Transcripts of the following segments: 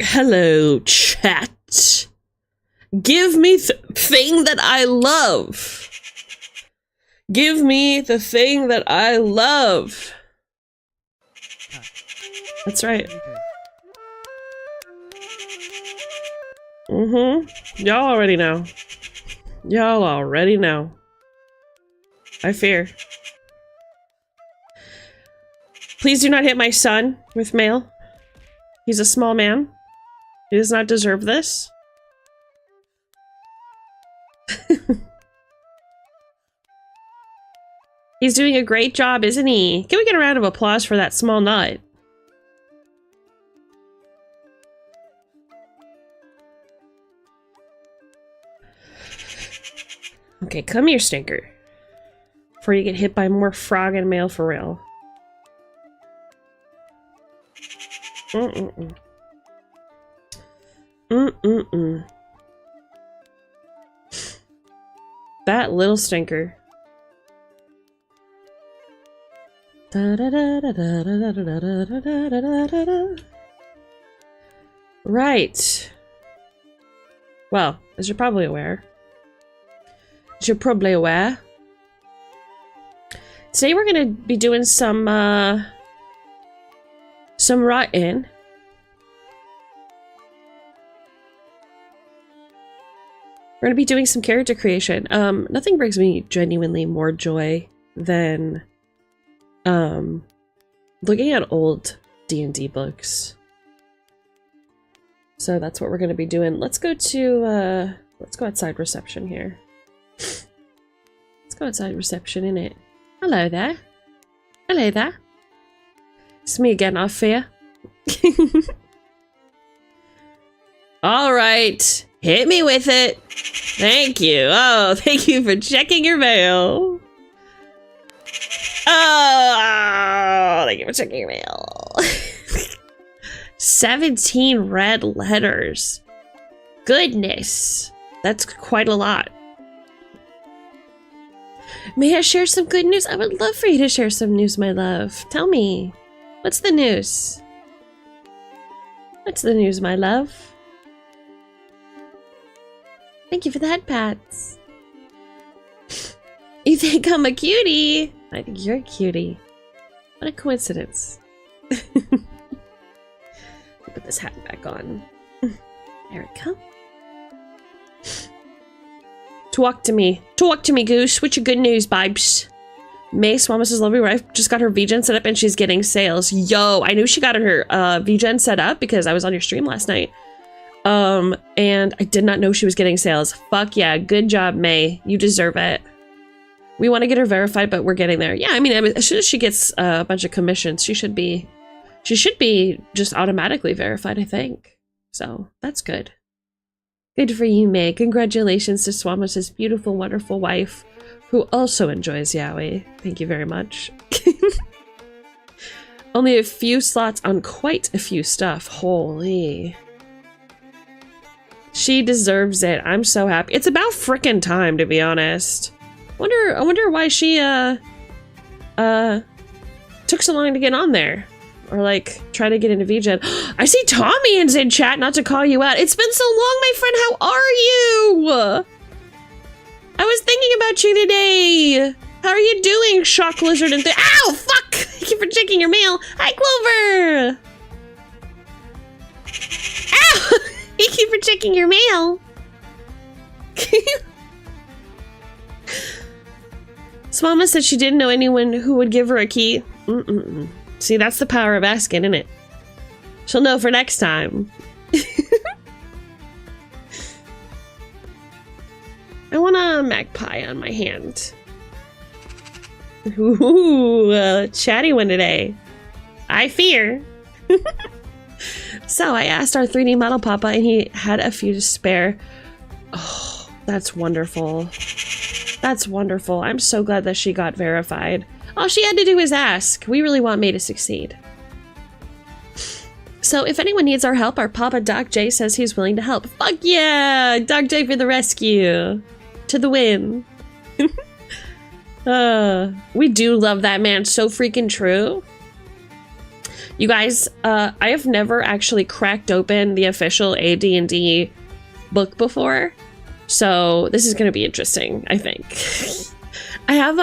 Hello, chat. Give me the thing that I love. Give me the thing that I love. That's right. Y'all already know. Y'all already know. I fear. Please do not hit my son with mail. He's a small man. He does not deserve this. He's doing a great job, isn't he? Can we get a round of applause for that small nut? Okay, come here, stinker. Before you get hit by more frog and mail for real. That little stinker. Right. Well, as you're probably aware. Today we're gonna be doing some writing. We're gonna be doing some character creation. Nothing brings me genuinely more joy than looking at old D&D books. So that's what we're gonna be doing. Let's go outside reception here. Let's go outside reception, innit? Hello there. Hello there. It's me again, I fear. Alright. Hit me with it. Thank you. Oh, thank you for checking your mail. Oh, thank you for checking your mail. 17 red letters. Goodness. That's quite a lot. May I share some good news? I would love for you to share some news, my love. Tell me. What's the news? What's the news, my love? Thank you for the head pats. You think I'm a cutie? I think you're a cutie. What a coincidence. Put this hat back on. There we go. Talk to me, Goose. What's your good news, babes? May Swamus' lovely wife just got her VGen set up and she's getting sales. Yo, I knew she got her VGen set up because I was on your stream last night. And I did not know she was getting sales. Fuck yeah, good job, May. You deserve it. We want to get her verified, but we're getting there. Yeah, I mean, as soon as she gets a bunch of commissions, she should be just automatically verified, I think. So that's good. Good for you, May. Congratulations to Swamos' beautiful, wonderful wife, who also enjoys yaoi. Thank you very much. Only a few slots on quite a few stuff. Holy. She deserves it. I'm so happy. It's about frickin' time, to be honest. I wonder why she took so long to get on there. Or like try to get into VGen. I see Tommy is in chat, not to call you out. It's been so long, my friend. How are you? I was thinking about you today. How are you doing, Shock Lizard and Ow, fuck! Thank you for checking your mail. Hi, Clover. Ow! Thank you for checking your mail. Mama said she didn't know anyone who would give her a key. See, that's the power of asking, isn't it? She'll know for next time. I want a magpie on my hand. Ooh, chatty one today. I fear. So I asked our 3D model papa and he had a few to spare. Oh, that's wonderful. That's wonderful. I'm so glad that she got verified. All she had to do is ask. We really want May to succeed. So if anyone needs our help, our papa Doc J says he's willing to help. Fuck yeah! Doc J for the rescue. To the win. We do love that man. So freaking true. You guys, I have never actually cracked open the official AD&D book before, so this is going to be interesting, I think. I have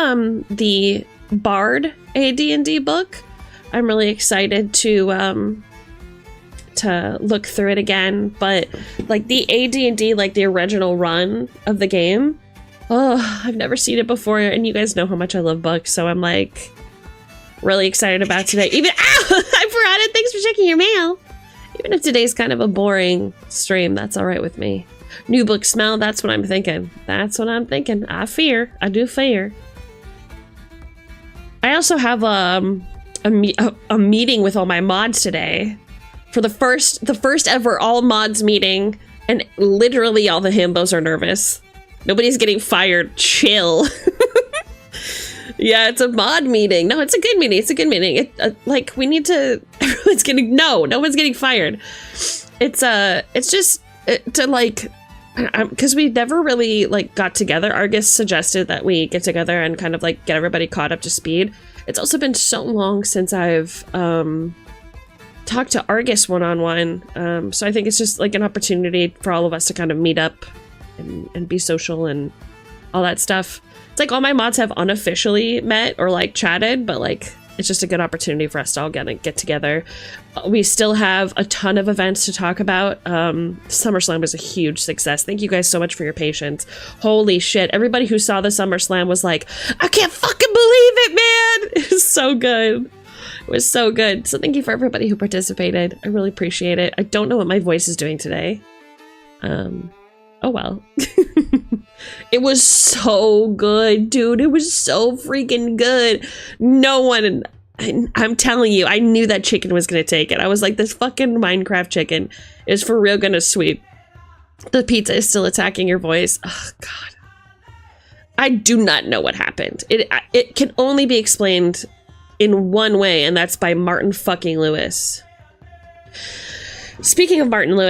the Bard AD&D book. I'm really excited to look through it again, but like the AD&D, like the original run of the game, oh, I've never seen it before, and you guys know how much I love books, so I'm like really excited about today. Even ow, I forgot it. Thanks for checking your mail. Even if today's kind of a boring stream, that's all right with me. New book smell, that's what I'm thinking. That's what I'm thinking. I do fear. I also have a meeting with all my mods today for the first ever all mods meeting, and literally all the himbos are nervous. Nobody's getting fired. Chill. Yeah, it's a mod meeting. No, it's a good meeting. It's a good meeting. Like, we need to... Everyone's getting... No one's getting fired. It's just to, like... Because we never really, like, got together. Argus suggested that we get together and kind of, like, get everybody caught up to speed. It's also been so long since I've talked to Argus one-on-one. So I think it's just, like, an opportunity for all of us to kind of meet up and be social and all that stuff. It's like all my mods have unofficially met or like chatted, but like it's just a good opportunity for us to all get together. We still have a ton of events to talk about. SummerSlam was a huge success. Thank you guys so much for your patience. Holy shit. Everybody who saw the SummerSlam was like, I can't fucking believe it, man. It was so good. It was so good. So thank you for everybody who participated. I really appreciate it. I don't know what my voice is doing today. Oh well. It was so good, dude. It was so freaking good. No one, I'm telling you, I knew that chicken was gonna take it. I was like, this fucking Minecraft chicken is for real gonna sweep. The pizza is still attacking your voice. Oh god. I do not know what happened. It can only be explained in one way, and that's by Martin fucking Lewis. Speaking of Martin fucking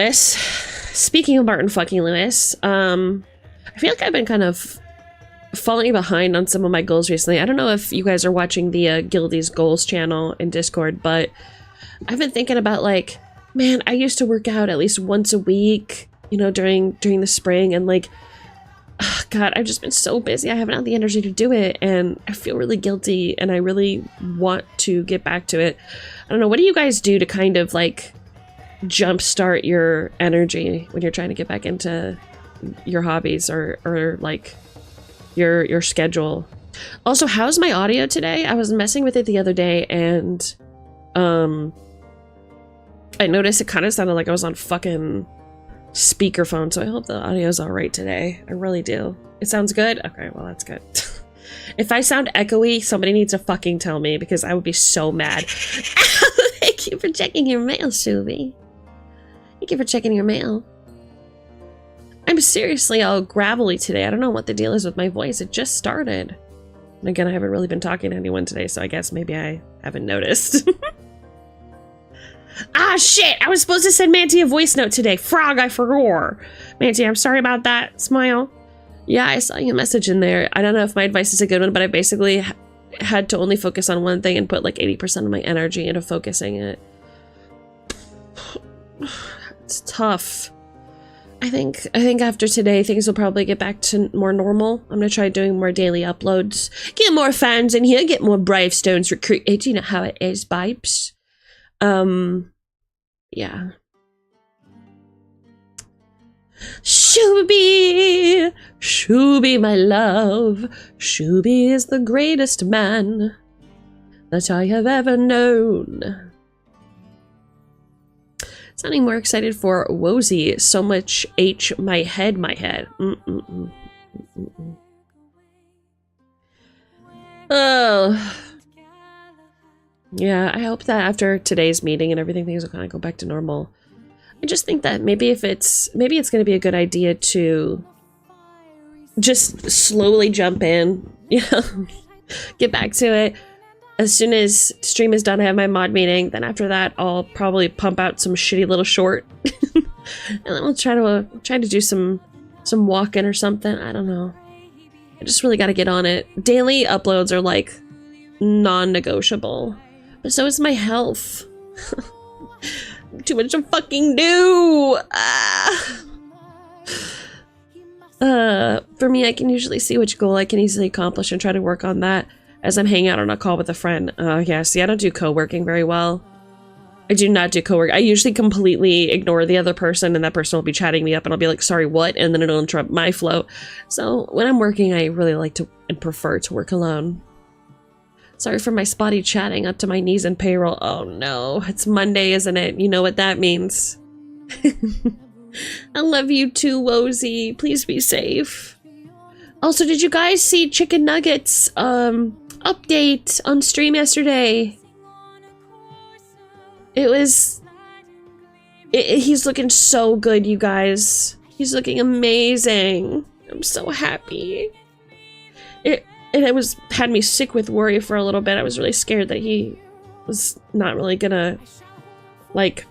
Lewis, I feel like I've been kind of falling behind on some of my goals recently. I don't know if you guys are watching the Guildy's Goals channel in Discord, but I've been thinking about like, man, I used to work out at least once a week, you know, during the spring, and like, oh god, I've just been so busy. I haven't had the energy to do it, and I feel really guilty, and I really want to get back to it. I don't know, what do you guys do to kind of like jumpstart your energy when you're trying to get back into your hobbies or like your schedule? Also, how's my audio today? I was messing with it the other day, and I noticed it kind of sounded like I was on fucking speakerphone, so I hope the audio's all right today. I really do. It sounds good? Okay, well, that's good. If I sound echoey, somebody needs to fucking tell me, because I would be so mad. Thank you for checking your mail, Subi. Thank you for checking your mail. I'm seriously all gravelly today. I don't know what the deal is with my voice. It just started. And again, I haven't really been talking to anyone today, so I guess maybe I haven't noticed. Ah, shit! I was supposed to send Manti a voice note today. Frog, I forgot. Manti, I'm sorry about that. Smile. Yeah, I saw your message in there. I don't know if my advice is a good one, but I basically had to only focus on one thing and put like 80% of my energy into focusing it. It's tough. I think after today, things will probably get back to more normal. I'm gonna try doing more daily uploads. Get more fans in here, get more Brave Stones recruited. You know how it is, Bibes. Yeah. Shubi! Shubi, my love. Shubi is the greatest man that I have ever known. Sounding more excited for Wozy. So much H, my head. Oh. Yeah, I hope that after today's meeting and everything, things will kind of go back to normal. I just think that maybe it's going to be a good idea to just slowly jump in, you know, get back to it. As soon as stream is done, I have my mod meeting. Then after that, I'll probably pump out some shitty little short, and then we'll try to do some walking or something. I don't know. I just really got to get on it. Daily uploads are like non-negotiable, but so is my health. Too much to fucking do. For me, I can usually see which goal I can easily accomplish and try to work on that as I'm hanging out on a call with a friend. Yeah, see, I don't do co-working very well. I do not do co-work. I usually completely ignore the other person, and that person will be chatting me up, and I'll be like, sorry, what? And then it'll interrupt my flow. So when I'm working, I really like to and prefer to work alone. Sorry for my spotty chatting up to my knees in payroll. Oh no, it's Monday, isn't it? You know what that means. I love you too, Wozy. Please be safe. Also, did you guys see Chicken Nuggets update on stream yesterday? He's looking so good, you guys. He's looking amazing. I'm so happy. It had me sick with worry for a little bit. I was really scared that he was not really gonna, like,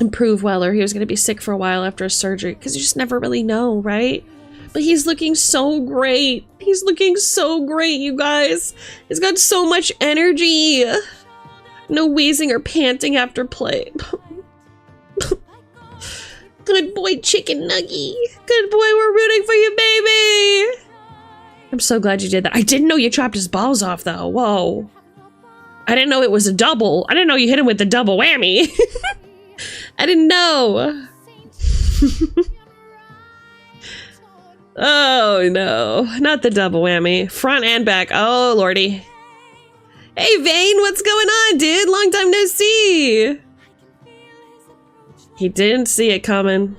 improve well, or he was gonna be sick for a while after a surgery, because you just never really know, right? But he's looking so great. He's looking so great, you guys. He's got so much energy. No wheezing or panting after play. Good boy, Chicken Nuggy. Good boy, we're rooting for you, baby. I'm so glad you did that. I didn't know you chopped his balls off, though. Whoa. I didn't know it was a double. I didn't know you hit him with the double whammy. I didn't know. Oh, no. Not the double whammy. Front and back. Oh, lordy. Hey, Vane, what's going on, dude? Long time no see. He didn't see it coming.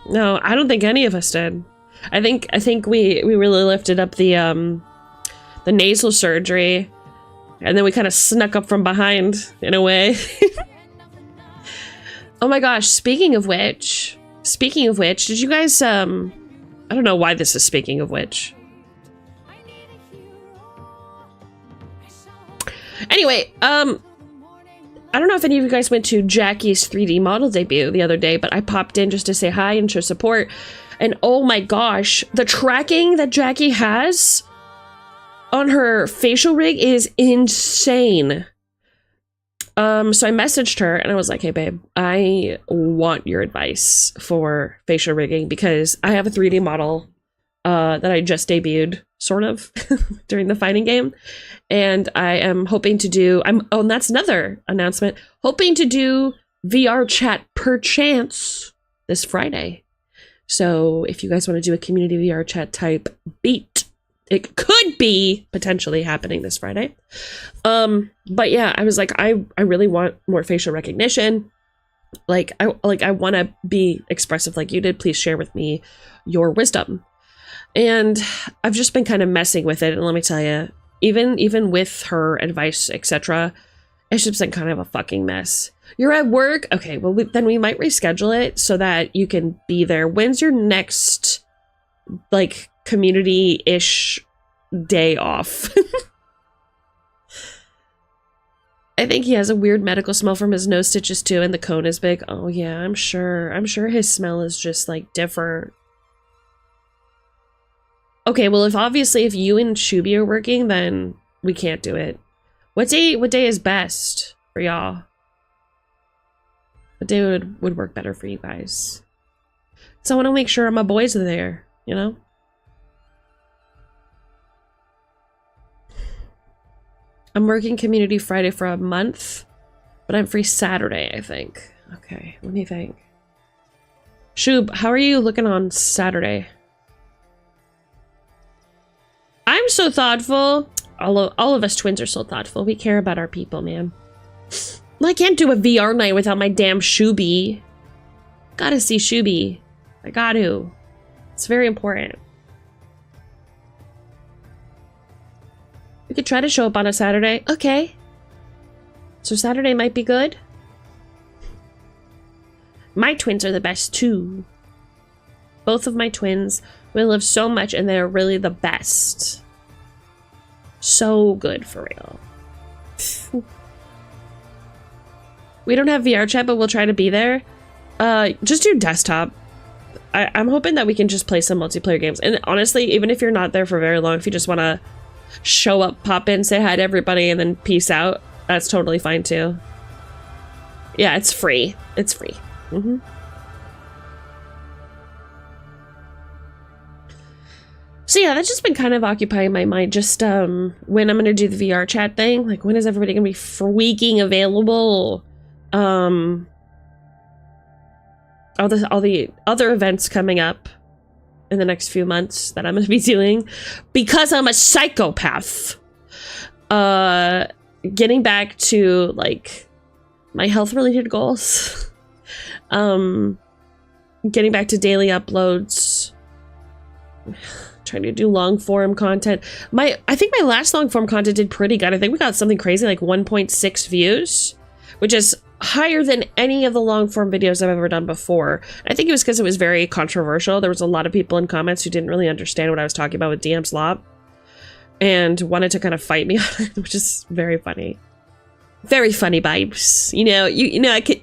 No, I don't think any of us did. I think we really lifted up the nasal surgery, and then we kind of snuck up from behind in a way. Oh my gosh, speaking of which, did you guys I don't know why this is speaking of which. Anyway, I don't know if any of you guys went to Jackie's 3D model debut the other day, but I popped in just to say hi and show support. And oh my gosh, the tracking that Jackie has on her facial rig is insane. So I messaged her and I was like, hey babe, I want your advice for facial rigging because I have a 3D model that I just debuted, sort of, during the fighting game. And I am hoping to do, and that's another announcement, hoping to do VR chat per chance this Friday. So if you guys want to do a community VR chat type beat, it could be potentially happening this Friday. But yeah, I was like, I really want more facial recognition. I want to be expressive like you did. Please share with me your wisdom. And I've just been kind of messing with it. And let me tell you, even with her advice, etc., it's just been kind of a fucking mess. You're at work? Okay, well, then we might reschedule it so that you can be there. When's your next, like, community-ish day off? I think he has a weird medical smell from his nose stitches, too, and the cone is big. Oh, yeah, I'm sure. I'm sure his smell is just, like, different. Okay, well, if you and Shubi are working, then we can't do it. What day is best for y'all? What day would work better for you guys? So I want to make sure my boys are there, you know? I'm working Community Friday for a month, but I'm free Saturday, I think. Okay, let me think. Shub, how are you looking on Saturday? I'm so thoughtful. All of us twins are so thoughtful. We care about our people, man. I can't do a VR night without my damn Shubi. Gotta see Shubi. I got to. It's very important. We could try to show up on a Saturday. Okay. So Saturday might be good. My twins are the best too. Both of my twins, we love so much and they're really the best. So good for real. We don't have VR chat, but we'll try to be there. Just do desktop. I'm hoping that we can just play some multiplayer games. And honestly, even if you're not there for very long, if you just want to show up, pop in, say hi to everybody, and then peace out, that's totally fine too. Yeah, it's free. It's free. Mm-hmm. So yeah, that's just been kind of occupying my mind. Just when I'm gonna do the VR chat thing. Like, when is everybody gonna be freaking available? All the other events coming up in the next few months that I'm gonna be doing because I'm a psychopath. Getting back to like my health related goals. Getting back to daily uploads. Trying to do long form content. I think my last long form content did pretty good. I think we got something crazy like 1.6 views, which is higher than any of the long form videos I've ever done before. I think it was because it was very controversial. There was a lot of people in comments who didn't really understand what I was talking about with DM Slop and wanted to kind of fight me on it, which is very funny. Very funny vibes. You know, I could,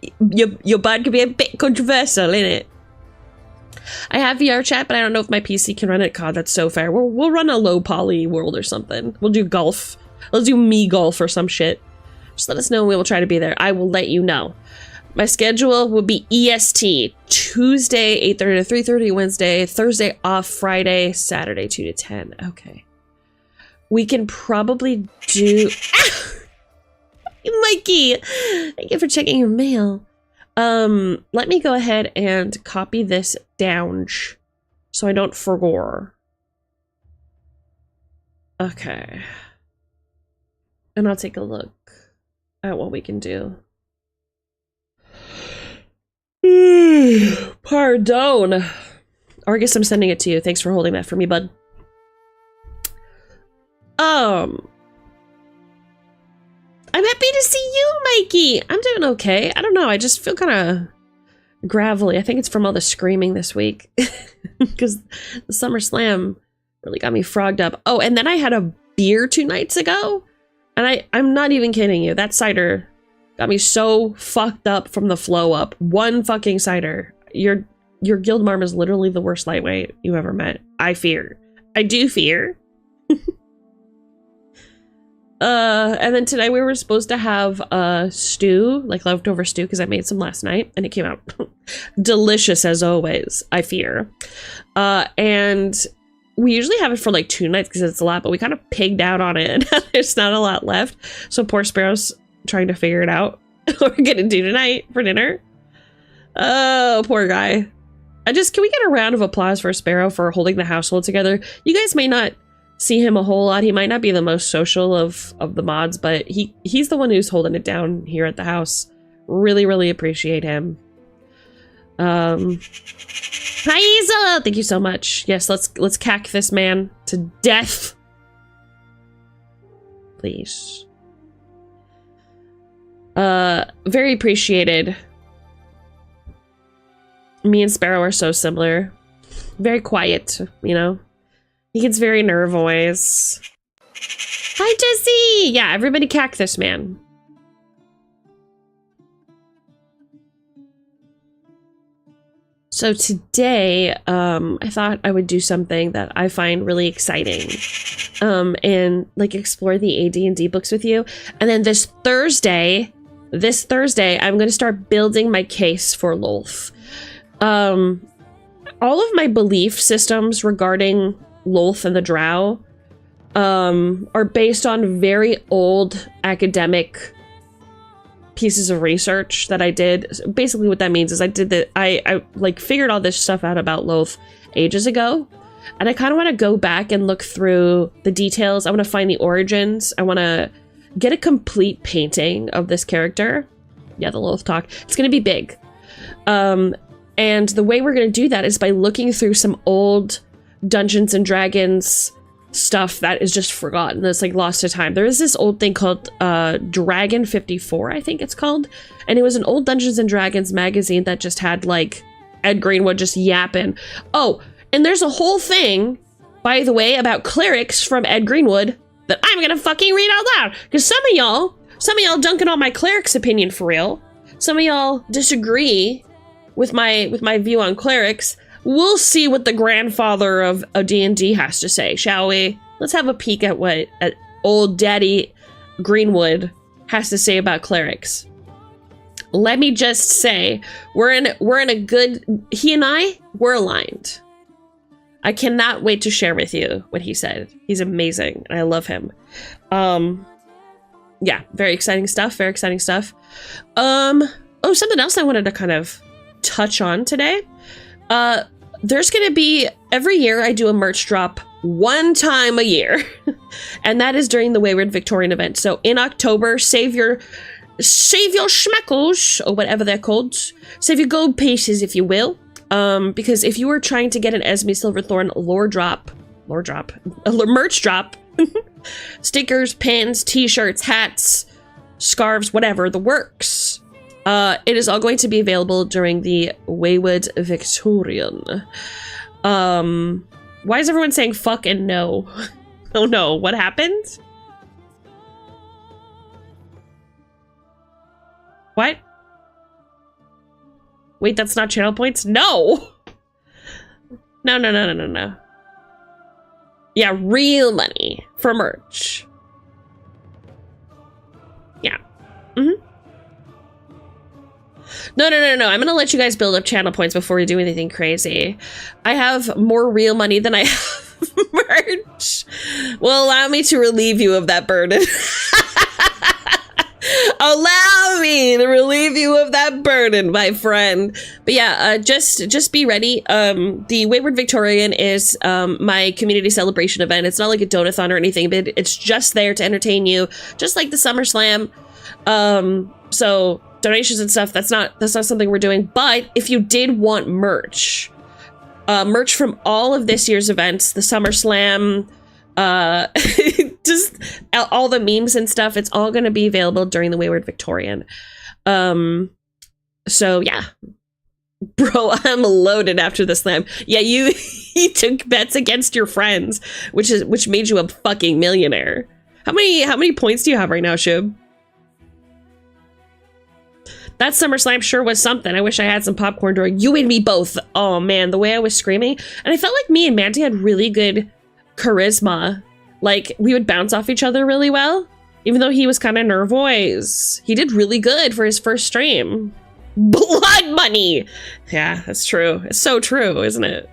your bud could be a bit controversial, innit? I have VR chat, but I don't know if my PC can run it. God, that's so fair. We'll run a low poly world or something. We'll do golf. Let's do me golf or some shit. Just let us know and we will try to be there. I will let you know. My schedule will be EST. Tuesday, 8:30 to 3:30, Wednesday, Thursday off, Friday, Saturday, 2 to 10. Okay. We can probably do... Mikey! Thank you for checking your mail. Let me go ahead and copy this down so I don't forget. Okay. And I'll take a look at what we can do. Pardon. Or I guess I'm sending it to you. Thanks for holding that for me, bud. I'm happy to see you, Mikey. I'm doing okay. I don't know. I just feel kind of gravelly. I think it's from all the screaming this week because the Summer Slam really got me frogged up. Oh, and then I had a beer 2 nights ago, and I'm not even kidding you. That cider got me so fucked up from the flow up. One fucking cider. Your guild marm is literally the worst lightweight you ever met. I fear. I do fear. And then tonight we were supposed to have stew, like leftover stew, because I made some last night, and it came out delicious as always, I fear. And we usually have it for like 2 nights because it's a lot, but we kind of pigged out on it, and there's not a lot left. So poor Sparrow's trying to figure it out what we're gonna do tonight for dinner. Oh, poor guy. Can we get a round of applause for Sparrow for holding the household together? You guys may not see him a whole lot. He might not be the most social of the mods, but he's the one who's holding it down here at the house. Really, really appreciate him. Hi, Isa! Thank you so much. Yes, let's cack this man to death. Please. Very appreciated. Me and Sparrow are so similar. Very quiet, you know? He gets very nervous. Hi, Jesse! Yeah, everybody cack this man. So today, I thought I would do something that I find really exciting. And like explore the AD&D books with you. And then this Thursday, I'm going to start building my case for Lolth. All of my belief systems regarding Lolth and the Drow are based on very old academic pieces of research that I did. So basically what that means is I like figured all this stuff out about Lolth ages ago, and I kind of want to go back and look through the details. I want to find the origins. I want to get a complete painting of this character. Yeah, the Lolth talk. It's going to be big. And the way we're going to do that is by looking through some old Dungeons and Dragons stuff that is just forgotten, that's like lost to time. There is this old thing called Dragon 54, I think it's called, and it was an old Dungeons and Dragons magazine that just had like Ed Greenwood just yapping. Oh, and there's a whole thing, by the way, about clerics from Ed Greenwood that I'm gonna fucking read out loud, because some of y'all dunking on my cleric's opinion for real. Some of y'all disagree with my view on clerics. We'll see what the grandfather of D&D has to say, shall we? Let's have a peek at what old Daddy Greenwood has to say about clerics. Let me just say, we're in a good, he and we're aligned. I cannot wait to share with you what he said. He's amazing, and I love him. Yeah, very exciting stuff, very exciting stuff. Oh, something else I wanted to kind of touch on today. There's gonna be, every year I do a merch drop one time a year, and that is during the Wayward Victorian event. So in October, save your schmeckles, or whatever they're called. Save your gold pieces, if you will. Because if you were trying to get an Esme Silverthorn merch drop, stickers, pins, t-shirts, hats, scarves, whatever, the works. It is all going to be available during the Wayward Victorian. Why is everyone saying fuck and no? Oh no, what happened? What? Wait, that's not channel points? No! No. Yeah, real money for merch. Yeah. Mm-hmm. No. I'm gonna let you guys build up channel points before we do anything crazy. I have more real money than I have merch. Well, allow me to relieve you of that burden. Allow me to relieve you of that burden, my friend. But yeah, just be ready. The Wayward Victorian is my community celebration event. It's not like a donathon or anything, but it's just there to entertain you, just like the SummerSlam. So donations and stuff, that's not something we're doing. But if you did want merch from all of this year's events, the SummerSlam, just all the memes and stuff, it's all going to be available during the Wayward Victorian. So yeah, bro, I'm loaded after the slam. Yeah, you took bets against your friends, which made you a fucking millionaire. How many points do you have right now, Shub? That SummerSlam sure was something. I wish I had some popcorn during. You and me both. Oh man, the way I was screaming, and I felt like me and Mandy had really good charisma. Like, we would bounce off each other really well, even though he was kind of nervous. He did really good for his first stream. Blood money! Yeah, that's true. It's so true, isn't it?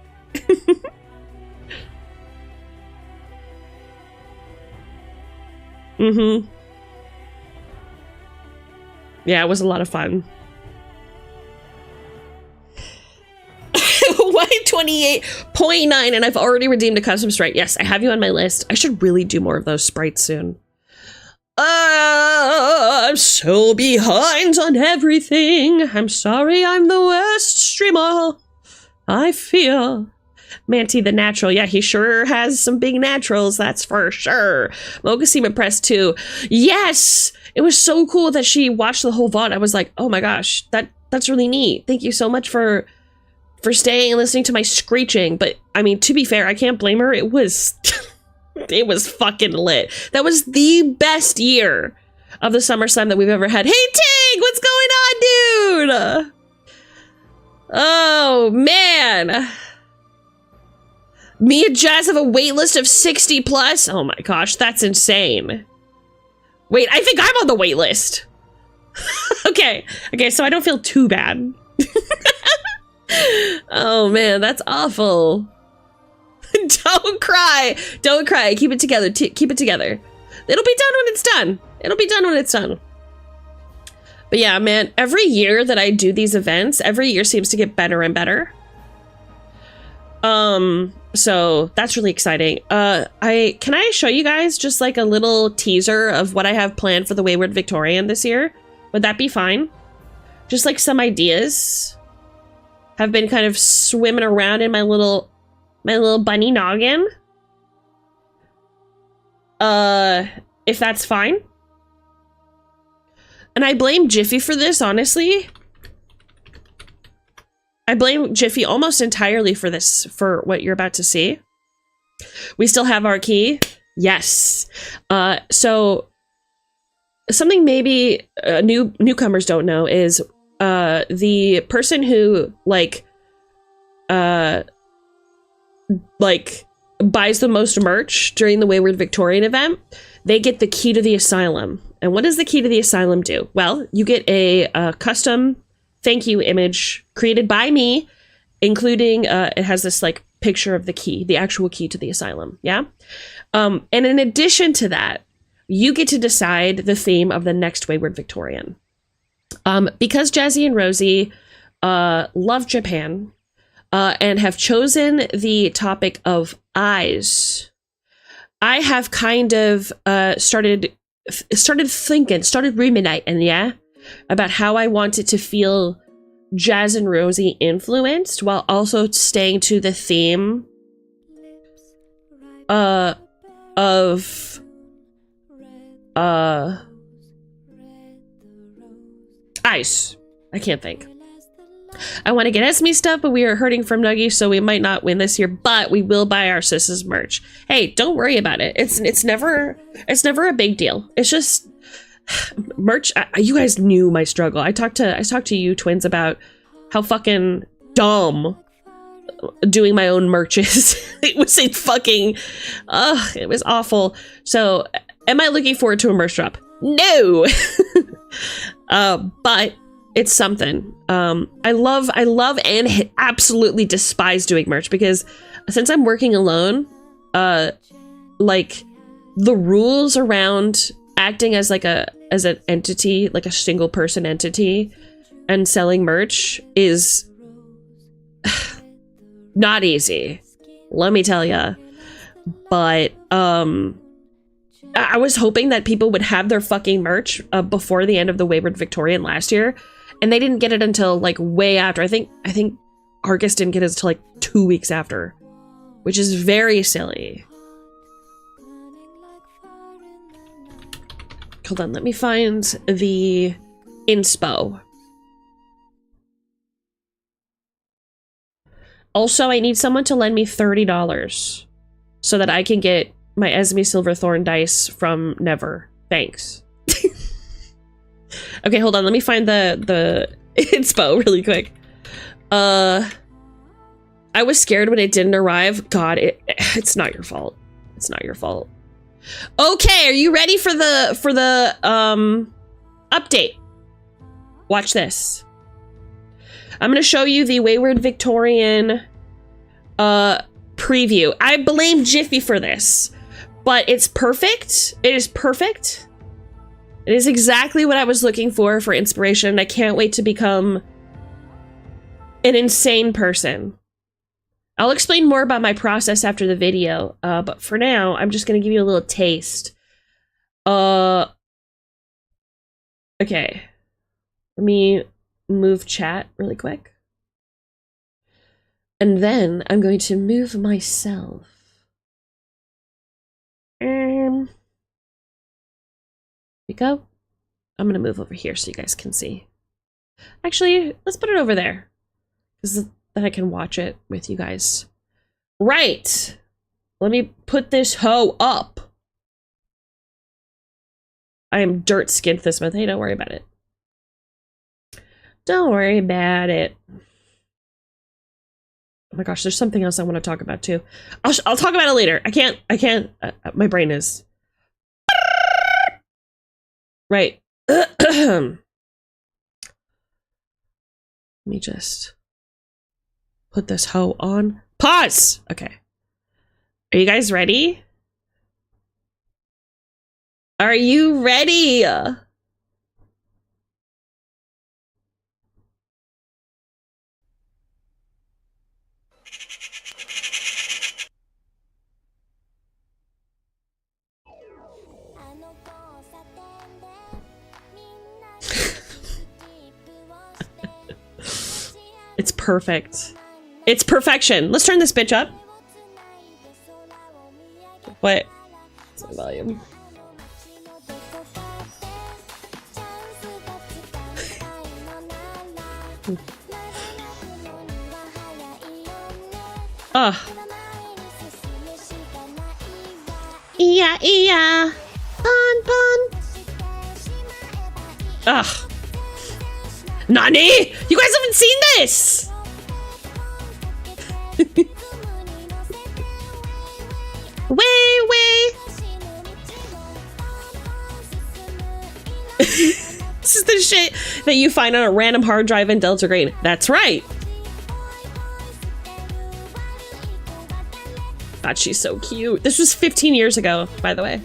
Mm-hmm. Yeah, it was a lot of fun. 128.9, and I've already redeemed a custom sprite. Yes, I have you on my list. I should really do more of those sprites soon. I'm so behind on everything. I'm sorry I'm the worst streamer. I feel. Manti the natural. Yeah, he sure has some big naturals, that's for sure. Mogasima Press 2. Yes! It was so cool that she watched the whole VOD. I was like, oh my gosh, that's really neat. Thank you so much for staying and listening to my screeching. But I mean, to be fair, I can't blame her. It was it was fucking lit. That was the best year of the SummerSlam that we've ever had. Hey Tig, what's going on, dude? Oh man. Me and Jazz have a wait list of 60 plus. Oh my gosh, that's insane. Wait, I think I'm on the wait list. Okay, so I don't feel too bad. Oh man, that's awful. Don't cry. Keep it together. Keep it together. It'll be done when it's done. But yeah, man, every year that I do these events, every year seems to get better and better. So that's really exciting. Can I show you guys just like a little teaser of what I have planned for the Wayward Victorian this year? Would that be fine? Just like some ideas. Have been kind of swimming around in my little bunny noggin. If that's fine. And I blame Jiffy for this, honestly. I blame Jiffy almost entirely for this, for what you're about to see. We still have our key. Yes. So something maybe newcomers don't know is the person who like buys the most merch during the Wayward Victorian event, they get the key to the asylum. And what does the key to the asylum do? Well, you get a custom thank you image created by me, including it has this like picture of the key, the actual key to the asylum. Yeah. And in addition to that, you get to decide the theme of the next Wayward Victorian. Because Jazzy and Rosie love Japan and have chosen the topic of eyes, I have kind of started ruminating, yeah, about how I want it to feel Jazz and Rosie influenced while also staying to the theme of eyes. I can't think. I want to get Esme stuff, but we are hurting from Nuggie, so we might not win this year, but we will buy our sisters merch. Hey, don't worry about it. It's never a big deal. It's just merch. You guys knew my struggle. I talked to you twins about how fucking dumb doing my own merch is. It was it was awful. So am I looking forward to a merch drop? No. But it's something. I love and absolutely despise doing merch because since I'm working alone, like the rules around acting as an entity, like a single person entity, and selling merch is not easy. Let me tell ya. But I was hoping that people would have their fucking merch before the end of the Wayward Victorian last year, and they didn't get it until like way after. I think Argus didn't get it until like 2 weeks after, which is very silly. Hold on, let me find the inspo. Also, I need someone to lend me $30 so that I can get my Esme Silverthorn dice from Never. Thanks. Okay, hold on. Let me find the inspo really quick. I was scared when it didn't arrive. God, it's not your fault. It's not your fault. Okay, are you ready for the update? Watch this. I'm gonna show you the Wayward Victorian preview. I blame Jiffy for this, but it's perfect. It is perfect. It is exactly what I was looking for inspiration. I can't wait to become an insane person. I'll explain more about my process after the video, but for now, I'm just gonna give you a little taste. Okay. Let me move chat really quick. And then I'm going to move myself. Here we go. I'm gonna move over here so you guys can see. Actually, let's put it over there, because then I can watch it with you guys. Right. Let me put this hoe up. I am dirt skinned this month. Hey, don't worry about it. Don't worry about it. Oh my gosh, there's something else I want to talk about too. I'll talk about it later. I can't. My brain is. Right. Let me just put this hoe on pause. Okay. Are you guys ready? Are you ready? It's perfect. It's perfection. Let's turn this bitch up. What? What's the volume? Yeah. Pon. Ugh. Nani? You guys haven't seen this! Way. This is the shit that you find on a random hard drive in Delta Green. That's right. God, she's so cute. This was 15 years ago, by the way.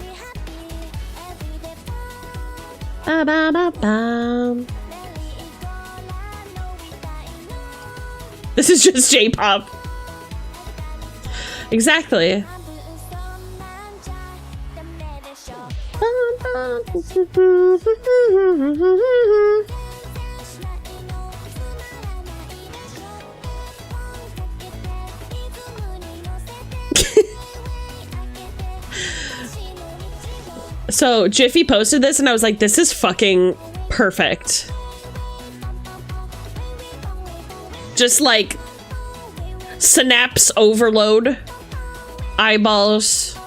Ba -ba -ba -ba. This is just J-pop. Exactly. So Jiffy posted this and I was like, this is fucking perfect. Just like synapse overload, eyeballs.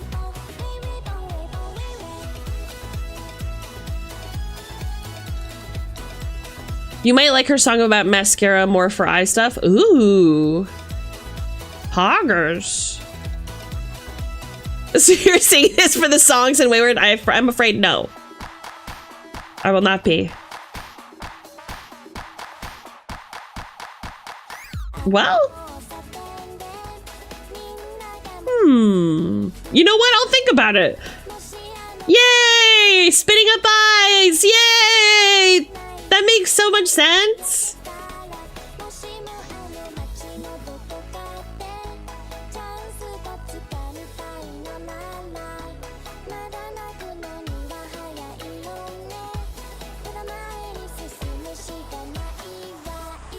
You might like her song about mascara more for eye stuff. Ooh. Poggers. So you're singing this for the songs in Wayward? I'm afraid no. I will not be. Well. You know what? I'll think about it. Yay! Spitting up eyes! Yay! That makes so much sense.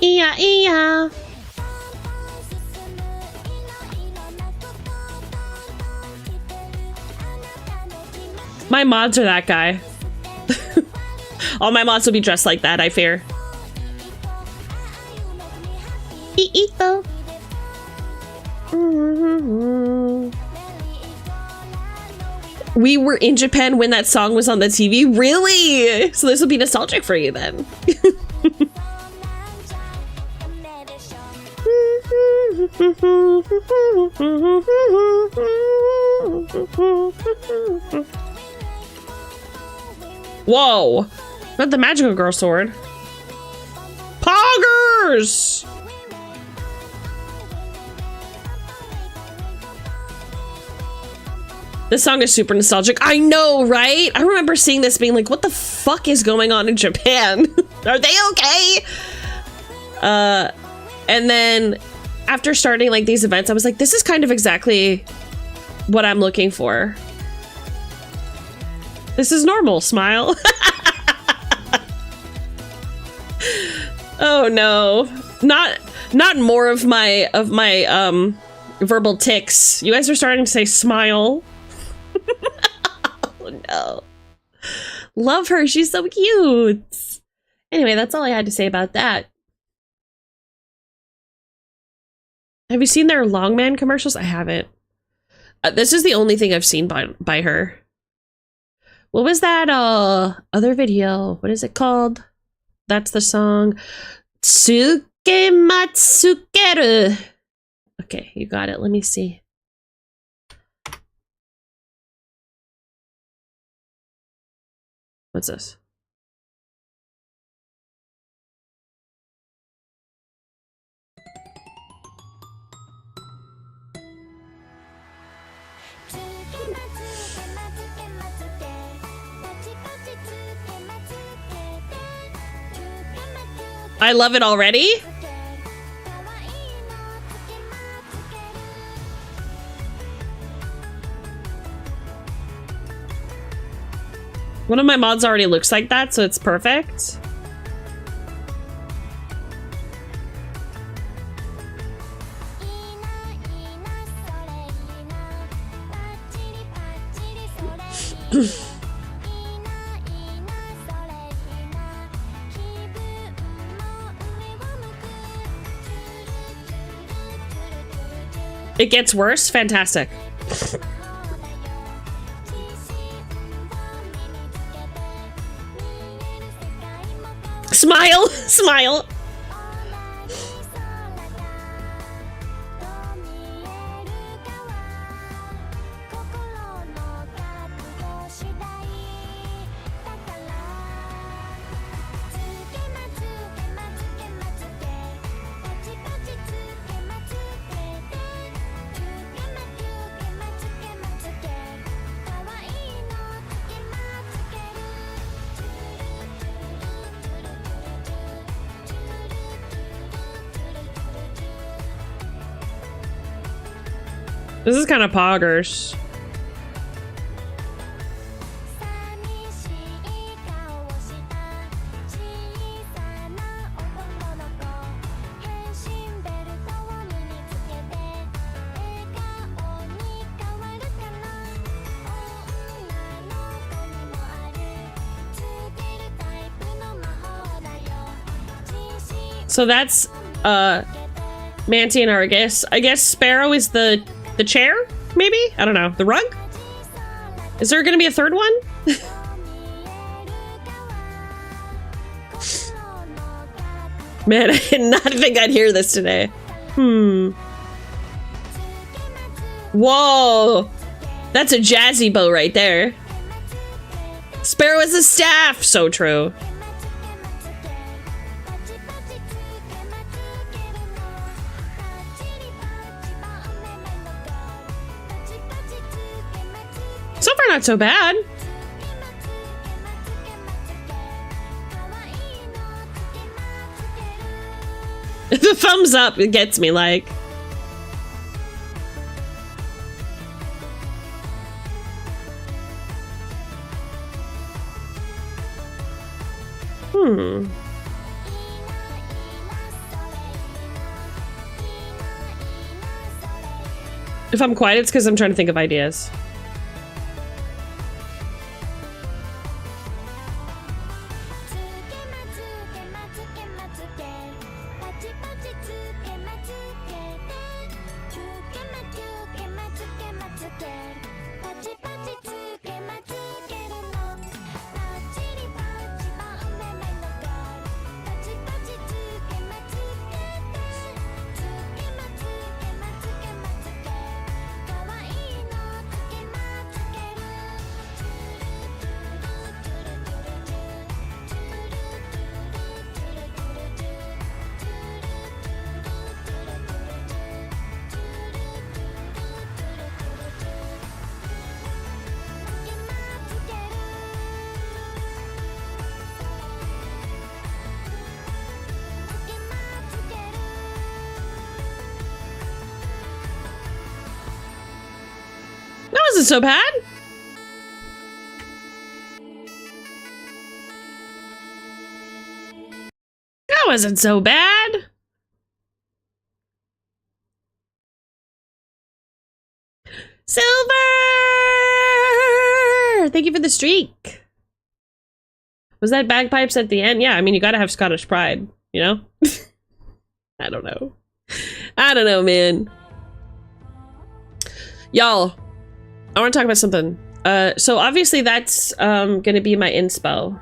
Iya. My mods are that guy. All my mods will be dressed like that, I fear. Ito. We were in Japan when that song was on the TV? Really? So this will be nostalgic for you then. Whoa! Not the magical girl sword. Poggers! This song is super nostalgic. I know, right? I remember seeing this being like, what the fuck is going on in Japan? Are they okay? And then after starting like these events, I was like, this is kind of exactly what I'm looking for. This is normal, smile. Oh no. Not more of my verbal tics. You guys are starting to say smile. Oh no. Love her, she's so cute. Anyway, that's all I had to say about that. Have you seen their Longman commercials? I haven't. This is the only thing I've seen by her. What was that other video? What is it called? That's the song. Tsukematsukeru. Okay, you got it. Let me see. What's this? I love it already. One of my mods already looks like that, so it's perfect. It gets worse? Fantastic. Smile! Smile! This is kind of poggers. So that's Manti and Argus. I guess Sparrow is the chair, maybe? I don't know. The rug? Is there gonna be a third one? Man, I did not think I'd hear this today. Whoa! That's a jazzy bow right there. Sparrow is a staff! So true. So far, not so bad. The thumbs up, it gets me, like. If I'm quiet, it's because I'm trying to think of ideas. Wasn't so bad. That wasn't so bad. Silver! Thank you for the streak. Was that bagpipes at the end? Yeah, I mean, you gotta have Scottish pride, you know? I don't know. I don't know, man. Y'all, I want to talk about something. So obviously that's gonna be my inspo.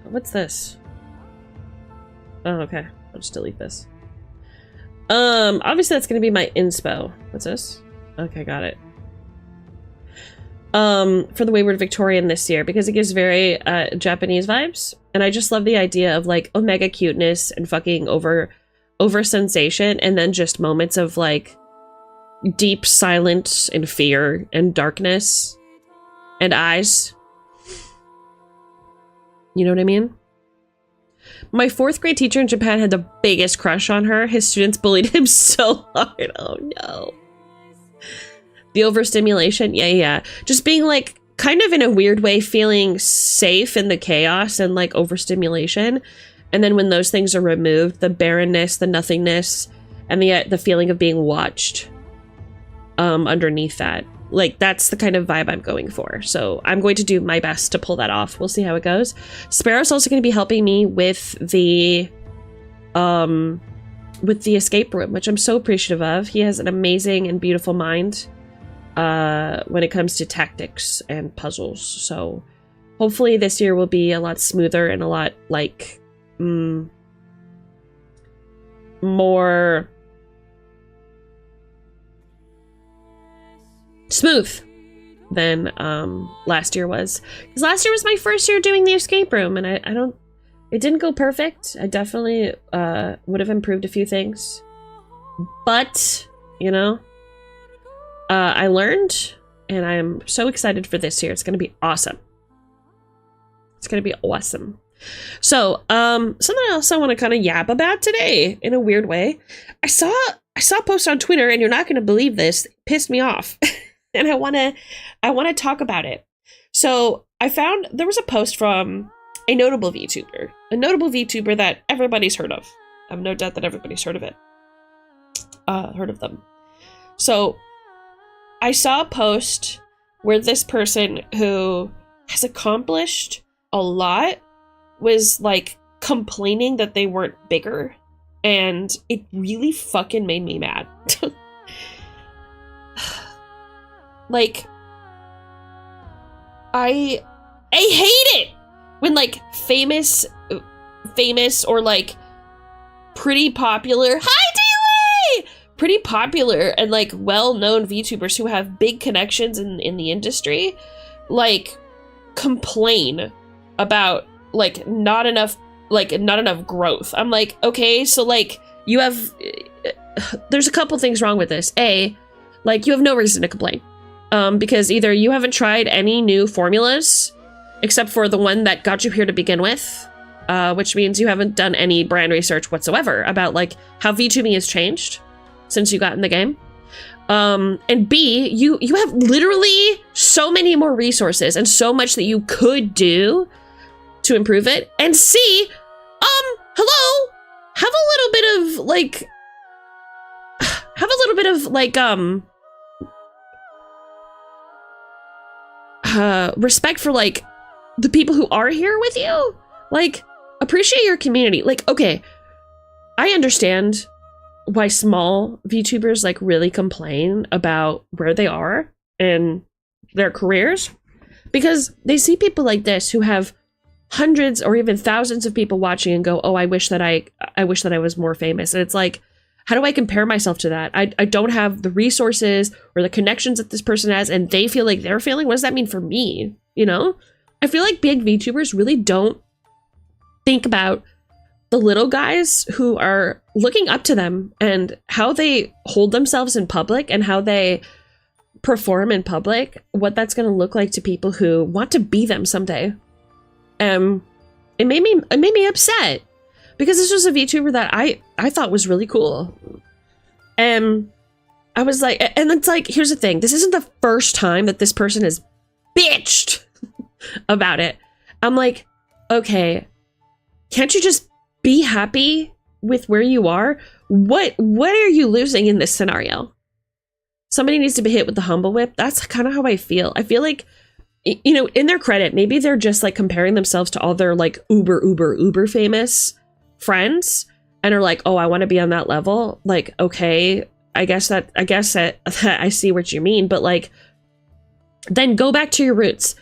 What's this? Oh, okay. I'll just delete this. Obviously that's gonna be my inspo. What's this? Okay, got it. For the Wayward Victorian this year, because it gives very Japanese vibes, and I just love the idea of like omega cuteness and fucking over sensation, and then just moments of like deep silence and fear and darkness and eyes. You know what I mean? My 4th grade teacher in Japan had the biggest crush on her. His students bullied him so hard. Oh no. The overstimulation. Yeah. Just being like kind of in a weird way feeling safe in the chaos and like overstimulation. And then when those things are removed, the barrenness, the nothingness, and the feeling of being watched underneath that. Like, that's the kind of vibe I'm going for. So I'm going to do my best to pull that off. We'll see how it goes. Sparrow's also going to be helping me with the escape room, which I'm so appreciative of. He has an amazing and beautiful mind when it comes to tactics and puzzles. So hopefully this year will be a lot smoother and a lot like more smooth than last year was, because last year was my first year doing the escape room, and it didn't go perfect. I definitely would have improved a few things, but you know, I learned, and I'm so excited for this year. It's gonna be awesome. It's gonna be awesome. So, something else I want to kind of yap about today in a weird way. I saw a post on Twitter, and you're not going to believe this. It pissed me off. And I want to talk about it. So, I found there was a post from a notable VTuber that everybody's heard of. I have no doubt that everybody's heard of it. Heard of them. So, I saw a post where this person who has accomplished a lot was like complaining that they weren't bigger, and it really fucking made me mad. Like, I hate it when like famous or like pretty popular pretty popular and like well-known VTubers who have big connections in the industry like complain about like not enough growth. I'm like, okay, so like you have there's a couple things wrong with this. A, like you have no reason to complain. Because either you haven't tried any new formulas except for the one that got you here to begin with, which means you haven't done any brand research whatsoever about like how VTubing has changed since you got in the game. And B, you have literally so many more resources and so much that you could do to improve it. And C, hello, have a little bit of respect for like the people who are here with you. Like, appreciate your community. Like, okay, I understand why small VTubers like really complain about where they are in their careers, because they see people like this who have hundreds or even thousands of people watching and go, oh, I wish that I was more famous. And it's like, how do I compare myself to that? I don't have the resources or the connections that this person has, and they feel like they're failing. What does that mean for me? You know? I feel like big VTubers really don't think about the little guys who are looking up to them and how they hold themselves in public and how they perform in public, what that's going to look like to people who want to be them someday. It made me upset because this was a VTuber that I thought was really cool. And I was like, and it's like, here's the thing. This isn't the first time that this person has bitched about it. I'm like, okay, can't you just be happy with where you are? What are you losing in this scenario? Somebody needs to be hit with the humble whip. That's kind of how I feel. I feel like, you know, in their credit, maybe they're just like comparing themselves to all their like uber famous friends and are like, oh, I want to be on that level. Like, okay, I guess that I see what you mean, but like, then go back to your roots.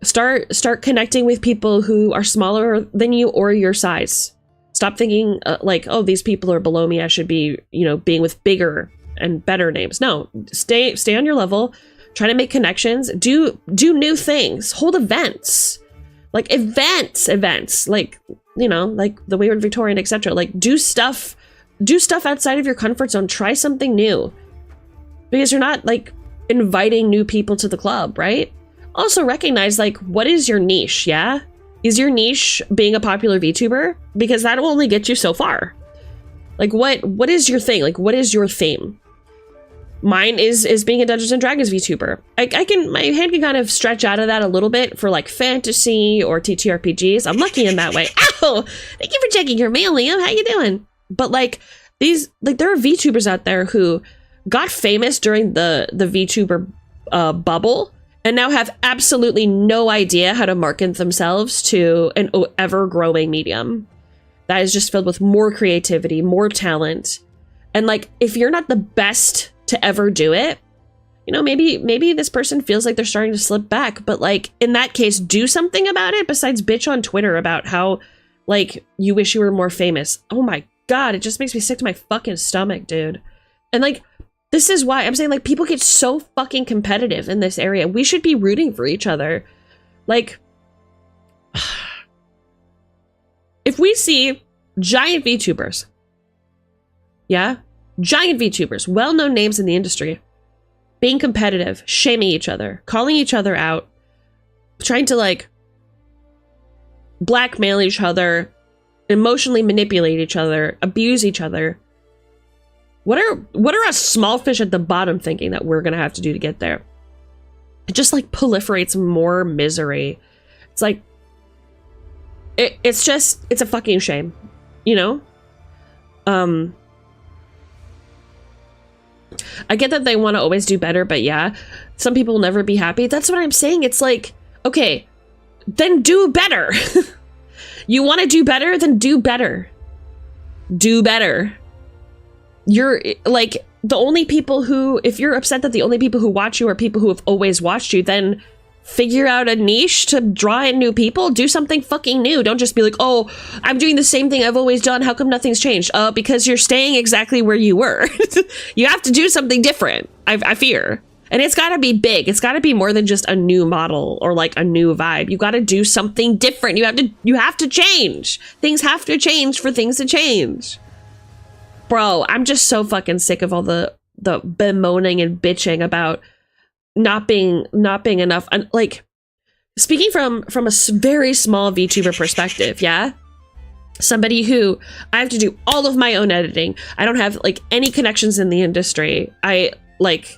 Start connecting with people who are smaller than you or your size. Stop thinking like, oh, these people are below me. I should be, you know, being with bigger and better names. No, stay on your level. Try to make connections. Do new things. Hold events, like events, like, you know, like the Wayward Victorian, etc. Like do stuff outside of your comfort zone. Try something new, because you're not like inviting new people to the club, right? Also recognize like, what is your niche? Yeah. Is your niche being a popular VTuber? Because that will only get you so far. Like what is your thing? Like what is your theme? Mine is being a Dungeons and Dragons VTuber. My hand can kind of stretch out of that a little bit for like fantasy or TTRPGs. I'm lucky in that way. Ow! Thank you for checking your mail, Liam. How you doing? But like there are VTubers out there who got famous during the VTuber bubble and now have absolutely no idea how to market themselves to an ever-growing medium that is just filled with more creativity, more talent. And like, if you're not the best to ever do it, you know, maybe this person feels like they're starting to slip back, but like, in that case, do something about it besides bitch on Twitter about how like you wish you were more famous. Oh my God, it just makes me sick to my fucking stomach, dude. And like, this is why I'm saying like people get so fucking competitive in this area. We should be rooting for each other. Like, if we see giant VTubers, yeah, giant VTubers, well-known names in the industry, being competitive, shaming each other, calling each other out, trying to like blackmail each other, emotionally manipulate each other, abuse each other. What are us small fish at the bottom thinking that we're gonna have to do to get there? It just like proliferates more misery. It's like, it's a fucking shame, you know? I get that they want to always do better, but yeah, some people will never be happy. That's what I'm saying. It's like, okay, then do better. You want to do better? Then do better. Do better. You're like the only people who, if you're upset that the only people who watch you are people who have always watched you, then figure out a niche to draw in new people. Do something fucking new. Don't just be like, oh, I'm doing the same thing I've always done. How come nothing's changed? Because you're staying exactly where you were. You have to do something different, I fear. And it's got to be big. It's got to be more than just a new model or like a new vibe. You got to do something different. You have to change. Things have to change for things to change. Bro, I'm just so fucking sick of all the bemoaning and bitching about not being enough. Like, speaking from a very small VTuber perspective, yeah? Somebody who I have to do all of my own editing. I don't have like any connections in the industry. I like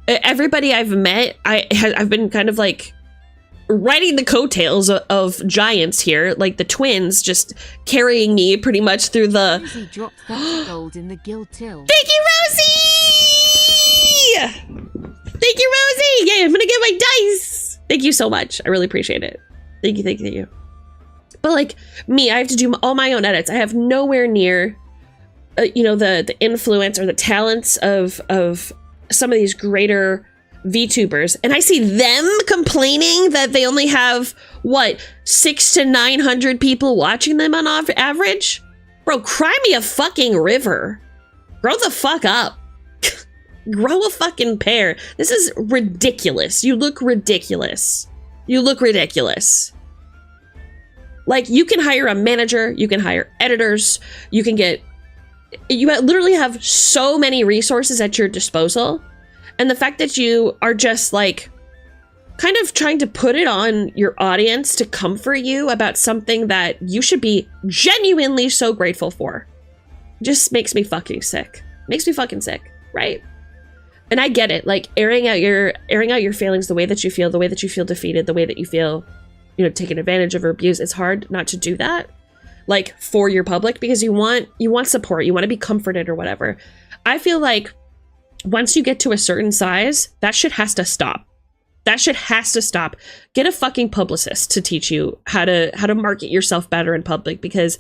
everybody I've met, I've been kind of like riding the coattails of giants here, like the twins just carrying me pretty much through the Rosie dropped 30 gold in the guild till. Thank you, Rosie! Thank you, Rosie! Yeah, I'm gonna get my dice! Thank you so much. I really appreciate it. Thank you. But like me, I have to do all my own edits. I have nowhere near, the influence or the talents of some of these greater VTubers, and I see them complaining that they only have 600 to 900 people watching them on average. Bro, cry me a fucking river. Grow the fuck up. Grow a fucking pair. This is ridiculous. You look ridiculous. Like, you can hire a manager, you can hire editors, you literally have so many resources at your disposal. And the fact that you are just like kind of trying to put it on your audience to comfort you about something that you should be genuinely so grateful for just makes me fucking sick. Right? And I get it, like airing out your feelings, the way that you feel defeated, the way that you feel, taken advantage of or abused. It's hard not to do that, like for your public, because you want support, you want to be comforted or whatever. I feel like once you get to a certain size, that shit has to stop. Get a fucking publicist to teach you how to market yourself better in public, because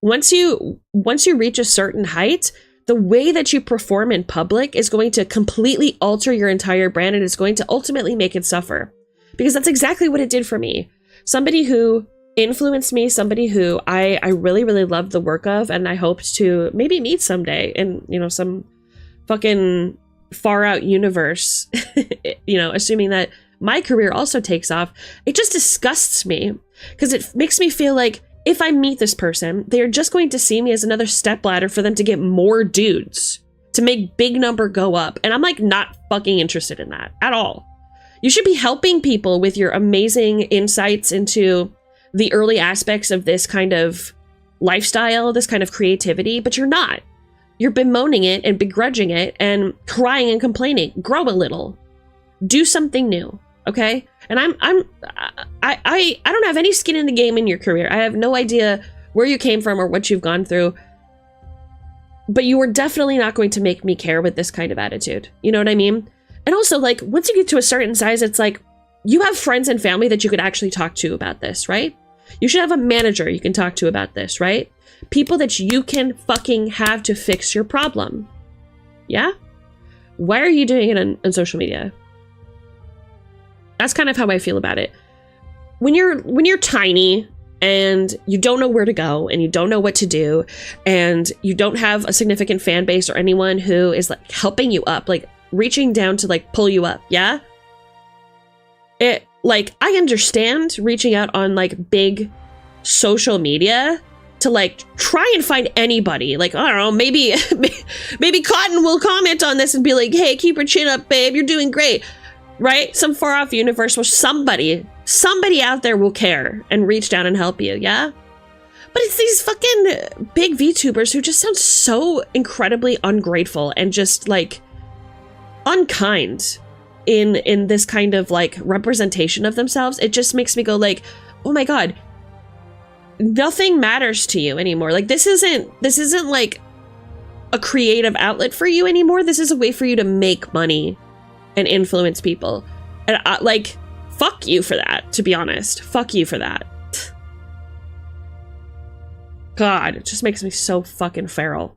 once you reach a certain height, the way that you perform in public is going to completely alter your entire brand, and it's going to ultimately make it suffer. Because that's exactly what it did for me. Somebody who influenced me, somebody who I really, really loved the work of, and I hoped to maybe meet someday in, some fucking far out universe, assuming that my career also takes off. It just disgusts me, because it makes me feel like if I meet this person, they're just going to see me as another stepladder for them to get more dudes, to make big number go up. And I'm like not fucking interested in that at all. You should be helping people with your amazing insights into the early aspects of this kind of lifestyle, this kind of creativity, but you're not. You're bemoaning it and begrudging it and crying and complaining. Grow a little. Do something new, okay? And I don't have any skin in the game in your career. I have no idea where you came from or what you've gone through. But you are definitely not going to make me care with this kind of attitude. You know what I mean? And also, like, once you get to a certain size, it's like, you have friends and family that you could actually talk to about this, right? You should have a manager you can talk to about this, right? People that you can fucking have to fix your problem. Yeah? Why are you doing it on social media? That's kind of how I feel about it. When you're tiny and you don't know where to go and you don't know what to do and you don't have a significant fan base or anyone who is like helping you up, like reaching down to like pull you up, yeah? It, like, I understand reaching out on like big social media to like try and find anybody. Like, I don't know, maybe Cotton will comment on this and be like, hey, keep your chin up, babe, you're doing great. Right? Some far off universe where somebody somebody out there will care and reach down and help you, yeah? But it's these fucking big VTubers who just sound so incredibly ungrateful and just, like, unkind in this kind of, like, representation of themselves. It just makes me go, like, oh my god, nothing matters to you anymore. Like, this isn't like a creative outlet for you anymore. This is a way for you to make money and influence people. And like, fuck you for that, to be honest. Fuck you for that. God, it just makes me so fucking feral.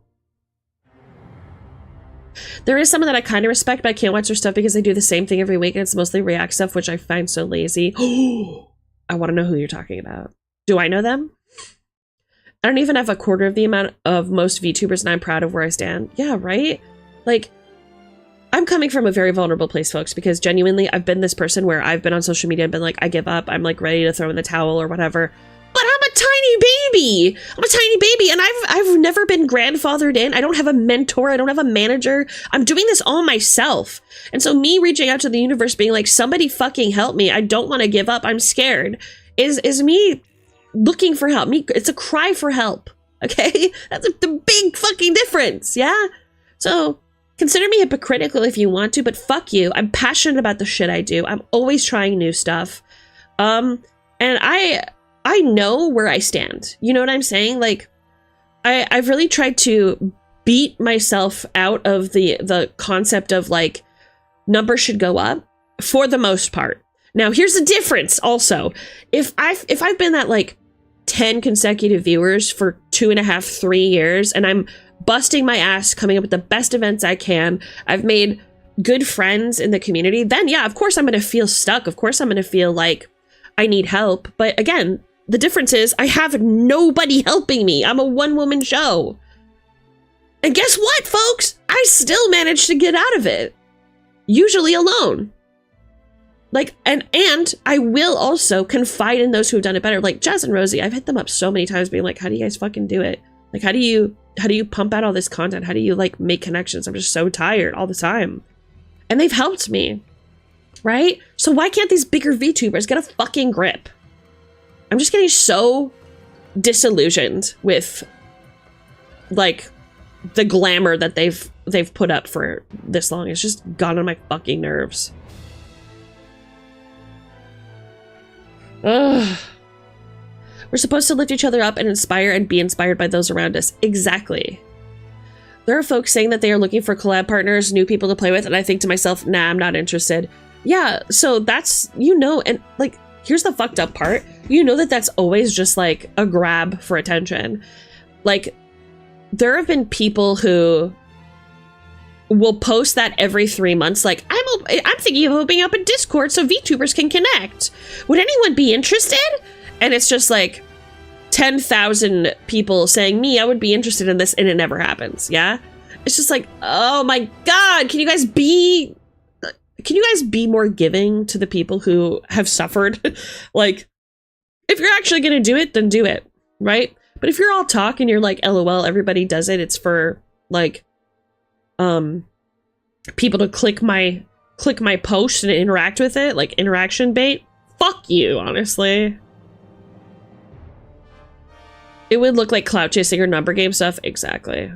There is someone that I kind of respect, but I can't watch their stuff because they do the same thing every week and it's mostly react stuff, which I find so lazy. I want to know who you're talking about. Do I know them? I don't even have a quarter of the amount of most VTubers and I'm proud of where I stand. Yeah, right? Like, I'm coming from a very vulnerable place, folks, because genuinely I've been this person where I've been on social media and been like, I give up. I'm like ready to throw in the towel or whatever. But I'm a tiny baby. I'm a tiny baby and I've never been grandfathered in. I don't have a mentor. I don't have a manager. I'm doing this all myself. And so me reaching out to the universe being like, somebody fucking help me. I don't want to give up. I'm scared. Is me looking for help. It's a cry for help. Okay? That's the big fucking difference. Yeah? So consider me hypocritical if you want to, but fuck you. I'm passionate about the shit I do. I'm always trying new stuff. And I know where I stand. You know what I'm saying? Like, I've really tried to beat myself out of the concept of like numbers should go up for the most part. Now, here's the difference also. If I've been at like 10 consecutive viewers for 2.5, 3 years, and I'm busting my ass coming up with the best events I can, I've made good friends in the community, then yeah, of course I'm going to feel stuck. Of course I'm going to feel like I need help. But again, the difference is I have nobody helping me. I'm a one-woman show. And guess what, folks? I still managed to get out of it. Usually alone. Like, and I will also confide in those who've done it better. Like Jazz and Rosie, I've hit them up so many times being like, how do you guys fucking do it? Like, how do you pump out all this content? How do you like make connections? I'm just so tired all the time. And they've helped me, right? So why can't these bigger VTubers get a fucking grip? I'm just getting so disillusioned with like the glamour that they've put up for this long. It's just gone on my fucking nerves. Ugh. We're supposed to lift each other up and inspire and be inspired by those around us. Exactly. There are folks saying that they are looking for collab partners, new people to play with, and I think to myself, nah, I'm not interested. Yeah, so that's, you know, and like, here's the fucked up part. You know that that's always just like a grab for attention. Like, there have been people who will post that every 3 months. Like, I'm thinking of opening up a Discord so VTubers can connect. Would anyone be interested? And it's just like 10,000 people saying me, I would be interested in this, and it never happens. Yeah, it's just like, oh my god, can you guys be more giving to the people who have suffered? Like, if you're actually gonna do it, then do it, right? But if you're all talk and you're like, LOL, everybody does it, it's for like people to click my post and interact with it, like interaction bait. Fuck you, honestly. It would look like clout chasing or number game stuff. Exactly.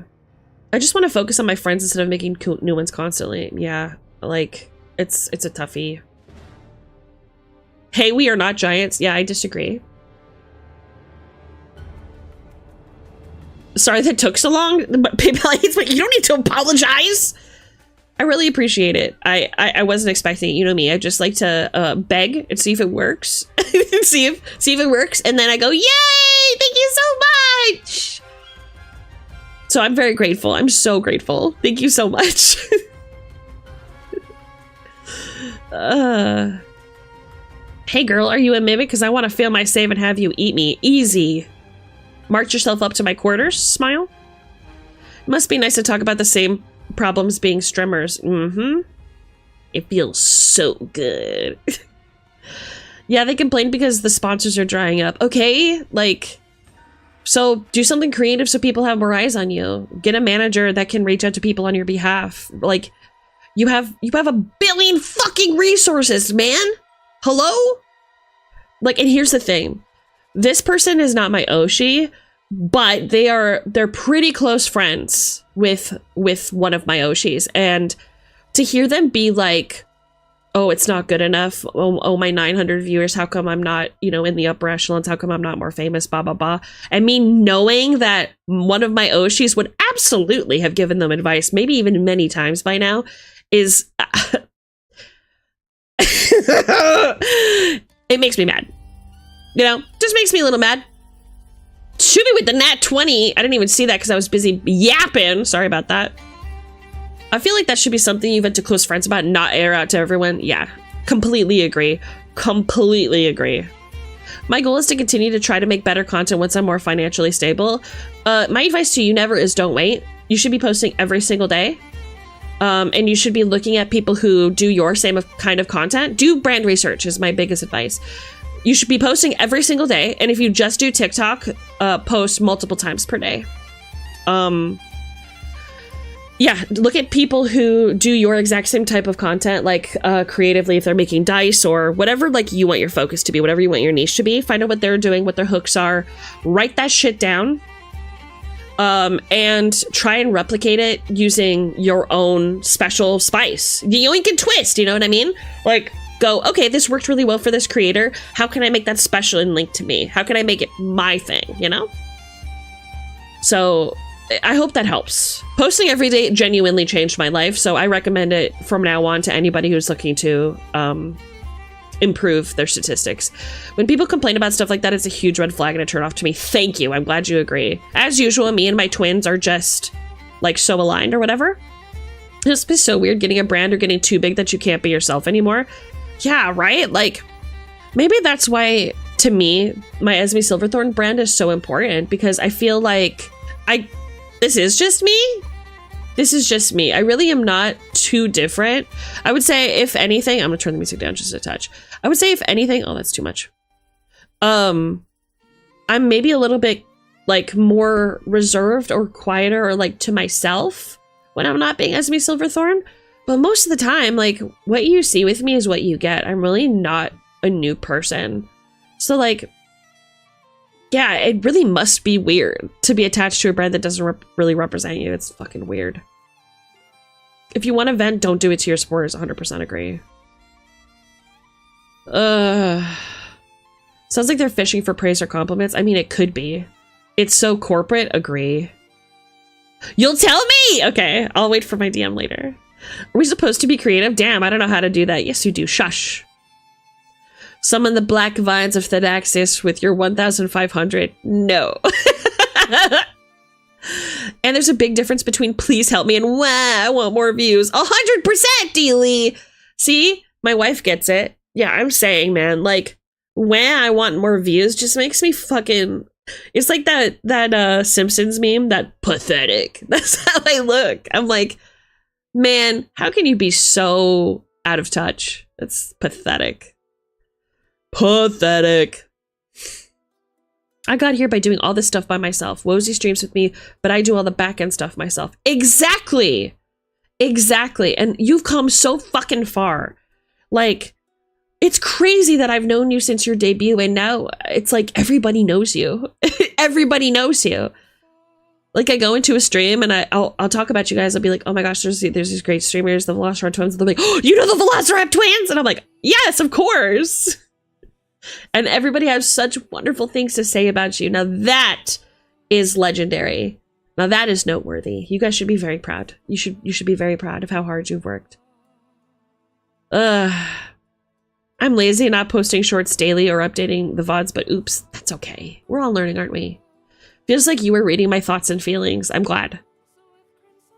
I just want to focus on my friends instead of making new ones constantly. Yeah, like it's a toughie. Hey, we are not giants. Yeah, I disagree. Sorry that took so long. PayPal hates, but you don't need to apologize. I really appreciate it. I wasn't expecting it. You know me. I just like to beg and see if it works. see if it works, and then I go, yay! Thank you so much. So I'm very grateful. I'm so grateful. Thank you so much. Hey girl, are you a mimic? Because I want to fail my save and have you eat me. Easy. March yourself up to my quarters. Smile. It must be nice to talk about the same problems being streamers. Mm-hmm. It feels so good. Yeah, they complain because the sponsors are drying up. Okay, like, so do something creative so people have more eyes on you. Get a manager that can reach out to people on your behalf. Like, you have a billion fucking resources, man. Hello? like, and here's the thing. This person is not my Oshi, but they're pretty close friends with one of my Oshis. And to hear them be like, oh, it's not good enough. Oh, my 900 viewers, how come I'm not, in the upper echelons? How come I'm not more famous? Blah, blah, blah. And me knowing that one of my Oshis would absolutely have given them advice, maybe even many times by now, is... it makes me mad. Just makes me a little mad. Shoot me with the nat 20. I didn't even see that because I was busy yapping. Sorry about that. I feel like that should be something you vent to close friends about, not air out to everyone. Yeah, completely agree. Completely agree. My goal is to continue to try to make better content once I'm more financially stable. My advice to you never is don't wait. You should be posting every single day. And you should be looking at people who do your same kind of content. Do brand research is my biggest advice. You should be posting every single day. And if you just do TikTok, post multiple times per day. Yeah, look at people who do your exact same type of content, like creatively, if they're making dice or whatever, like you want your focus to be, whatever you want your niche to be. Find out what they're doing, what their hooks are. Write that shit down. And try and replicate it using your own special spice. Yoink and twist, you know what I mean? Like, go, okay, this worked really well for this creator. How can I make that special and link to me? How can I make it my thing, So... I hope that helps. Posting every day genuinely changed my life, so I recommend it from now on to anybody who's looking to improve their statistics. When people complain about stuff like that, it's a huge red flag and a turn off to me. Thank you. I'm glad you agree. As usual, me and my twins are just like so aligned or whatever. It's been so weird getting a brand or getting too big that you can't be yourself anymore. Yeah, right? Like, maybe that's why, to me, my Esme Silverthorne brand is so important, because I feel like this is just me. This is just me. I really am not too different. I would say, if anything, I'm gonna turn the music down just a touch. I would say, if anything, oh, that's too much. I'm maybe a little bit like more reserved or quieter or like to myself when I'm not being Esme Silverthorne. But most of the time, like, what you see with me is what you get. I'm really not a new person. So like, yeah, it really must be weird to be attached to a brand that doesn't really represent you. It's fucking weird. If you want to vent, don't do it to your supporters. 100% agree. Sounds like they're fishing for praise or compliments. I mean, it could be. It's so corporate. Agree. You'll tell me! Okay, I'll wait for my DM later. Are we supposed to be creative? Damn, I don't know how to do that. Yes, you do. Shush. Summon the black vines of Thanaxis with your 1,500. No. And there's a big difference between please help me and wow, I want more views. 100%, Dealy. See? My wife gets it. Yeah, I'm saying, man, like, when I want more views just makes me fucking... It's like that Simpsons meme, that pathetic. That's how I look. I'm like, man, how can you be so out of touch? That's pathetic. Pathetic. I got here by doing all this stuff by myself. Wozy streams with me, but I do all the back end stuff myself. Exactly. Exactly. And you've come so fucking far. Like, it's crazy that I've known you since your debut, and now it's like everybody knows you. Everybody knows you. Like, I go into a stream and I'll talk about you guys. I'll be like, oh my gosh, there's these great streamers, the Velociraptor twins. They'll be like, oh, you know the Velociraptor twins? And I'm like, yes, of course. And everybody has such wonderful things to say about you. Now that is legendary. Now that is noteworthy. You guys should be very proud. You should be very proud of how hard you've worked. I'm lazy, not posting shorts daily or updating the VODs, but oops, that's okay. We're all learning, aren't we? Feels like you were reading my thoughts and feelings. I'm glad.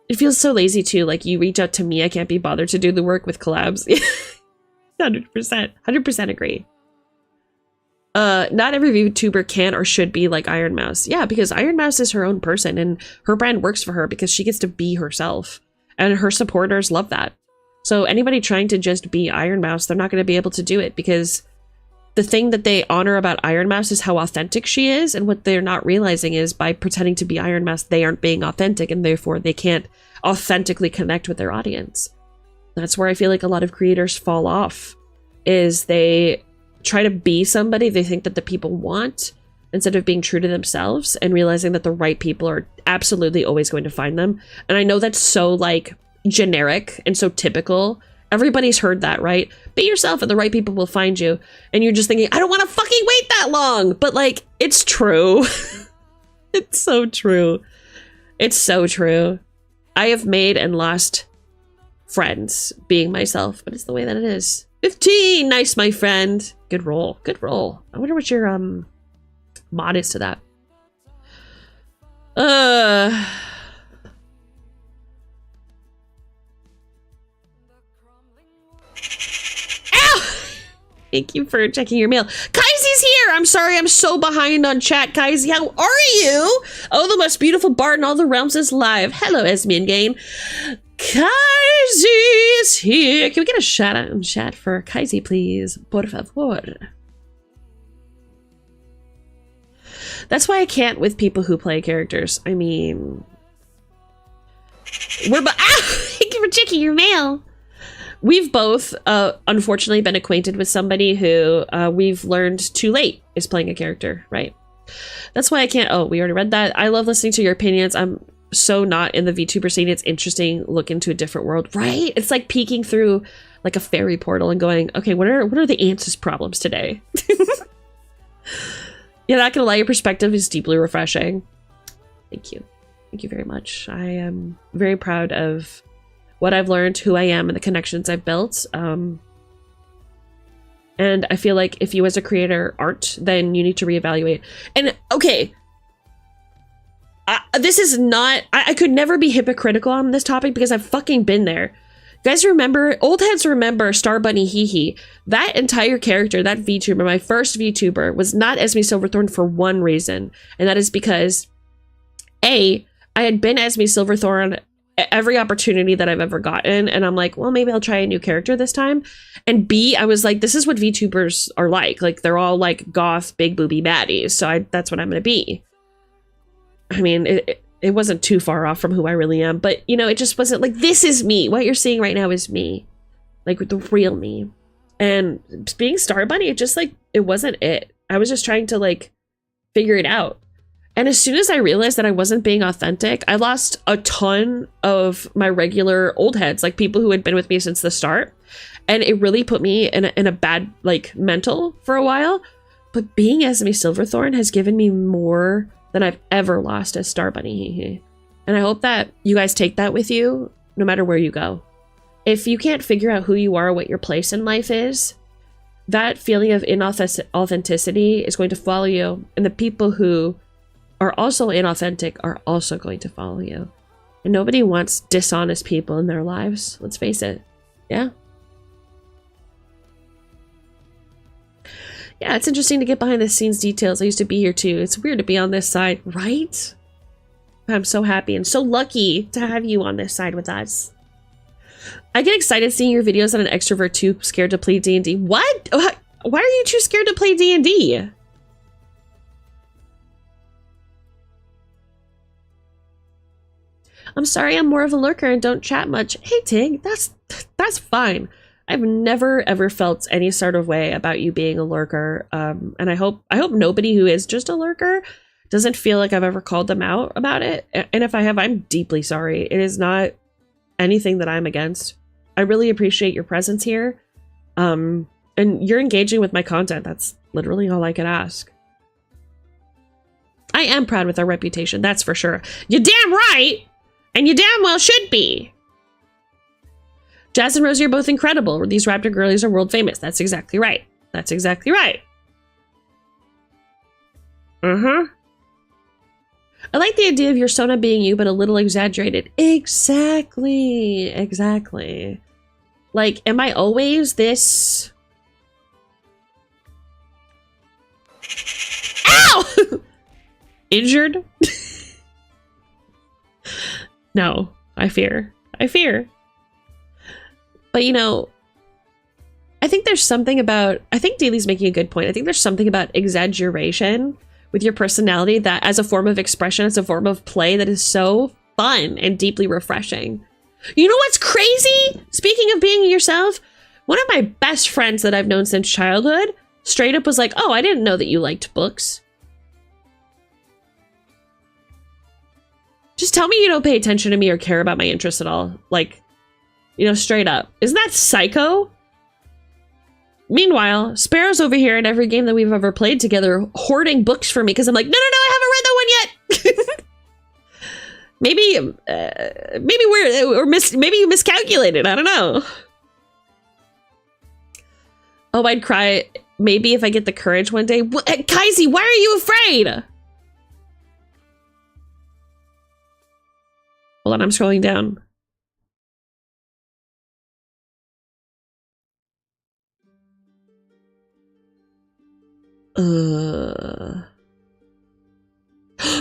It feels so lazy too, like you reach out to me, I can't be bothered to do the work with collabs. 100% agree. Not every VTuber can or should be like Iron Mouse. Yeah, because Iron Mouse is her own person and her brand works for her because she gets to be herself. And her supporters love that. So anybody trying to just be Iron Mouse, they're not going to be able to do it because the thing that they honor about Iron Mouse is how authentic she is. And what they're not realizing is by pretending to be Iron Mouse, they aren't being authentic and therefore they can't authentically connect with their audience. That's where I feel like a lot of creators fall off, is they try to be somebody they think that the people want instead of being true to themselves and realizing that the right people are absolutely always going to find them. And I know that's so like generic and so typical. Everybody's heard that, right? Be yourself and the right people will find you. And you're just thinking, I don't want to fucking wait that long. But like, it's true. It's so true. It's so true. I have made and lost friends being myself, but it's the way that it is. 15, nice, my friend. Good roll, good roll. I wonder what your mod is to that. Ow! Thank you for checking your mail. Kaizi's here! I'm sorry, I'm so behind on chat. Kaizi, how are you? Oh, the most beautiful bard in all the realms is live. Hello, Esme and Gain. Kaizi is here. Can we get a shout out in chat for Kaizi, please? Por favor. That's why I can't with people who play characters. I mean, thank you for checking your mail. We've both, unfortunately, been acquainted with somebody who we've learned too late is playing a character, right? That's why I can't. Oh, we already read that. I love listening to your opinions. I'm so not in the VTuber scene. It's interesting. Look into a different world, right? It's like peeking through like a fairy portal and going, okay, what are the answers problems today? Yeah, not gonna lie, your perspective is deeply refreshing. Thank you. Thank you very much. I am very proud of what I've learned, who I am, and the connections I've built. And I feel like if you as a creator aren't, then you need to reevaluate. And okay, this is not, I could never be hypocritical on this topic because I've fucking been there. You guys remember, old heads remember Star Bunny Hee Hee. That entire character, that VTuber, my first VTuber, was not Esme Silverthorne for one reason. And that is because, A, I had been Esme Silverthorne every opportunity that I've ever gotten. And I'm like, well, maybe I'll try a new character this time. And B, I was like, this is what VTubers are like. Like, they're all like goth, big booby baddies. So that's what I'm going to be. I mean, it wasn't too far off from who I really am, but you know, it just wasn't like, this is me. What you're seeing right now is me, like the real me. And being Star Bunny, it just like, it wasn't it. I was just trying to like figure it out. And as soon as I realized that I wasn't being authentic, I lost a ton of my regular old heads, like people who had been with me since the start. And it really put me in a bad like mental for a while. But being Esme Silverthorne has given me more than I've ever lost as Star Bunny. And I hope that you guys take that with you no matter where you go. If you can't figure out who you are, what your place in life is, that feeling of inauthenticity is going to follow you. And the people who are also inauthentic are also going to follow you. And nobody wants dishonest people in their lives. Let's face it. Yeah. Yeah, it's interesting to get behind the scenes details. I used to be here too. It's weird to be on this side, right? I'm so happy and so lucky to have you on this side with us. I get excited seeing your videos on an extrovert too, scared to play D&D. What? Why are you too scared to play D&D? I'm sorry, I'm more of a lurker and don't chat much. Hey Tig, that's fine. I've never ever felt any sort of way about you being a lurker, and I hope nobody who is just a lurker doesn't feel like I've ever called them out about it. And if I have, I'm deeply sorry. It is not anything that I'm against. I really appreciate your presence here, and you're engaging with my content. That's literally all I could ask. I am proud with our reputation, that's for sure. You're damn right, and you damn well should be. Jazz and Rosie are both incredible. These raptor girlies are world famous. That's exactly right. That's exactly right. I like the idea of your Sona being you, but a little exaggerated. Exactly. Exactly. Like, am I always this? Ow! Injured? No, I fear. But you know, I think there's something about, I think Daly's making a good point. I think there's something about exaggeration with your personality that as a form of expression, as a form of play that is so fun and deeply refreshing. You know what's crazy? Speaking of being yourself, one of my best friends that I've known since childhood Straight up was like, oh, I didn't know that you liked books. Just tell me you don't pay attention to me or care about my interests at all. Like, you know, straight up. Isn't that psycho? Meanwhile, Sparrow's over here in every game that we've ever played together hoarding books for me because I'm like, no, I haven't read that one yet. Maybe you miscalculated. I don't know. Oh, I'd cry. Maybe if I get the courage one day. Kaisi, why are you afraid? Hold on, I'm scrolling down.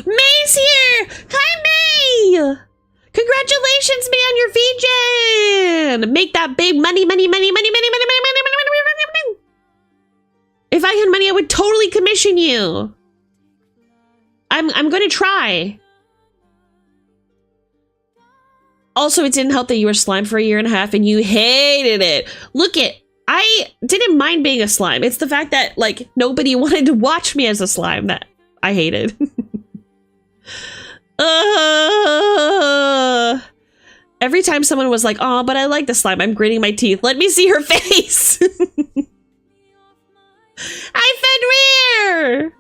May's here! Hi, May! Congratulations, May, on your VGen! Make that big money. If I had money, I would totally commission you. I'm gonna try. Also, it didn't help that you were slime for a year and a half and you hated it. Look it. I didn't mind being a slime. It's the fact that, like, nobody wanted to watch me as a slime that I hated. Every time someone was like, oh, but I like the slime, I'm gritting my teeth. Let me see her face. I fed Rear.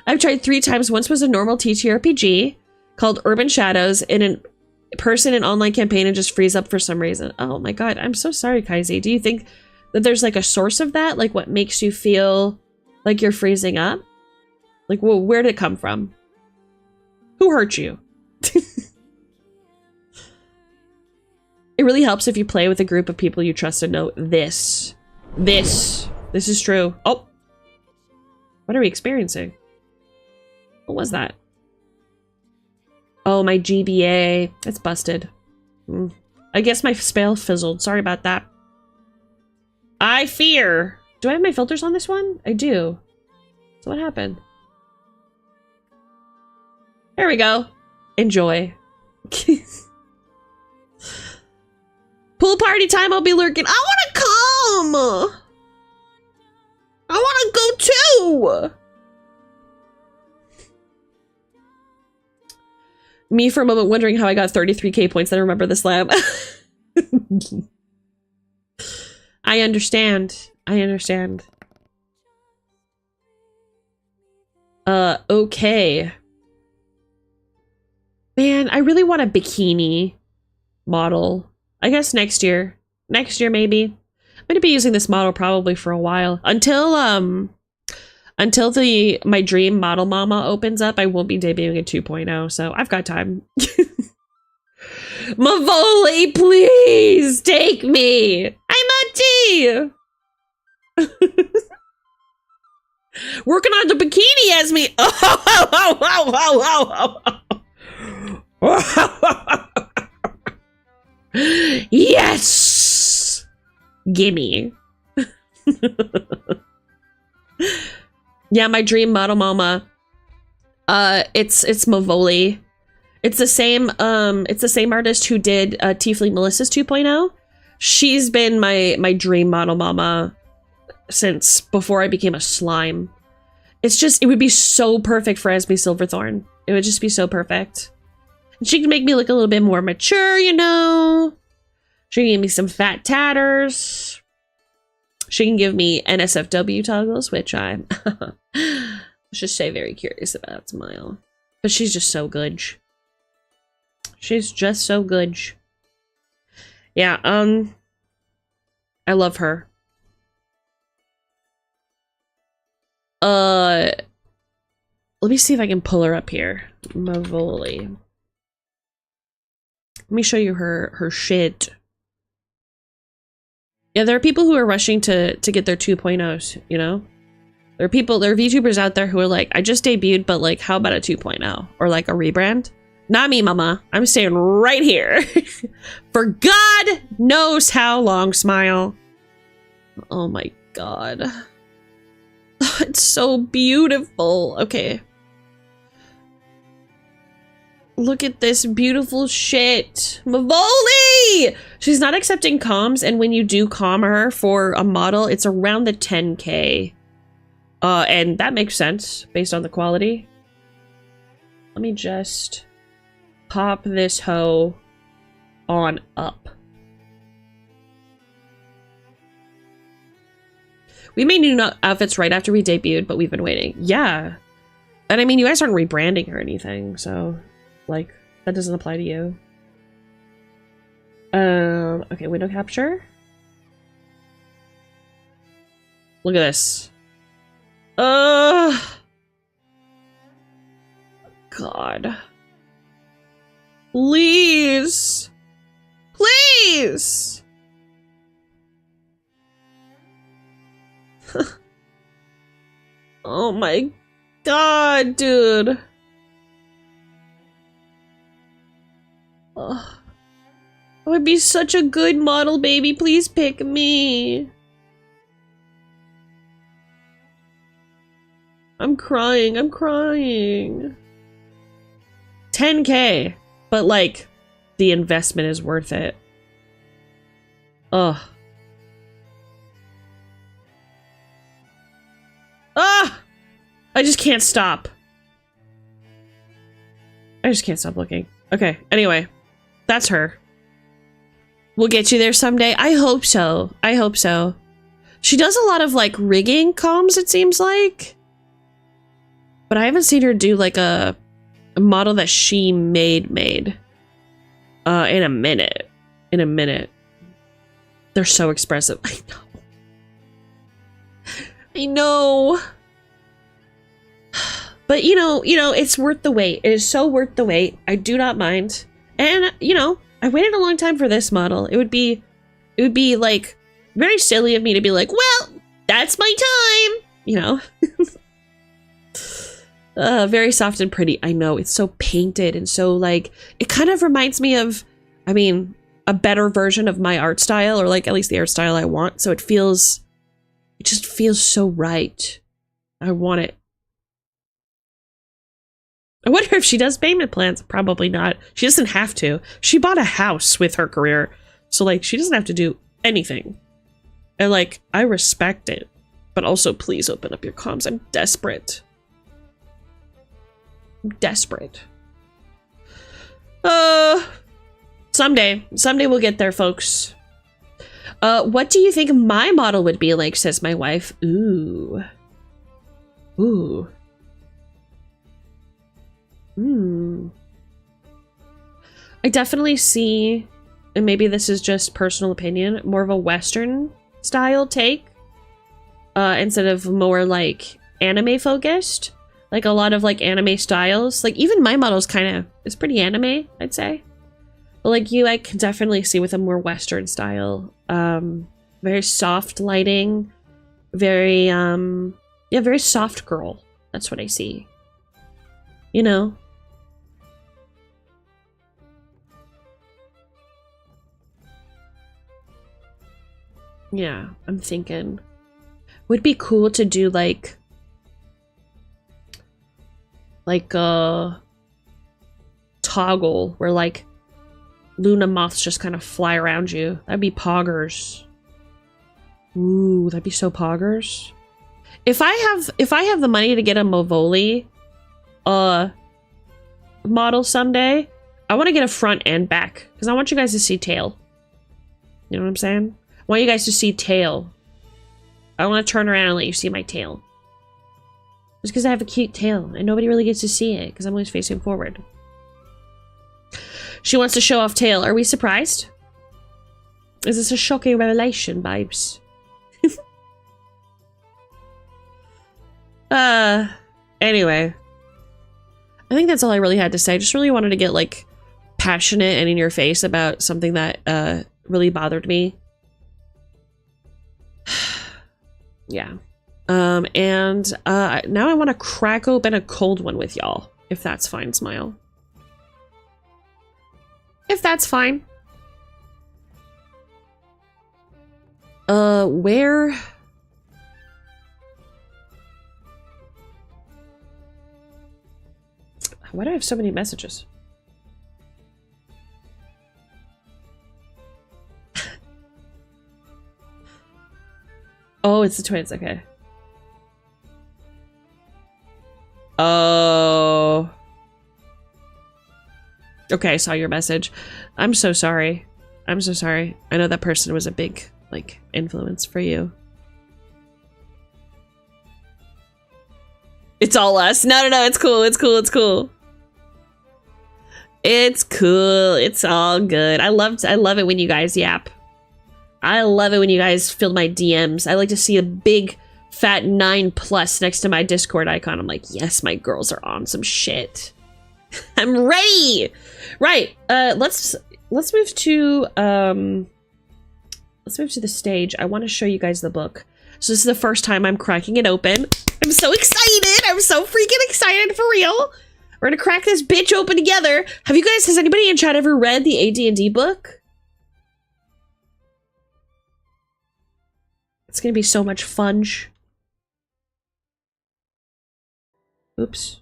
I've tried 3 times. Once was a normal TTRPG called Urban Shadows in a person in online campaign and just freeze up for some reason. Oh my god, I'm so sorry, Kaisi. Do you think that there's like a source of that? Like what makes you feel like you're freezing up? Like, well, where did it come from? Who hurt you? It really helps if you play with a group of people you trust and know this. This is true. Oh, what are we experiencing? What was that? Oh, my GBA. It's busted. I guess my spell fizzled. Sorry about that. I fear. Do I have my filters on this one? I do. So what happened? There we go. Enjoy. Pool party time, I'll be lurking. I want to come! I want to go too! Me for a moment wondering how I got 33k points. I remember this lab. I understand. I understand. Okay. Man, I really want a bikini model. I guess next year. Next year, maybe. I'm gonna be using this model probably for a while. Until my dream model mama opens up, I won't be debuting a 2.0, so I've got time. Mavoli, please take me. I'm Auntie. Working on the bikini as me. Yes. Gimme. Yeah, my dream model mama. It's Mavoli. It's the same artist who did Tiefling Melissa's 2.0. She's been my dream model mama since before I became a slime. It would be so perfect for Esme Silverthorn. It would just be so perfect. And she can make me look a little bit more mature, you know. She can give me some fat tatters. She can give me NSFW toggles, which I'm let's just say very curious about, Smile. But she's just so good. She's just so good. Yeah, I love her. Let me see if I can pull her up here. Mavoli. Let me show you her shit. Yeah, there are people who are rushing to get their 2.0s, you know? There are VTubers out there who are like, I just debuted, but like, how about a 2.0? Or like a rebrand? Not me, mama. I'm staying right here. For God knows how long, Smile. Oh my God. It's so beautiful. Okay. Look at this beautiful shit. Mavoli! She's not accepting comms, and when you do comm her for a model, it's around the 10K. And that makes sense based on the quality. Let me just pop this hoe on up. We made new outfits right after we debuted, but we've been waiting. Yeah. And I mean, you guys aren't rebranding or anything, so, like, that doesn't apply to you. Okay, window capture. Look at this. God. Please. Please. Oh my God, dude. I would be such a good model, baby. Please pick me. I'm crying. I'm crying. 10K. But, like, the investment is worth it. Ugh. Ah! I just can't stop. I just can't stop looking. Okay, anyway. That's her. We'll get you there someday. I hope so. I hope so. She does a lot of, like, rigging comms, it seems like. But I haven't seen her do, like, a model that she made. In a minute. In a minute. They're so expressive. I know. I know. But, you know, it's worth the wait. It is so worth the wait. I do not mind. And, you know, I waited a long time for this model. It would be like very silly of me to be like, well, that's my time, you know. Very soft and pretty. I know, it's so painted and so, like, it kind of reminds me of, I mean, a better version of my art style, or like at least the art style I want. So it just feels so right. I want it. I wonder if she does payment plans. Probably not. She doesn't have to. She bought a house with her career. So, like, she doesn't have to do anything. And, like, I respect it. But also, please open up your comms. I'm desperate. I'm desperate. Someday. Someday we'll get there, folks. What do you think my model would be like, says my wife. Ooh. Ooh. I definitely see, and maybe this is just personal opinion, more of a Western style take, instead of more like anime focused. Like a lot of like anime styles. Like even my model's it's pretty anime, I'd say. But like you, I can definitely see with a more Western style. Very soft lighting, very very soft girl. That's what I see. You know? Yeah, I'm thinking would be cool to do like a toggle where like Luna moths just kind of fly around you. That'd be poggers. Ooh, that'd be so poggers. If I have the money to get a Movoli model someday, I want to get a front and back because I want you guys to see tail. You know what I'm saying? I want you guys to see tail. I want to turn around and let you see my tail. Just because I have a cute tail and nobody really gets to see it because I'm always facing forward. She wants to show off tail. Are we surprised? Is this a shocking revelation, babes? Anyway. I think that's all I really had to say. I just really wanted to get, like, passionate and in your face about something that, really bothered me. Yeah. And now I want to crack open a cold one with y'all. If that's fine, Smile. If that's fine. Where... Why do I have so many messages? Oh, it's the twins. Okay. Oh. Okay, I saw your message. I'm so sorry. I'm so sorry. I know that person was a big, like, influence for you. It's all us. No, no, no. It's cool. It's cool. It's cool. It's cool. It's all good. I love it when you guys yap. I love it when you guys fill my DMs. I like to see a big fat 9+ next to my Discord icon. I'm like, yes, my girls are on some shit. I'm ready. Right. Let's move to the stage. I want to show you guys the book. So this is the first time I'm cracking it open. I'm so excited. I'm so freaking excited for real. We're gonna crack this bitch open together. Has anybody in chat ever read the AD&D book? It's gonna be so much fun. Oops.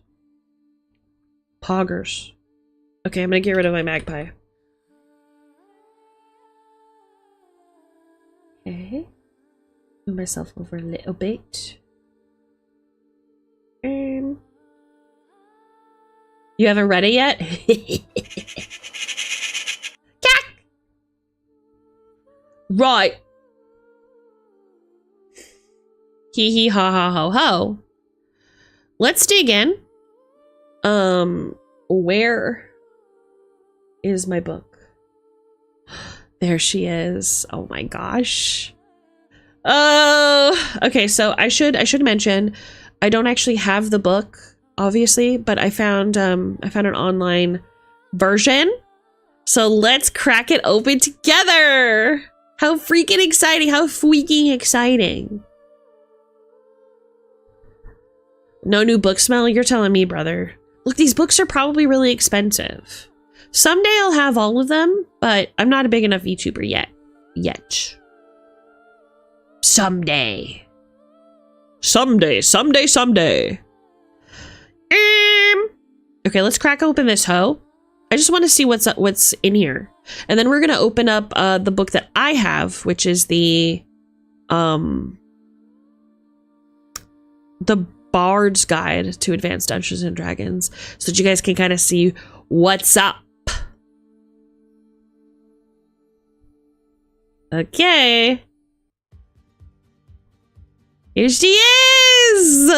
Poggers. Okay, I'm gonna get rid of my magpie. Okay. Move myself over a little bit. You haven't read it yet? Right. Hee hee ha ha ho ho. Let's dig in. Where is my book? There she is. Oh my gosh. Oh, okay. So I should mention, I don't actually have the book, obviously, but I found an online version. So let's crack it open together. How freaking exciting! How freaking exciting! No new book smell? You're telling me, brother. Look, these books are probably really expensive. Someday I'll have all of them, but I'm not a big enough YouTuber yet. Someday. Someday. Okay, let's crack open this hoe. I just want to see what's in here. And then we're going to open up the book that I have, which is the Bard's Guide to Advanced Dungeons and Dragons, so that you guys can kind of see what's up. Okay. Here she is!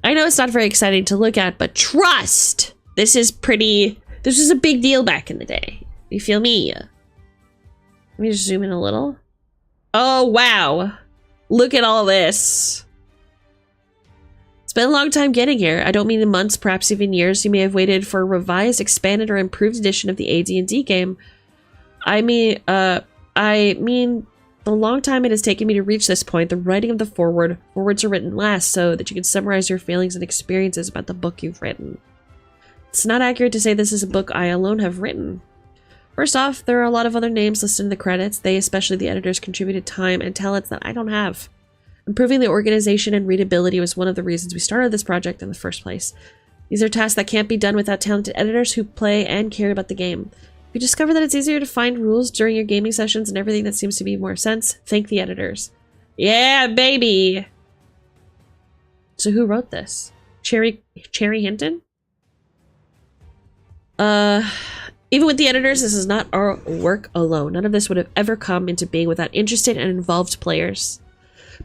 I know it's not very exciting to look at, but trust! This is a big deal back in the day. You feel me? Let me just zoom in a little. Oh, wow. Look at all this. It's been a long time getting here. I don't mean in months, perhaps even years. You may have waited for a revised, expanded, or improved edition of the AD&D game. I mean the long time it has taken me to reach this point. The writing of the forwards are written last so that you can summarize your feelings and experiences about the book you've written. It's not accurate to say this is a book I alone have written. First off, there are a lot of other names listed in the credits. They, especially the editors, contributed time and talents that I don't have. Improving the organization and readability was one of the reasons we started this project in the first place. These are tasks that can't be done without talented editors who play and care about the game. If you discover that it's easier to find rules during your gaming sessions and everything that seems to make more sense, thank the editors. Yeah, baby! So who wrote this? Cherry Hinton? Even with the editors, this is not our work alone. None of this would have ever come into being without interested and involved players.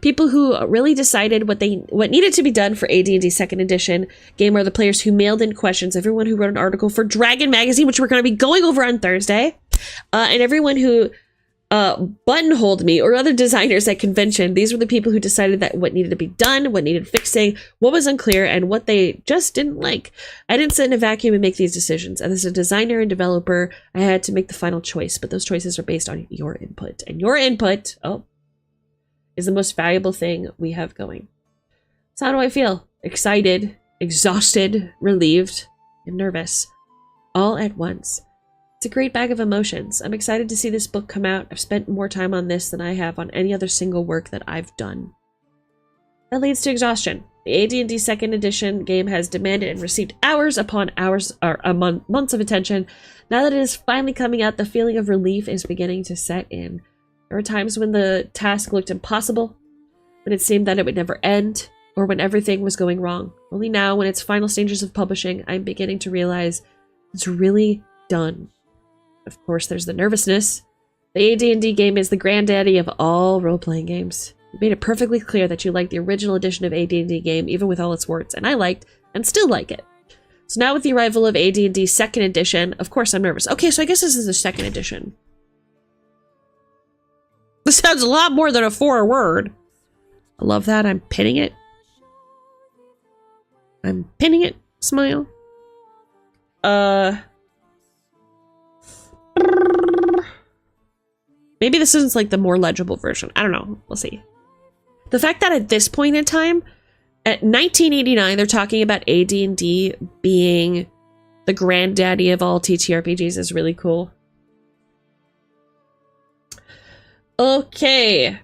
People who really decided what needed to be done for AD&D 2nd Edition game are the players who mailed in questions, everyone who wrote an article for Dragon Magazine, which we're going to be going over on Thursday, and everyone who buttonholed me, or other designers at convention. These were the people who decided that what needed to be done, what needed fixing, what was unclear, and what they just didn't like. I didn't sit in a vacuum and make these decisions. And as a designer and developer, I had to make the final choice, but those choices are based on your input. And your input, is the most valuable thing we have going. So how do I feel? Excited, exhausted, relieved, and nervous. All at once. It's a great bag of emotions. I'm excited to see this book come out. I've spent more time on this than I have on any other single work that I've done. That leads to exhaustion. The AD&D 2nd Edition game has demanded and received hours upon hours, or months of attention. Now that it is finally coming out, the feeling of relief is beginning to set in. There were times when the task looked impossible. when it seemed that it would never end, or when everything was going wrong. Only now, when it's final stages of publishing, I'm beginning to realize it's really done. Of course, there's the nervousness. The AD&D game is the granddaddy of all role-playing games. You made it perfectly clear that you liked the original edition of AD&D game, even with all its warts, and I liked, and still like it. So now with the arrival of AD&D 2nd edition, of course I'm nervous. Okay, so I guess this is the 2nd edition. This sounds a lot more than a 4-word. I love that. I'm pinning it. I'm pinning it. Smile. Maybe this isn't like the more legible version. I don't know. We'll see. The fact that at this point in time, at 1989, they're talking about AD&D being the granddaddy of all TTRPGs is really cool. Okay.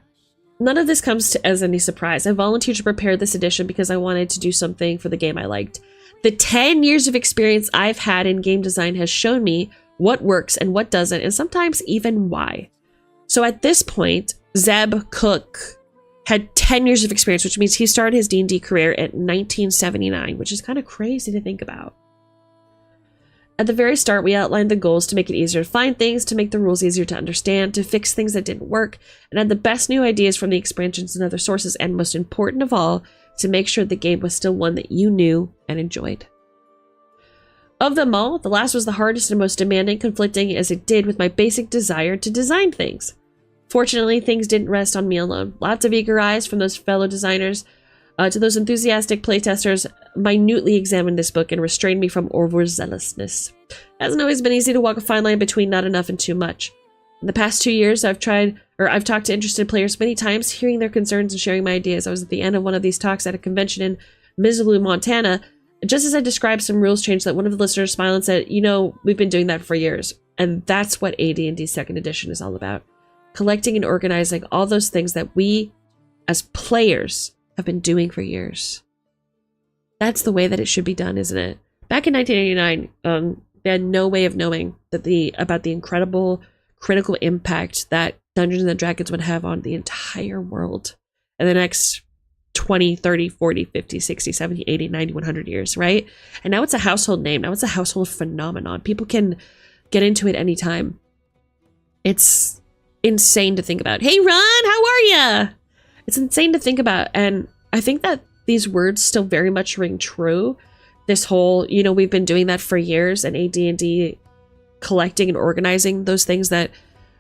None of this comes as any surprise. I volunteered to prepare this edition because I wanted to do something for the game I liked. The 10 years of experience I've had in game design has shown me what works and what doesn't, and sometimes even why. So at this point, Zeb Cook had 10 years of experience, which means he started his D&D career at 1979, which is kind of crazy to think about. At the very start, we outlined the goals to make it easier to find things, to make the rules easier to understand, to fix things that didn't work, and had the best new ideas from the expansions and other sources, and most important of all, to make sure the game was still one that you knew and enjoyed. Of them all, the last was the hardest and most demanding, conflicting as it did with my basic desire to design things. Fortunately, things didn't rest on me alone. Lots of eager eyes from those fellow designers to those enthusiastic playtesters minutely examined this book and restrained me from overzealousness. It hasn't always been easy to walk a fine line between not enough and too much. In the past 2 years, I've talked to interested players many times, hearing their concerns and sharing my ideas. I was at the end of one of these talks at a convention in Missoula, Montana. Just as I described some rules change, that one of the listeners smiled and said, "You know, we've been doing that for years." And that's what AD&D 2nd edition is all about. Collecting and organizing all those things that we, as players, have been doing for years. That's the way that it should be done, isn't it? Back in 1989, they had no way of knowing about the incredible critical impact that Dungeons and Dragons would have on the entire world in the next 20, 30, 40, 50, 60, 70, 80, 90, 100 years, right? And now it's a household name. Now it's a household phenomenon. People can get into it anytime. It's insane to think about. Hey, Ron, how are ya? It's insane to think about. And I think that these words still very much ring true. This whole, we've been doing that for years, and AD&D collecting and organizing those things that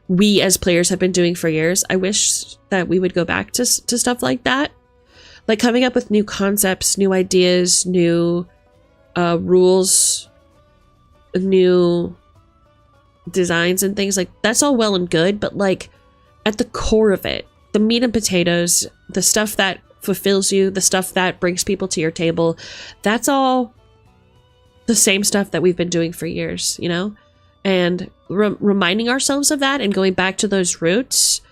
we as players have been doing for years. I wish that we would go back to stuff like that. Like coming up with new concepts, new ideas, new rules, new designs and things. Like, that's all well and good, but like at the core of it, the meat and potatoes, the stuff that fulfills you, the stuff that brings people to your table, that's all the same stuff that we've been doing for years, and reminding ourselves of that and going back to those roots,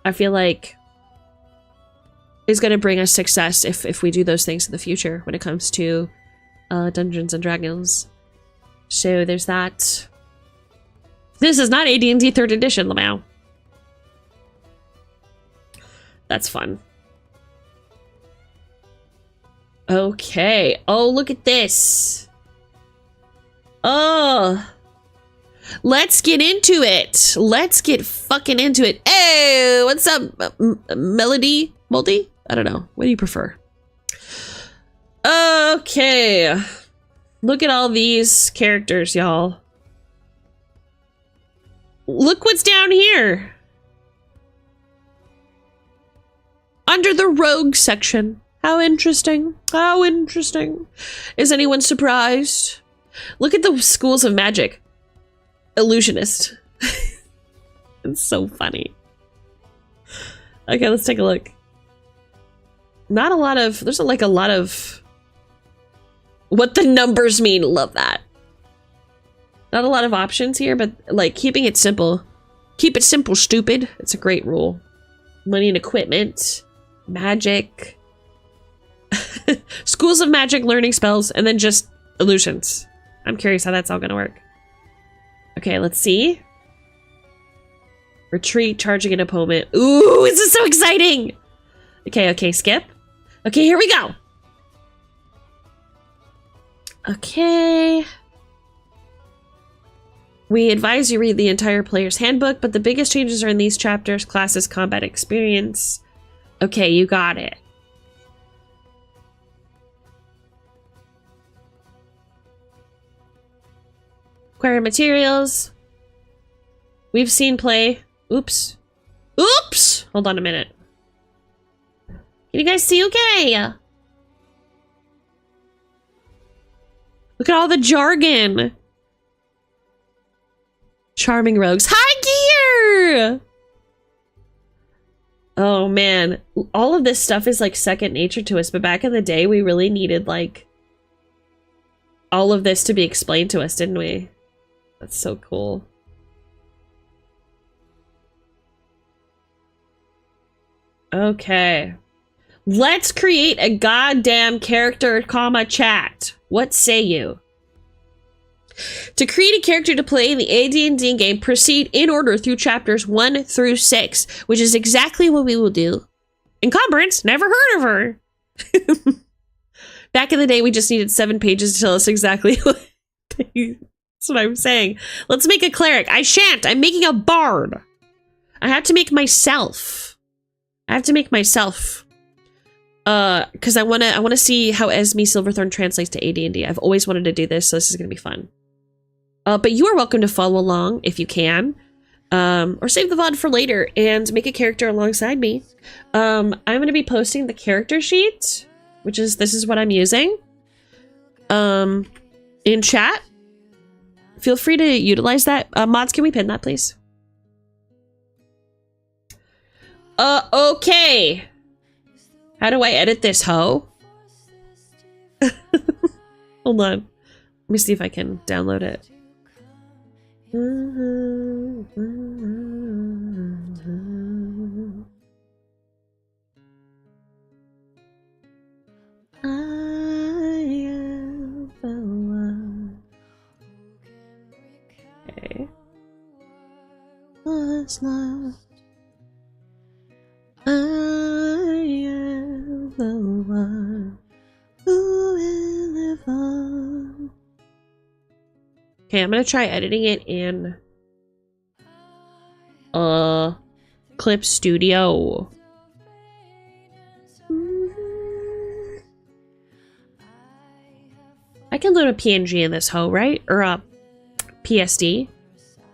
I feel like is going to bring us success if we do those things in the future when it comes to Dungeons and Dragons. So there's that. This is not AD&D 3rd edition, Lamau. That's fun. Okay. Oh, look at this. Oh. Let's get into it. Let's get fucking into it. Hey, what's up, Melody? Moldy? I don't know. What do you prefer? Okay. Look at all these characters, y'all. Look what's down here. Under the rogue section. How interesting. How interesting. Is anyone surprised? Look at the schools of magic. Illusionist. It's so funny. Okay, let's take a look. Not a lot of... There's like a lot of... What the numbers mean. Love that. Not a lot of options here, but like keeping it simple. Keep it simple, stupid. It's a great rule. Money and equipment. Magic. Schools of magic, learning spells, and then just illusions. I'm curious how that's all gonna work. Okay, let's see. Retreat, charging an opponent. Ooh, this is so exciting! Okay, skip. Okay, here we go. Okay. We advise you read the entire player's handbook, but the biggest changes are in these chapters: classes, combat experience. Okay, you got it. Acquire materials. We've seen play. Oops. Oops! Hold on a minute. Can you guys see okay? Look at all the jargon. Charming rogues. Hi, gear! Oh, man. All of this stuff is like second nature to us, but back in the day, we really needed like all of this to be explained to us, didn't we? That's so cool. Okay. Let's create a goddamn character, chat. What say you? To create a character to play in the AD&D game, proceed in order through chapters 1 through 6, which is exactly what we will do. Encumbrance, never heard of her. Back in the day, we just needed 7 pages to tell us exactly what. That's what I'm saying. Let's make a cleric. I shan't. I'm making a bard. I have to make myself. Because I wanna see how Esme Silverthorn translates to AD&D. I've always wanted to do this, so this is gonna be fun. But you are welcome to follow along if you can, or save the VOD for later and make a character alongside me. I'm gonna be posting the character sheet, which is this is what I'm using, in chat. Feel free to utilize that. Mods, can we pin that, please? Okay. How do I edit this hoe? Hold on. Let me see if I can download it. I am the one. Okay. Was lost. I am the one who will live on. Okay, I'm gonna try editing it in Clip Studio. I can load a PNG in this hoe, right? Or a PSD.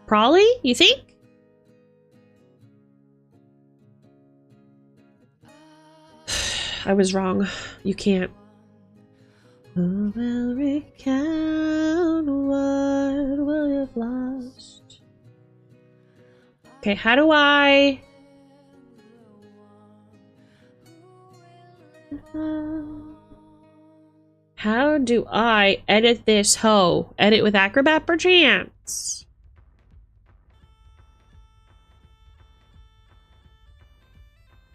Probably, you think? I was wrong. You can't. Who will recount what will have lost? Okay, how do I... How do I edit this hoe? Edit with Acrobat perchance?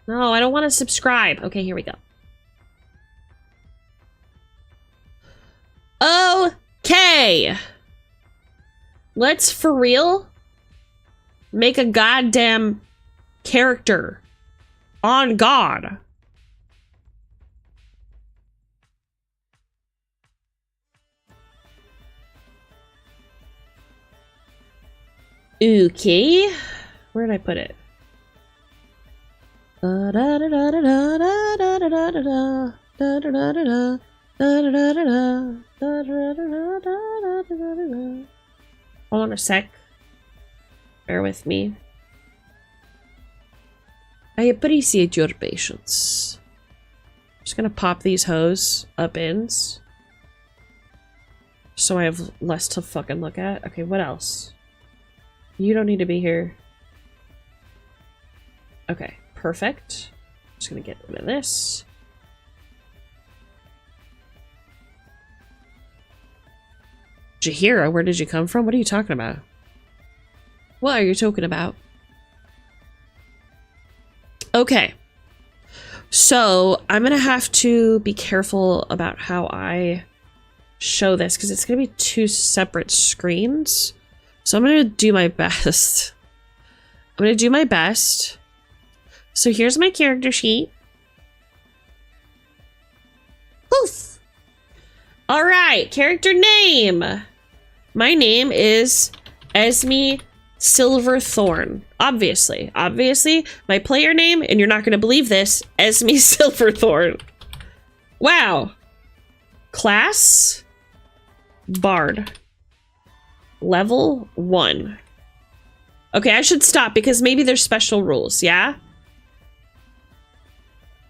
No, I don't want to subscribe. Okay, here we go. Okay. Let's for real make a goddamn character. On God. Okay. Where did I put it? Hold on a sec. Bear with me. I appreciate your patience. I'm just gonna pop these hoes up ends, so I have less to fucking look at. Okay, what else? You don't need to be here. Okay, perfect. Just gonna get rid of this. Jahira, where did you come from? What are you talking about? What are you talking about? Okay. So, I'm gonna have to be careful about how I show this, because it's gonna be 2 separate screens. So I'm gonna do my best. So here's my character sheet. All right, character name. My name is Esme Silverthorn. Obviously, my player name, and you're not going to believe this, Esme Silverthorn. Wow. Class, Bard. Level 1. Okay, I should stop because maybe there's special rules, yeah?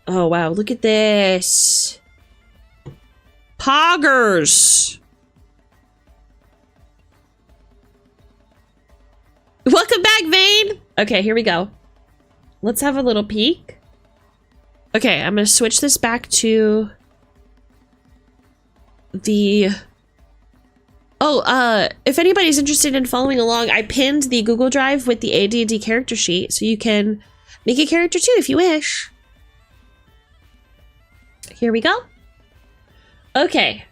Oh, wow, look at this. Poggers. Welcome back, Vane. Okay, here we go. Let's have a little peek. Okay, I'm gonna switch this back to the... Oh, if anybody's interested in following along, I pinned the Google Drive with the AD&D character sheet, so you can make a character too if you wish. Here we go. Okay.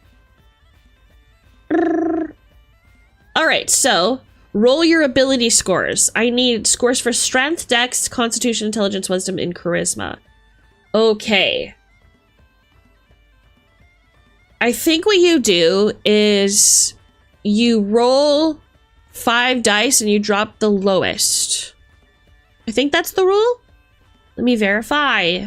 All right, so roll your ability scores. I need scores for strength, dex, constitution, intelligence, wisdom, and charisma. Okay. I think what you do is you roll 5 dice and you drop the lowest. I think that's the rule. Let me verify.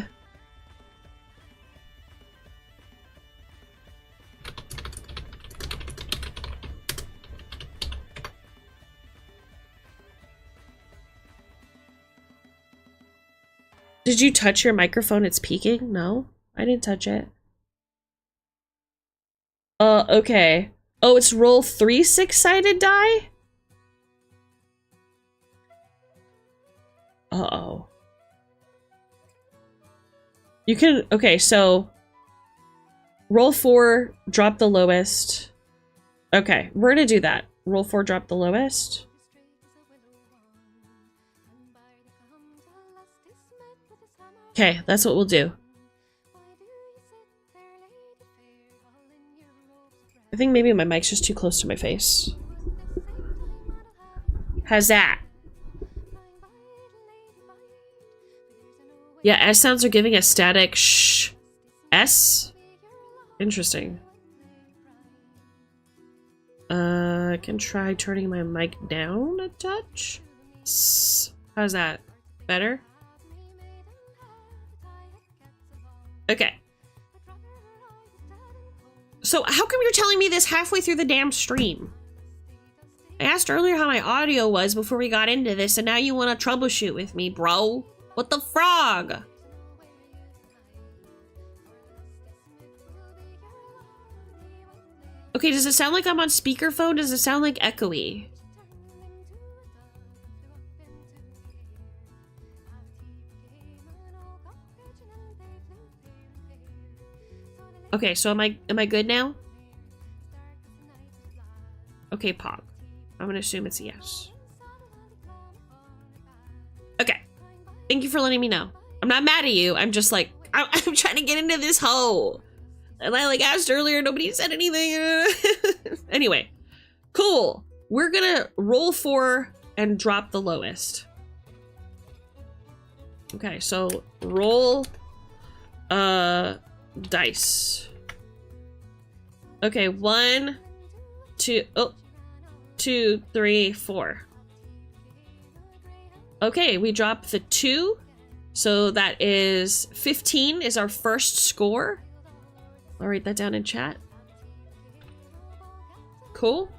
Did you touch your microphone? It's peaking? No, I didn't touch it. Okay. Oh, it's roll 3 6-sided die? Uh-oh. You can, okay, so roll 4, drop the lowest. Okay, we're gonna do that. Roll 4, drop the lowest. Okay, that's what we'll do. I think maybe my mic's just too close to my face. How's that? Yeah, S sounds are giving a static shh. S? Interesting. I can try turning my mic down a touch. How's that? Better? Okay. So how come you're telling me this halfway through the damn stream? I asked earlier how my audio was before we got into this, and now you want to troubleshoot with me, bro. What the frog? Okay, does it sound like I'm on speakerphone? Does it sound like echoey? Okay, so am I good now? Okay, Pog. I'm gonna assume it's a yes. Okay. Thank you for letting me know. I'm not mad at you. I'm just like, I'm trying to get into this hole. And I like asked earlier, nobody said anything. Anyway, cool. We're gonna roll 4 and drop the lowest. Okay, so roll dice. Okay, 1, 2, oh, 2, 3, 4. Okay, we drop the 2. So that is 15 is our first score. I'll write that down in chat. Cool.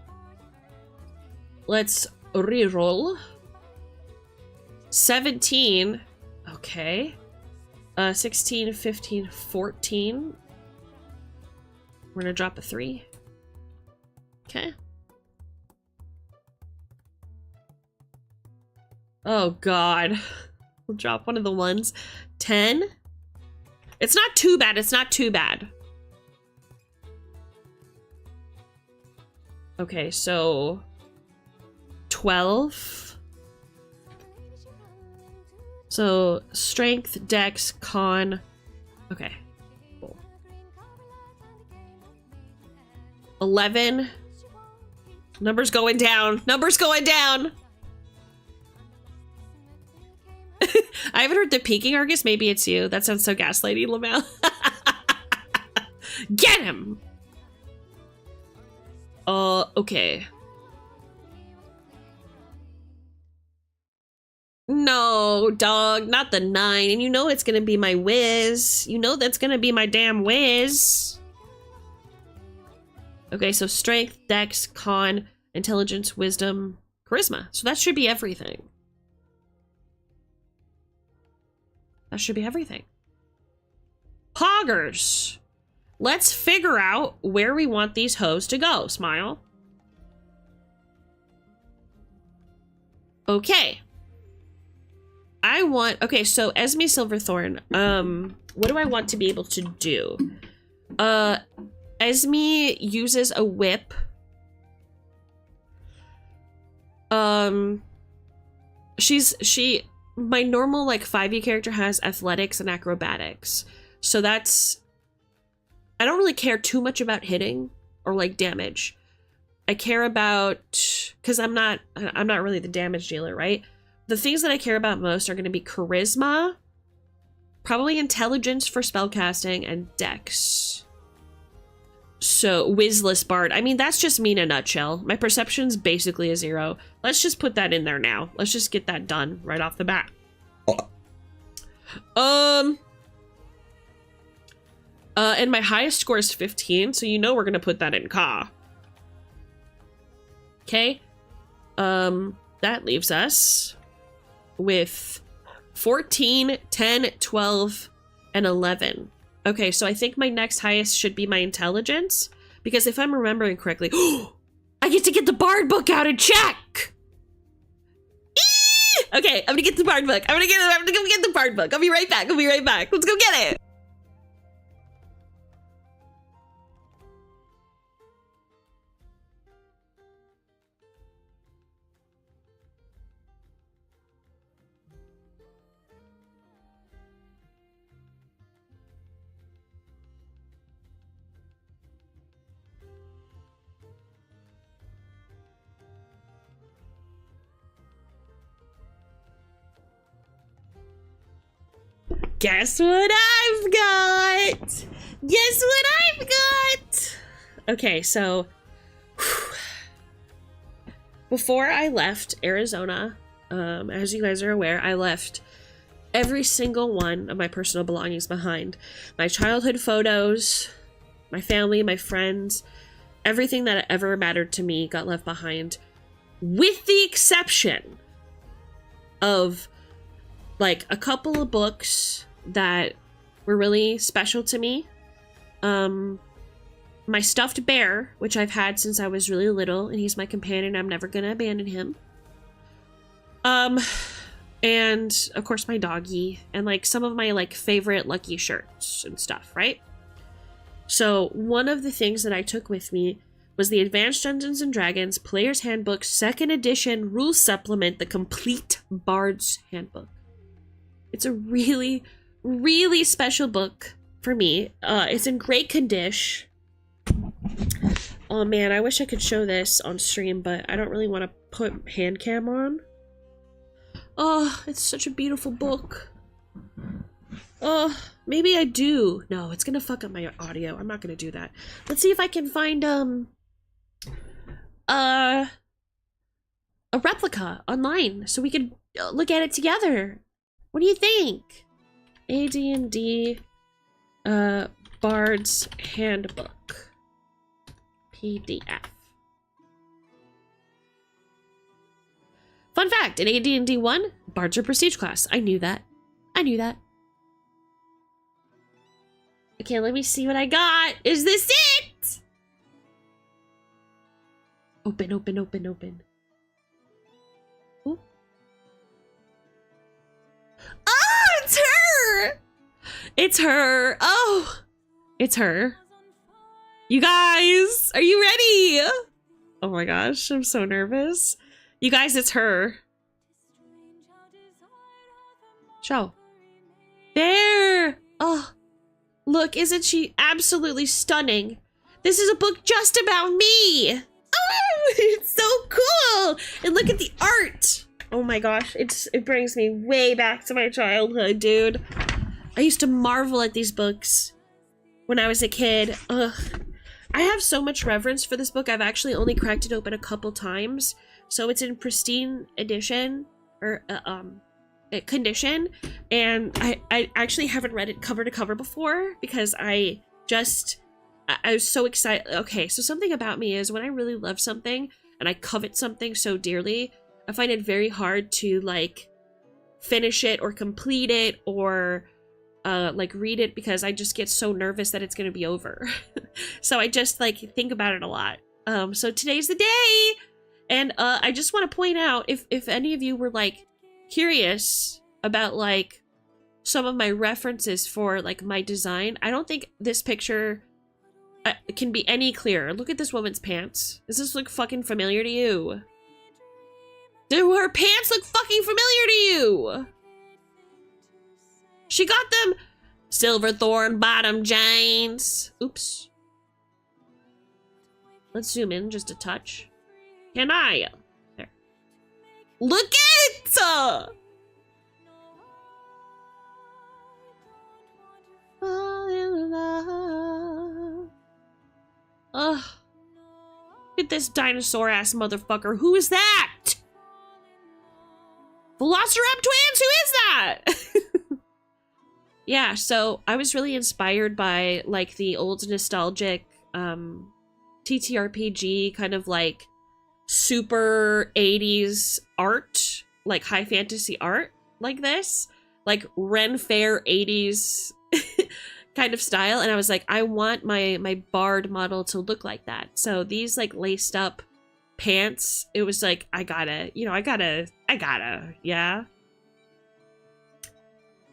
Let's re-roll. 17. Okay. 16, 15, 14. We're gonna drop a 3. Okay. Oh god. We'll drop one of the ones. 10. It's not too bad. It's not too bad. Okay, so 12. So strength, dex, con. Okay. Cool. 11. Numbers going down. Numbers going down. I haven't heard the peaking, Argus. Maybe it's you. That sounds so gaslighty, Lamel. Get him. Okay. No, dog, not the 9. And you know it's gonna be my whiz. You know that's gonna be my damn whiz. Okay, so strength, dex, con, intelligence, wisdom, charisma. So that should be everything. That should be everything. Poggers. Let's figure out where we want these hoes to go, Smile. Okay. Okay, so Esme Silverthorn, what do I want to be able to do? Esme uses a whip. My normal, like, 5e character has athletics and acrobatics. So that's... I don't really care too much about hitting or, like, damage. I care about... Because I'm not really the damage dealer, right? The things that I care about most are going to be charisma, probably intelligence for spellcasting, and dex. So, Wizless Bard. I mean, that's just me in a nutshell. My perception's basically a 0. Let's just put that in there now. Let's just get that done right off the bat. And my highest score is 15, so you know we're gonna put that in Ka. Okay. That leaves us with 14, 10, 12, and 11. Okay, so I think my next highest should be my intelligence, because if I'm remembering correctly, I get to get the Bard book out and check! Eee! Okay, I'm gonna get the Bard book. I'm gonna go get the Bard book. I'll be right back. Let's go get it. Guess what I've got? Okay, so before I left Arizona, as you guys are aware, I left every single one of my personal belongings behind. My childhood photos, my family, my friends, everything that ever mattered to me got left behind, with the exception of like a couple of books that were really special to me. My stuffed bear, which I've had since I was really little, and he's my companion. I'm never gonna abandon him. And of course my doggy, and like some of my like favorite Lucky shirts and stuff, right? So one of the things that I took with me was the Advanced Dungeons and Dragons Player's Handbook 2nd edition Rules Supplement, the Complete Bard's Handbook. It's a really, really special book for me. It's in great condition. Oh man, I wish I could show this on stream, but I don't really want to put hand cam on. Oh, it's such a beautiful book. Oh, maybe I do. No, it's gonna fuck up my audio. I'm not gonna do that. Let's see if I can find a replica online so we could look at it together. What do you think? AD&D Bard's Handbook PDF. Fun fact, in AD&D 1, Bards are prestige class. I knew that. Okay, let me see what I got. Is this it? Open. Ooh. Oh, it's her! Oh, it's her. You guys, are you ready? Oh my gosh, I'm so nervous. You guys, it's her. Show. There. Oh, look, isn't she absolutely stunning? This is a book just about me. Oh, it's so cool. And look at the art. Oh my gosh, it brings me way back to my childhood, dude. I used to marvel at these books when I was a kid. Ugh. I have so much reverence for this book. I've actually only cracked it open a couple times. So it's in pristine edition, or condition. And I actually haven't read it cover to cover before because I was so excited. Okay, so something about me is when I really love something and I covet something so dearly, I find it very hard to like finish it or complete it or like read it because I just get so nervous that it's gonna be over. So I just like think about it a lot. So today's the day, and I just want to point out if any of you were like curious about like some of my references for like my design, I don't think this picture can be any clearer. Look at this woman's pants. Does this look fucking familiar to you? Do her pants look fucking familiar to you? She got them Silverthorn bottom jeans. Oops. Let's zoom in just a touch. Can I? There. Look at it! Ugh. Look at this dinosaur ass motherfucker. Who is that? Velociraptor twins? Who is that? Yeah, so I was really inspired by like the old nostalgic TTRPG kind of like super 80s art, like high fantasy art like this, like Ren Fair 80s kind of style. And I was like, I want my bard model to look like that. So these like laced up pants, it was like, I gotta, yeah.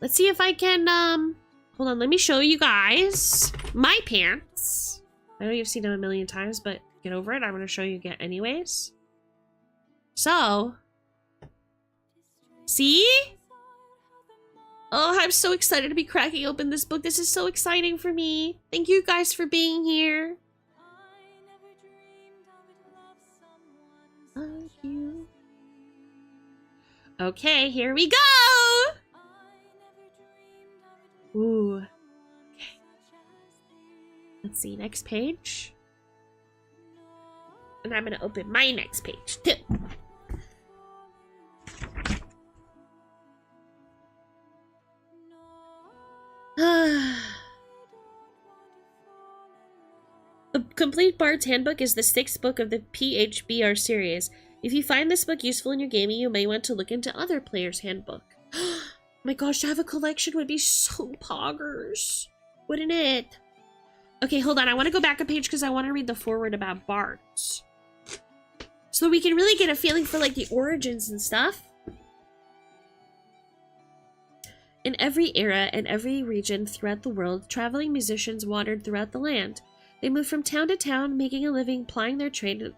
Let's see if I can, hold on, let me show you guys my pants. I know you've seen them a million times, but get over it. I'm gonna show you again anyways. So, see? Oh, I'm so excited to be cracking open this book. This is so exciting for me. Thank you guys for being here. Thank you. Okay, here we go. Ooh. Okay. Let's see, next page. And I'm gonna open my next page too. The Complete Bard's Handbook is the 6th book of the PHBR series. If you find this book useful in your gaming, you may want to look into other players' handbook. My gosh, to have a collection would be so poggers, wouldn't it? Okay, hold on. I want to go back a page because I want to read the foreword about bards, so we can really get a feeling for like the origins and stuff. In every era and every region throughout the world, traveling musicians wandered throughout the land. They moved from town to town, making a living, plying their trade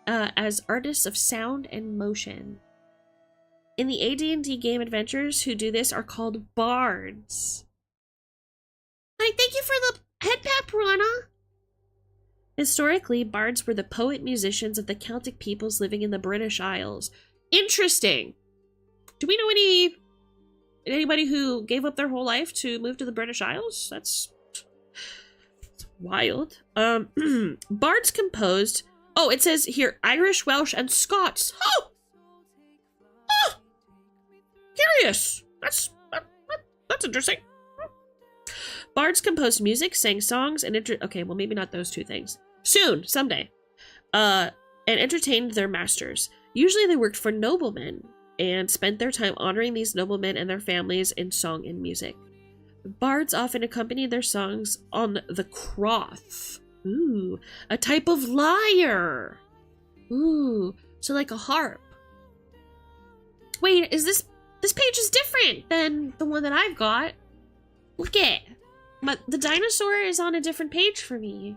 as artists of sound and motion. In the AD&D game, adventurers who do this are called bards. Hi, thank you for the head pat, Piranha. Historically, bards were the poet-musicians of the Celtic peoples living in the British Isles. Interesting. Do we know anybody who gave up their whole life to move to the British Isles? That's wild. Bards composed. Oh, it says here Irish, Welsh, and Scots. Oh, curious. That's interesting. Bards composed music, sang songs, and okay, well maybe not those two things. Soon, someday. And entertained their masters. Usually they worked for noblemen and spent their time honoring these noblemen and their families in song and music. Bards often accompanied their songs on the croth. Ooh, a type of lyre. Ooh, so like a harp. Wait, is this page is different than the one that I've got. Look it. But the dinosaur is on a different page for me.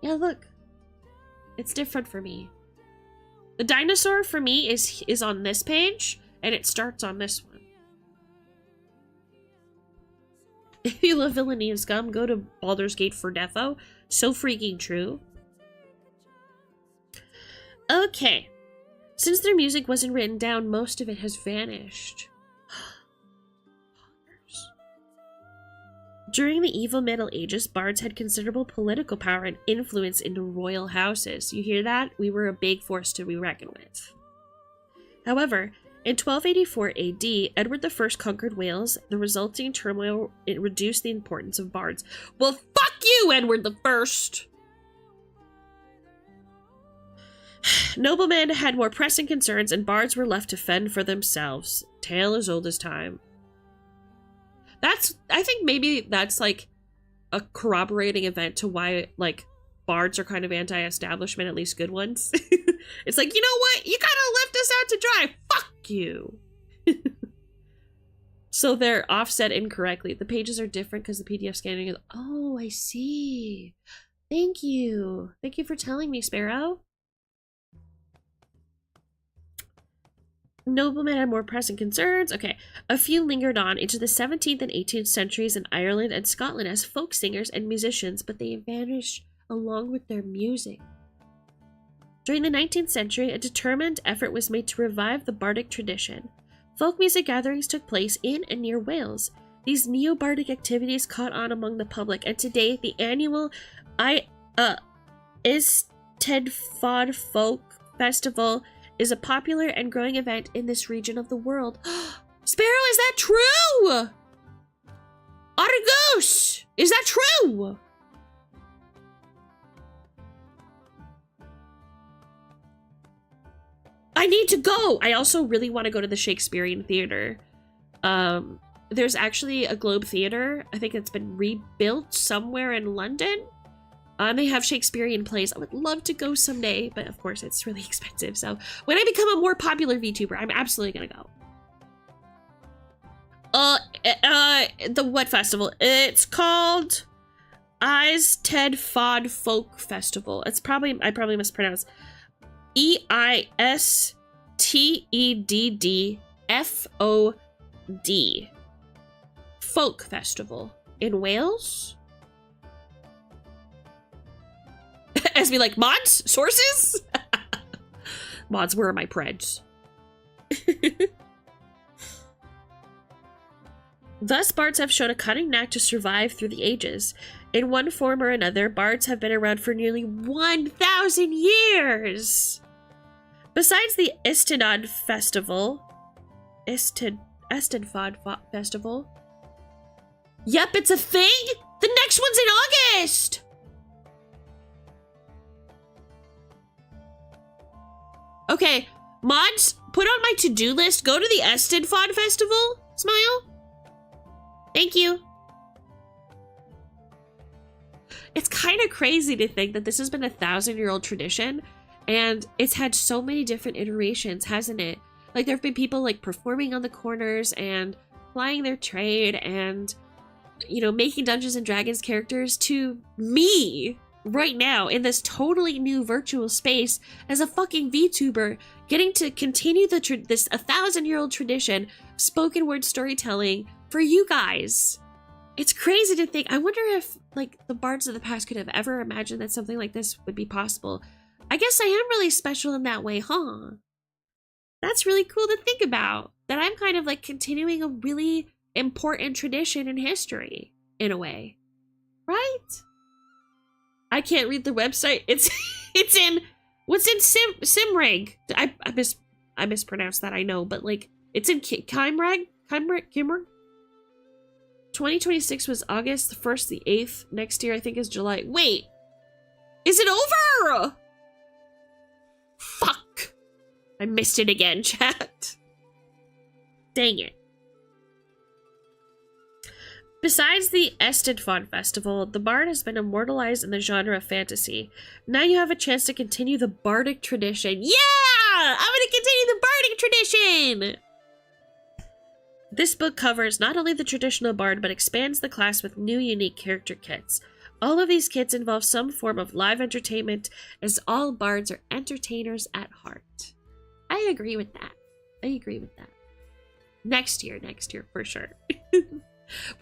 Yeah, look. It's different for me. The dinosaur for me is on this page, and it starts on this one. If you love villainy and scum, go to Baldur's Gate for Defo. So freaking true. Okay. Since their music wasn't written down, most of it has vanished. During the evil Middle Ages, bards had considerable political power and influence in the royal houses. You hear that? We were a big force to be reckoned with. However, in 1284 AD, Edward I conquered Wales. The resulting turmoil reduced the importance of bards. Well, fuck you, Edward I! Noblemen had more pressing concerns, and bards were left to fend for themselves. Tale as old as time. I think maybe that's like a corroborating event to why like bards are kind of anti-establishment, at least good ones. It's like, you know what? You kind of left us out to dry. Fuck you. So they're offset incorrectly. The pages are different because the PDF scanning is... Oh, I see. Thank you. Thank you for telling me, Sparrow. Noblemen had more pressing concerns. Okay. A few lingered on into the 17th and 18th centuries in Ireland and Scotland as folk singers and musicians, but they vanished along with their music. During the 19th century, a determined effort was made to revive the bardic tradition. Folk music gatherings took place in and near Wales. These neo-bardic activities caught on among the public, and today the annual Eisteddfod Folk Festival is a popular and growing event in this region of the world. Sparrow, is that true? Argus, is that true? I need to go. I also really want to go to the Shakespearean Theater. There's actually a Globe Theater. I think it's been rebuilt somewhere in London. They have Shakespearean plays. I would love to go someday, but of course it's really expensive. So when I become a more popular VTuber, I'm absolutely gonna go. The what festival? It's called Eisteddfod Folk Festival. I probably mispronounced. Eisteddfod Folk Festival in Wales. As me like, mods? Sources? Mods, where are my preds? Thus, bards have shown a cunning knack to survive through the ages. In one form or another, bards have been around for nearly 1,000 years! Besides the Eisteddfod Festival... Eisteddfod Festival? Yep, it's a thing! The next one's in August! Okay, mods, put on my to-do list, go to the Eisteddfod Festival. Smile. Thank you. It's kind of crazy to think that this has been a 1,000-year-old tradition, and it's had so many different iterations, hasn't it? Like, there have been people, like, performing on the corners and plying their trade and, you know, making Dungeons & Dragons characters to me right now in this totally new virtual space as a fucking VTuber, getting to continue this 1,000-year-old tradition of spoken word storytelling for you guys. It's crazy to think. I wonder if, like, the bards of the past could have ever imagined that something like this would be possible. I guess I am really special in that way, huh? That's really cool to think about. That I'm kind of, like, continuing a really important tradition in history, in a way. Right? I can't read the website. It's in, what's in Simreg? I mispronounced that, I know, but, like, it's in Kimreg? 2026 was August, the 1st, the 8th. Next year, I think, is July. Wait! Is it over? Fuck! I missed it again, chat. Dang it. Besides the Eisteddfod Festival, the bard has been immortalized in the genre of fantasy. Now you have a chance to continue the bardic tradition. Yeah! I'm gonna continue the bardic tradition! This book covers not only the traditional bard, but expands the class with new unique character kits. All of these kits involve some form of live entertainment, as all bards are entertainers at heart. I agree with that. Next year, for sure.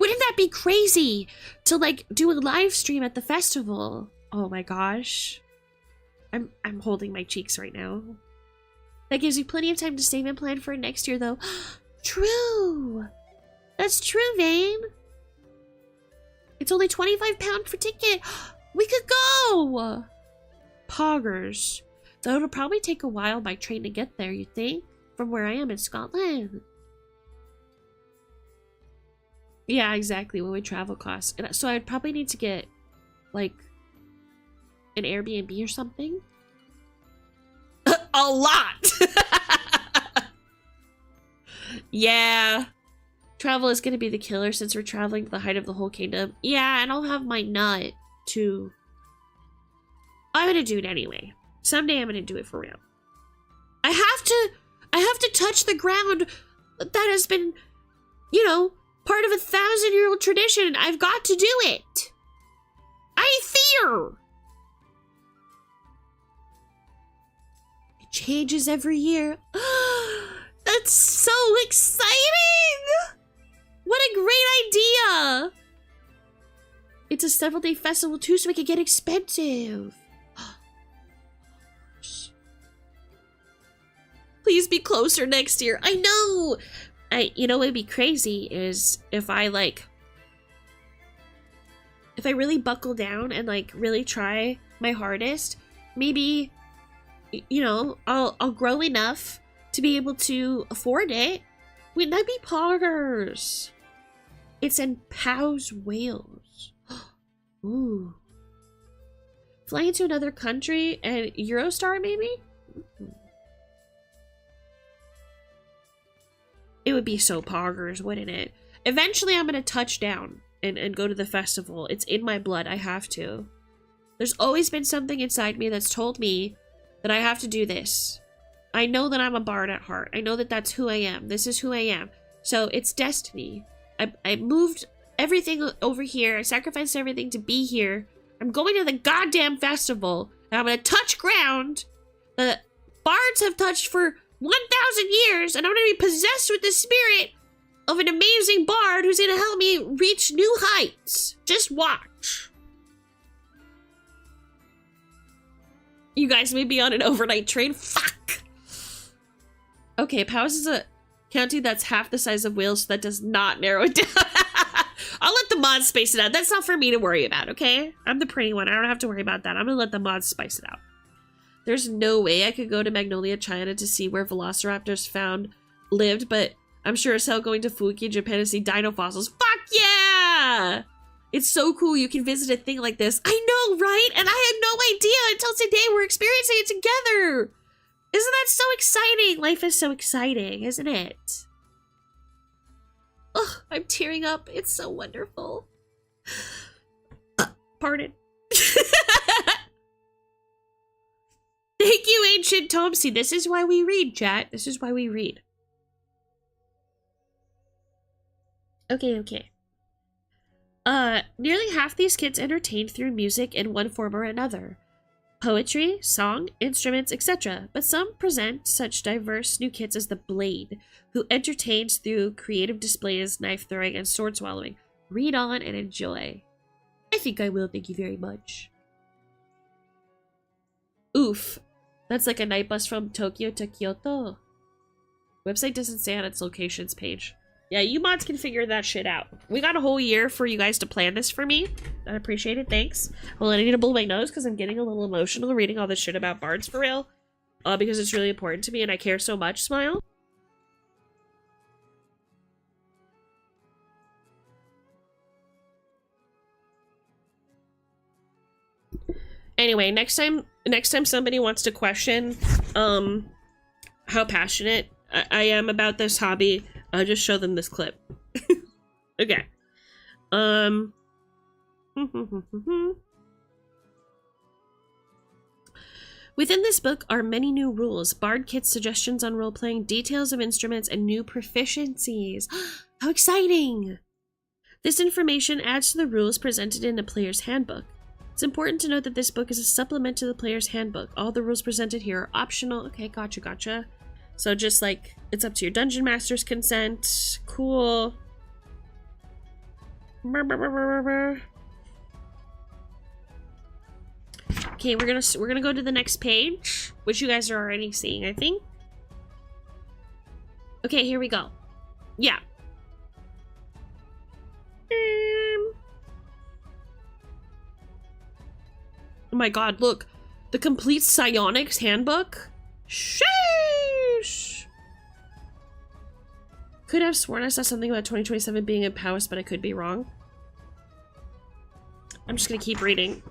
Wouldn't that be crazy to, like, do a live stream at the festival? Oh my gosh. I'm holding my cheeks right now. That gives you plenty of time to save and plan for next year, though. True. That's true, Vane. It's only £25 for ticket. We could go. Poggers. Though it'll probably take a while by train to get there, you think? From where I am in Scotland. Yeah, exactly. What would travel cost? And so I'd probably need to get, like, an Airbnb or something. A lot! Yeah. Travel is going to be the killer since we're traveling to the height of the whole kingdom. Yeah, and I'll have my nut, too. I'm going to do it anyway. Someday I'm going to do it for real. I have to touch the ground that has been, you know, part of a 1,000-year-old tradition. I've got to do it. I fear. It changes every year. That's so exciting. What a great idea. It's a several-day festival too, so it could get expensive. Please be closer next year. I know. You know what would be crazy is if I really buckle down and like really try my hardest, maybe, you know, I'll grow enough to be able to afford it. Wouldn't that be poggers? It's in Powys, Wales. Ooh. Flying to another country and Eurostar maybe? It would be so poggers, wouldn't it? Eventually I'm gonna touch down and go to the festival. It's in my blood, I have to. There's always been something inside me that's told me that I have to do this. I know that I'm a bard at heart. I know that that's who I am. This is who I am. So it's destiny. I moved everything over here. I sacrificed everything to be here. I'm going to the goddamn festival. And I'm going to touch ground that bards have touched for 1,000 years. And I'm going to be possessed with the spirit of an amazing bard who's going to help me reach new heights. Just watch. You guys may be on an overnight train. Fuck. Okay, Powys is a county that's half the size of Wales, so that does not narrow it down. I'll let the mods space it out. That's not for me to worry about, okay? I'm the pretty one. I don't have to worry about that. I'm gonna let the mods spice it out. There's no way I could go to Magnolia, China to see where velociraptors lived, but I'm sure as hell going to Fuki, Japan to see dino fossils. Fuck yeah! It's so cool you can visit a thing like this. I know, right? And I had no idea until today we're experiencing it together. Isn't that so exciting? Life is so exciting, isn't it? Ugh, I'm tearing up. It's so wonderful. Pardon. Thank you, Ancient Tom. See, this is why we read, chat. This is why we read. Okay. Nearly half these kids entertained through music in one form or another. Poetry, song, instruments, etc. But some present such diverse new kits as the Blade, who entertains through creative displays, knife throwing, and sword swallowing. Read on and enjoy. I think I will, thank you very much. Oof. That's like a night bus from Tokyo to Kyoto. Website doesn't say on its locations page. Yeah, you mods can figure that shit out. We got a whole year for you guys to plan this for me. I appreciate it, thanks. Well, I need to blow my nose because I'm getting a little emotional reading all this shit about bards for real. Because it's really important to me and I care so much, smile. Anyway, next time somebody wants to question how passionate I am about this hobby, I'll just show them this clip. Okay. Within this book are many new rules, bard kits, suggestions on role-playing, details of instruments, and new proficiencies. How exciting! This information adds to the rules presented in the player's handbook. It's important to note that this book is a supplement to the player's handbook. All the rules presented here are optional. Okay, gotcha. So just like, it's up to your dungeon master's consent. Cool. Okay, we're gonna go to the next page, which you guys are already seeing, I think. Okay, here we go. Yeah. my god, look. The complete psionics handbook. Sheesh. Could have sworn I saw something about 2027 being in Powys, but I could be wrong. I'm just gonna keep reading.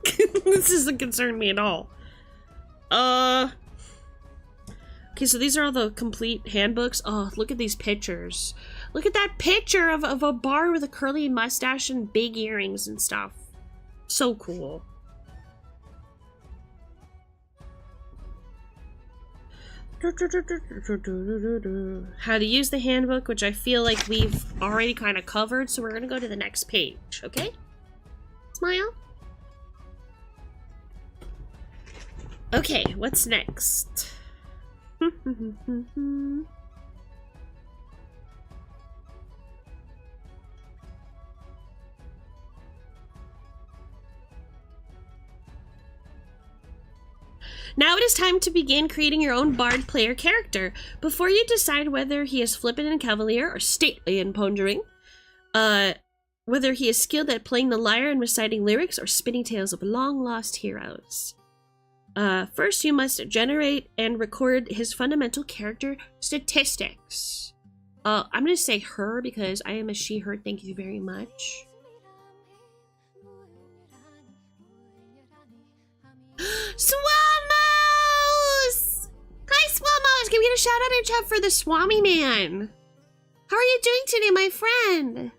This doesn't concern me at all. Okay, so these are all the complete handbooks. Oh, look at these pictures. Look at that picture of a bard with a curly mustache and big earrings and stuff. So cool. How to use the handbook, which I feel like we've already kind of covered, so we're gonna go to the next page, okay? Smile. Okay, what's next? Now it is time to begin creating your own bard player character. Before you decide whether he is flippant and cavalier or stately and pondering, whether he is skilled at playing the lyre and reciting lyrics or spinning tales of long-lost heroes. First, you must generate and record his fundamental character statistics. I'm gonna say her because I am a she, her. Thank you very much. Swamos! Hi, Swamos! Can we get a shout out in chat for the Swami man? How are you doing today, my friend?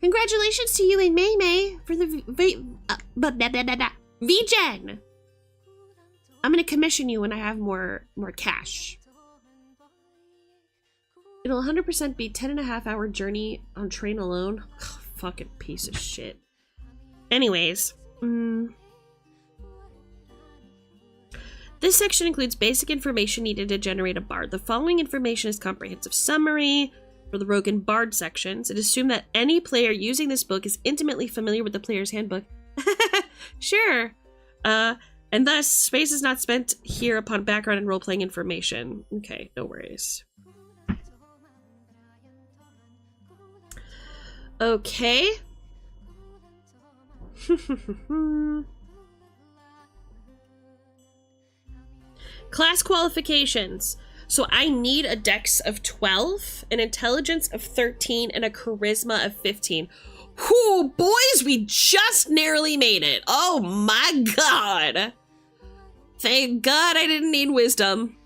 Congratulations to you and May May for the VGen. I'm gonna commission you when I have more cash. It'll 100% be 10.5-hour journey on train alone. Ugh, fucking piece of shit. Anyways, this section includes basic information needed to generate a bard. The following information is comprehensive summary for the Rogue and Bard sections. It is assumed that any player using this book is intimately familiar with the player's handbook. Sure. And thus, space is not spent here upon background and role-playing information. Okay, no worries. Okay. Class qualifications. So I need a dex of 12, an intelligence of 13, and a charisma of 15. Whew, boys, we just narrowly made it. Oh my god. Thank god I didn't need wisdom.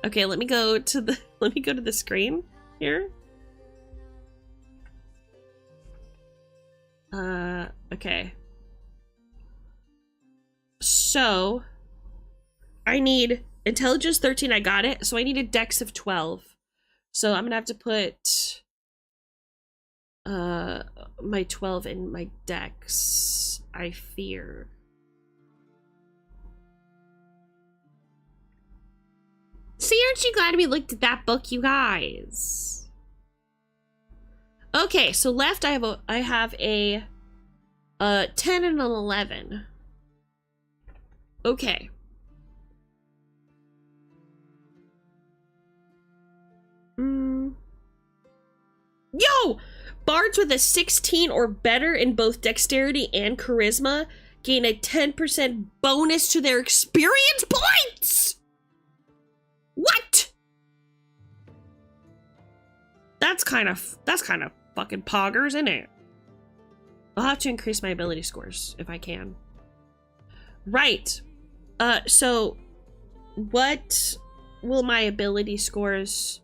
Okay, let me go to the screen here. Okay. So I need intelligence 13, I got it. So I need a dex of 12. So I'm gonna have to put my 12 in my dex, I fear. See, aren't you glad we looked at that book, you guys? Okay, so left I have a 10 and an 11. Okay. Yo! Bards with a 16 or better in both dexterity and charisma gain a 10% bonus to their experience points! What? That's kind of fucking poggers, isn't it? I'll have to increase my ability scores if I can. Right. So what will my ability scores...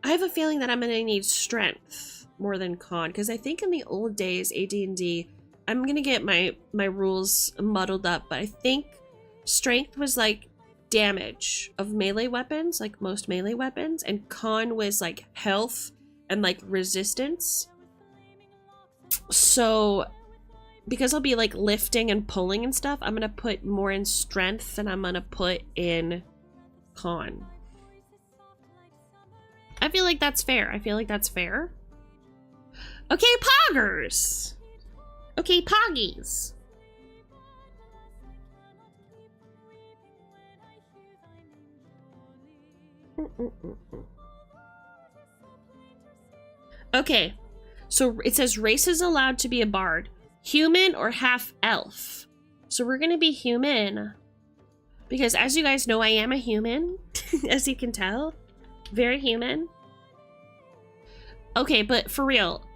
I have a feeling that I'm gonna need strength more than con, because I think in the old days, AD&D, I'm gonna get my rules muddled up, but I think strength was like damage of melee weapons, like most melee weapons, and con was like health and like resistance. So because I'll be like lifting and pulling and stuff, I'm gonna put more in strength than I'm gonna put in con. I feel like that's fair. I feel like that's fair. Okay, poggers. Okay, poggies. Okay, so it says race is allowed to be a bard. Human or half elf. So we're gonna be human. Because as you guys know, I am a human, as you can tell. Very human. Okay, but for real,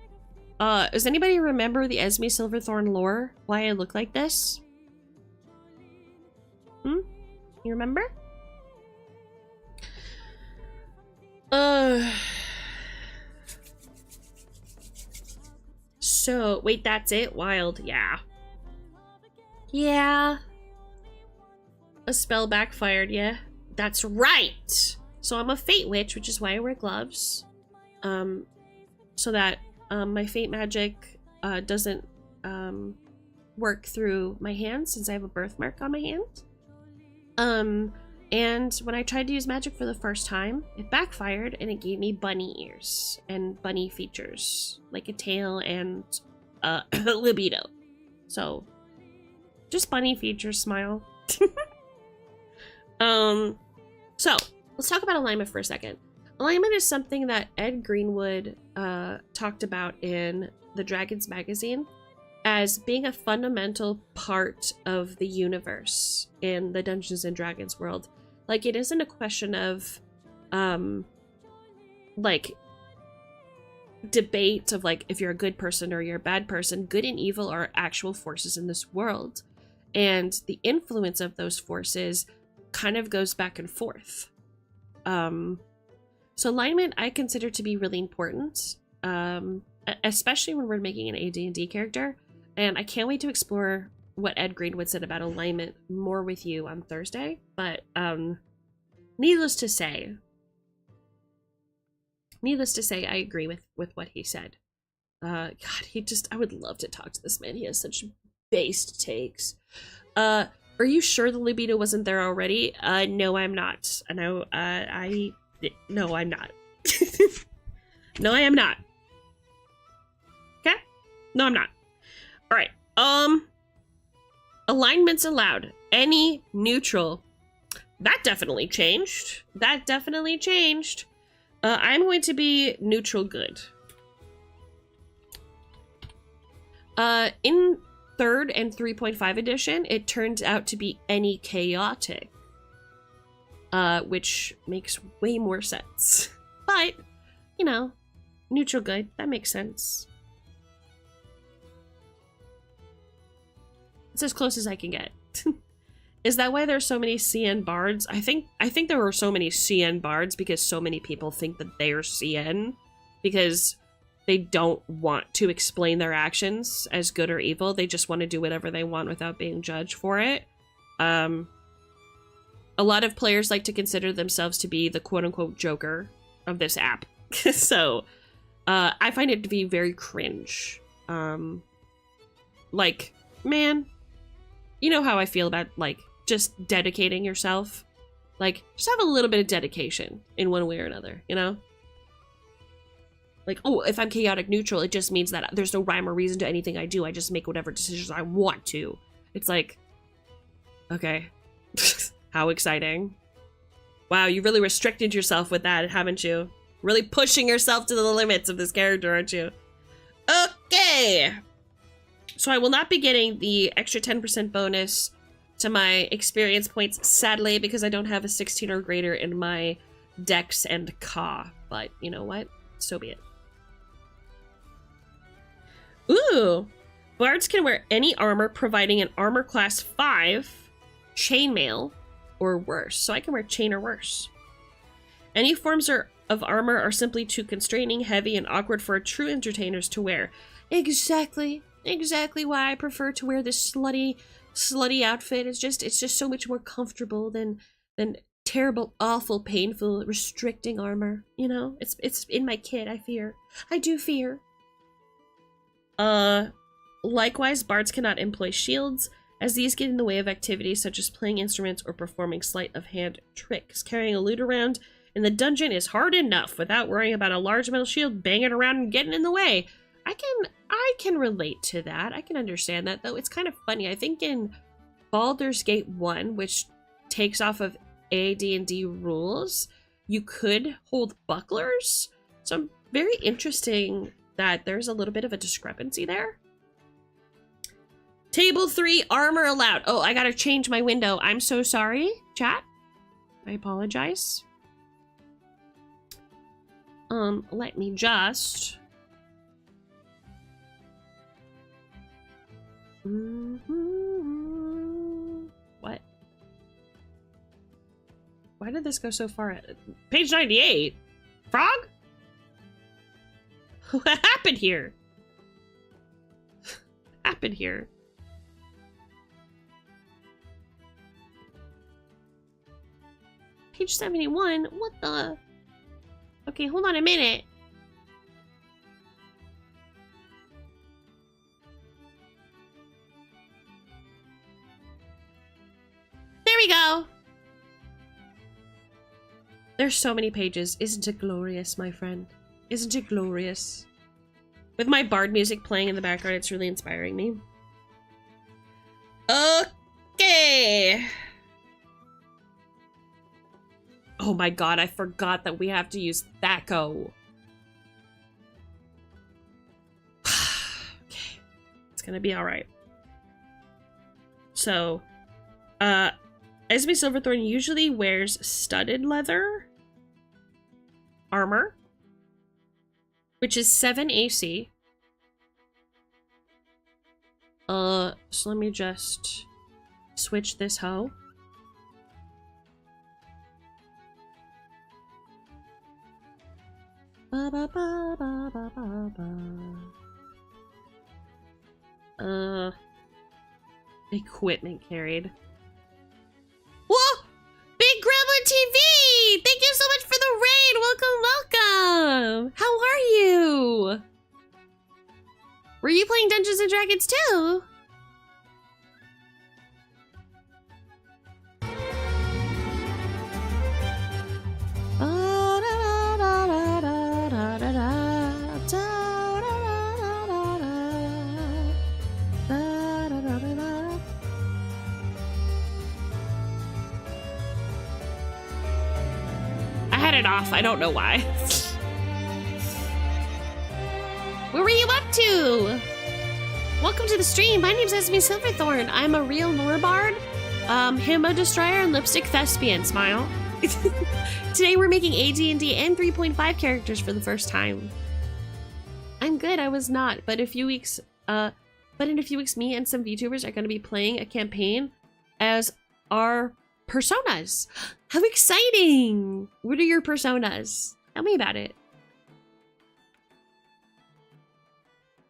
does anybody remember the Esme Silverthorn lore? Why I look like this? You remember? So, wait, that's it? Wild, yeah. Yeah. A spell backfired, yeah. That's right! So I'm a Fate Witch, which is why I wear gloves. So that my Fate magic doesn't work through my hand since I have a birthmark on my hand. And when I tried to use magic for the first time, it backfired and it gave me bunny ears and bunny features, like a tail and libido. So, just bunny features, smile. So, let's talk about alignment for a second. Alignment is something that Ed Greenwood talked about in the Dragons magazine as being a fundamental part of the universe in the Dungeons and Dragons world. Like, it isn't a question of, like, debate of, like, if you're a good person or you're a bad person. Good and evil are actual forces in this world. And the influence of those forces kind of goes back and forth. So alignment I consider to be really important, especially when we're making an AD&D character. And I can't wait to explore what Ed Greenwood said about alignment more with you on Thursday. But needless to say, I agree with what he said. God, I would love to talk to this man. He has such based takes. Are you sure the libido wasn't there already? No, I'm not. No, no, I'm not. No, I am not. Okay? No, I'm not. All right. Alignments allowed. Any neutral. That definitely changed. I'm going to be neutral good. In 3rd and 3.5 edition, it turns out to be any chaotic. Which makes way more sense. But, you know, neutral good, that makes sense. It's as close as I can get. Is that why there's so many CN bards? I think there were so many CN bards because so many people think that they're CN because they don't want to explain their actions as good or evil. They just want to do whatever they want without being judged for it. A lot of players like to consider themselves to be the quote-unquote Joker of this app. So, I find it to be very cringe. Like, man, you know how I feel about, like, just dedicating yourself? Like, just have a little bit of dedication in one way or another, you know? Like, oh, if I'm chaotic neutral, it just means that there's no rhyme or reason to anything I do. I just make whatever decisions I want to. It's like, okay. How exciting. Wow, you really restricted yourself with that, haven't you? Really pushing yourself to the limits of this character, aren't you? Okay. So I will not be getting the extra 10% bonus to my experience points, sadly, because I don't have a 16 or greater in my Dex and Ka. But you know what? So be it. Ooh! Bards can wear any armor providing an armor class 5 chainmail or worse. So I can wear chain or worse. Any forms of armor are simply too constraining, heavy, and awkward for true entertainers to wear. Exactly why I prefer to wear this slutty outfit. It's just so much more comfortable than terrible, awful, painful, restricting armor. You know, it's in my kit. I do fear. Likewise, bards cannot employ shields, as these get in the way of activities such as playing instruments or performing sleight of hand tricks. Carrying a lute around in the dungeon is hard enough without worrying about a large metal shield banging around and getting in the way. I can relate to that. I can understand that, though. It's kind of funny. I think in Baldur's Gate 1, which takes off of AD&D rules, you could hold bucklers. So I'm very interesting that there's a little bit of a discrepancy there. Table 3, armor allowed. Oh, I gotta change my window. I'm so sorry, chat. I apologize. Let me just... What? Why did this go so far? Page 98? Frog? What happened here? What happened here? Page 71? What the? Okay, hold on a minute. There we go. There's so many pages. Isn't it glorious, my friend? Isn't it glorious? With my bard music playing in the background, it's really inspiring me. Okay. Oh my god, I forgot that we have to use Thaco. Okay. It's gonna be alright. So, Esme Silverthorn usually wears studded leather armor, which is 7 AC. So let me just switch this hoe. Ba, ba, ba, ba, ba, ba, ba. Equipment carried. Whoa! Big Gremlin TV! Thank you so much for the raid! Welcome, welcome! How are you? Were you playing Dungeons and Dragons too? It off. I don't know why. What were you up to? Welcome to the stream. My name's Esme Silverthorn. I'm a real lore bard, himbo destroyer, and lipstick thespian. Smile. Today we're making AD&D and 3.5 characters for the first time. I'm good. I was not, but in a few weeks, me and some VTubers are going to be playing a campaign as our personas. How exciting! What are your personas? Tell me about it.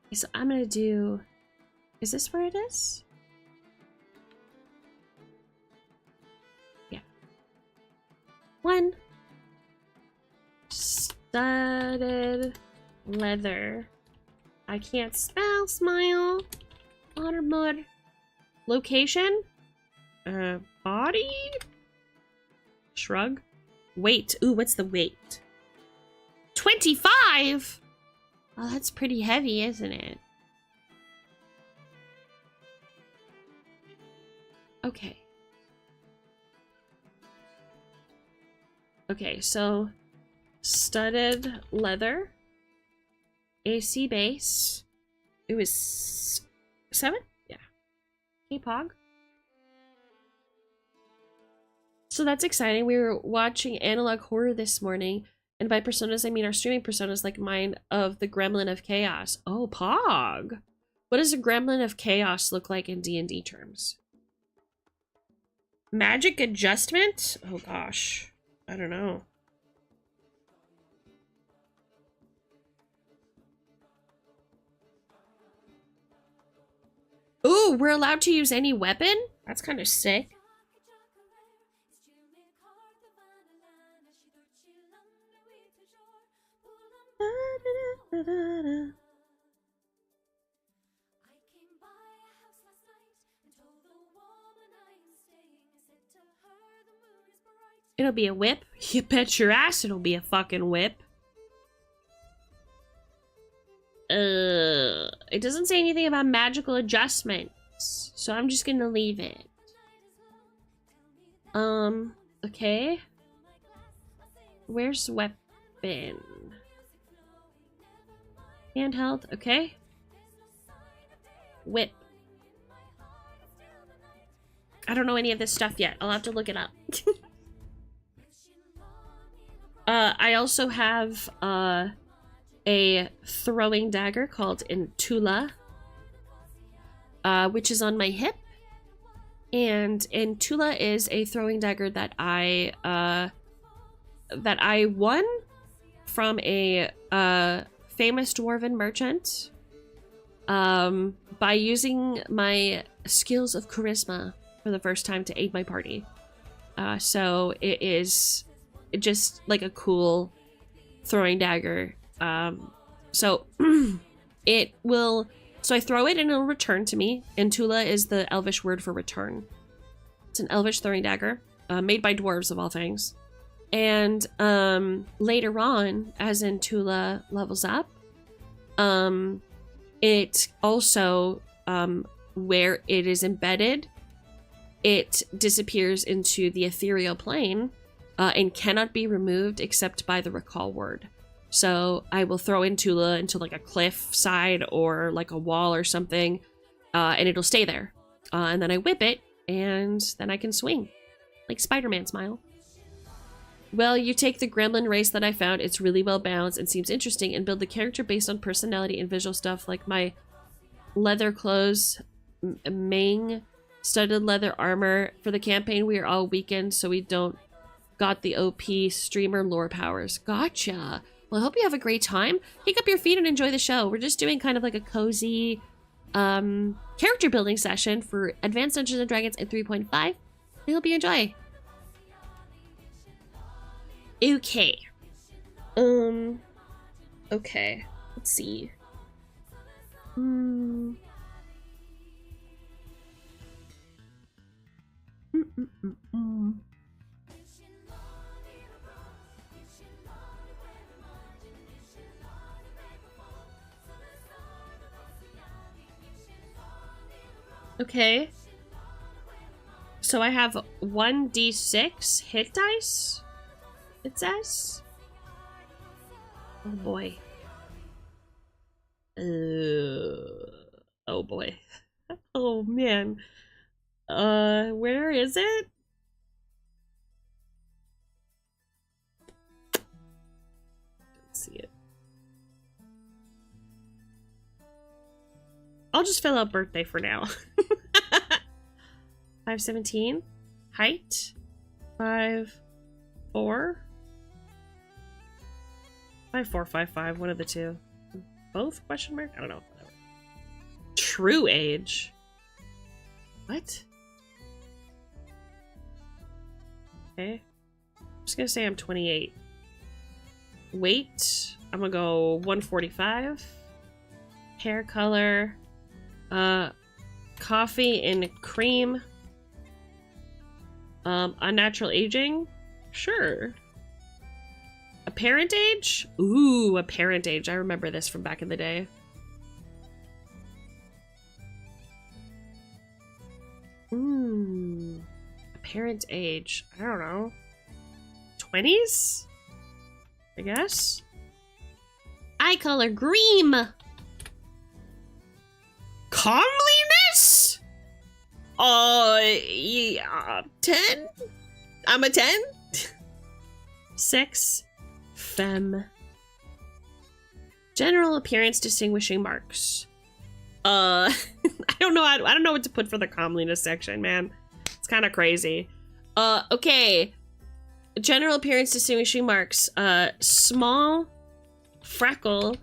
Okay, so I'm gonna do... Is this where it is? Yeah. 1. Studded leather. I can't spell. Smile. Otter mud. Location? Body? Shrug. Weight. Ooh, what's the weight? 25? Oh, that's pretty heavy, isn't it? Okay. Okay, so studded leather. AC base. It was 7? Yeah. Okay, Pog. So that's exciting. We were watching Analog Horror this morning, and by personas I mean our streaming personas like mine of the Gremlin of Chaos. Oh, Pog! What does a Gremlin of Chaos look like in D&D terms? Magic adjustment? Oh gosh. I don't know. Ooh, we're allowed to use any weapon? That's kind of sick. It'll be a whip. You bet your ass it'll be a fucking whip. It doesn't say anything about magical adjustments, so I'm just gonna leave it. Okay. Where's weapon? Handheld, okay. Whip. I don't know any of this stuff yet. I'll have to look it up. I also have a throwing dagger called Intula, which is on my hip. And Intula is a throwing dagger that I won from a famous dwarven merchant by using my skills of charisma for the first time to aid my party. So it is just like a cool throwing dagger. So it will, so I throw it and it'll return to me. Intula is the elvish word for return. It's an elvish throwing dagger, made by dwarves of all things. And later on, as Intula levels up, it also, where it is embedded, it disappears into the ethereal plane and cannot be removed except by the recall word. So I will throw Intula into like a cliff side or like a wall or something, and it'll stay there. And then I whip it, and then I can swing. Like Spider-Man smile. Well, you take the gremlin race that I found. It's really well balanced and seems interesting, and build the character based on personality and visual stuff like my leather clothes, Ming, studded leather armor. For the campaign, we are all weakened, so we don't got the OP streamer lore powers. Gotcha. Well, I hope you have a great time. Kick up your feet and enjoy the show. We're just doing kind of like a cozy character building session for Advanced Dungeons & Dragons at 3.5. I hope you enjoy. Okay. Okay. Let's see. Okay. So I have 1d6 hit dice, it says. Oh boy. Oh boy. Oh man. Where is it? Don't see it. I'll just fill out birthday for now. 5'17", height 5'4", 5'4", 5'5", one of the two. Both? Question mark? I don't know. Whatever. True age. What? Okay. I'm just gonna say I'm 28. Weight, I'm gonna go 145. Hair color, coffee and cream. Unnatural aging? Sure. Apparent age? Ooh, apparent age. I remember this from back in the day. Ooh. Apparent age. I don't know. 20s? I guess? Eye color green! Comeliness? Yeah. 10? I'm a 10? 6. Femme. General appearance distinguishing marks. I don't know. I don't know what to put for the comeliness section, man. It's kind of crazy. Okay. General appearance distinguishing marks. Small freckle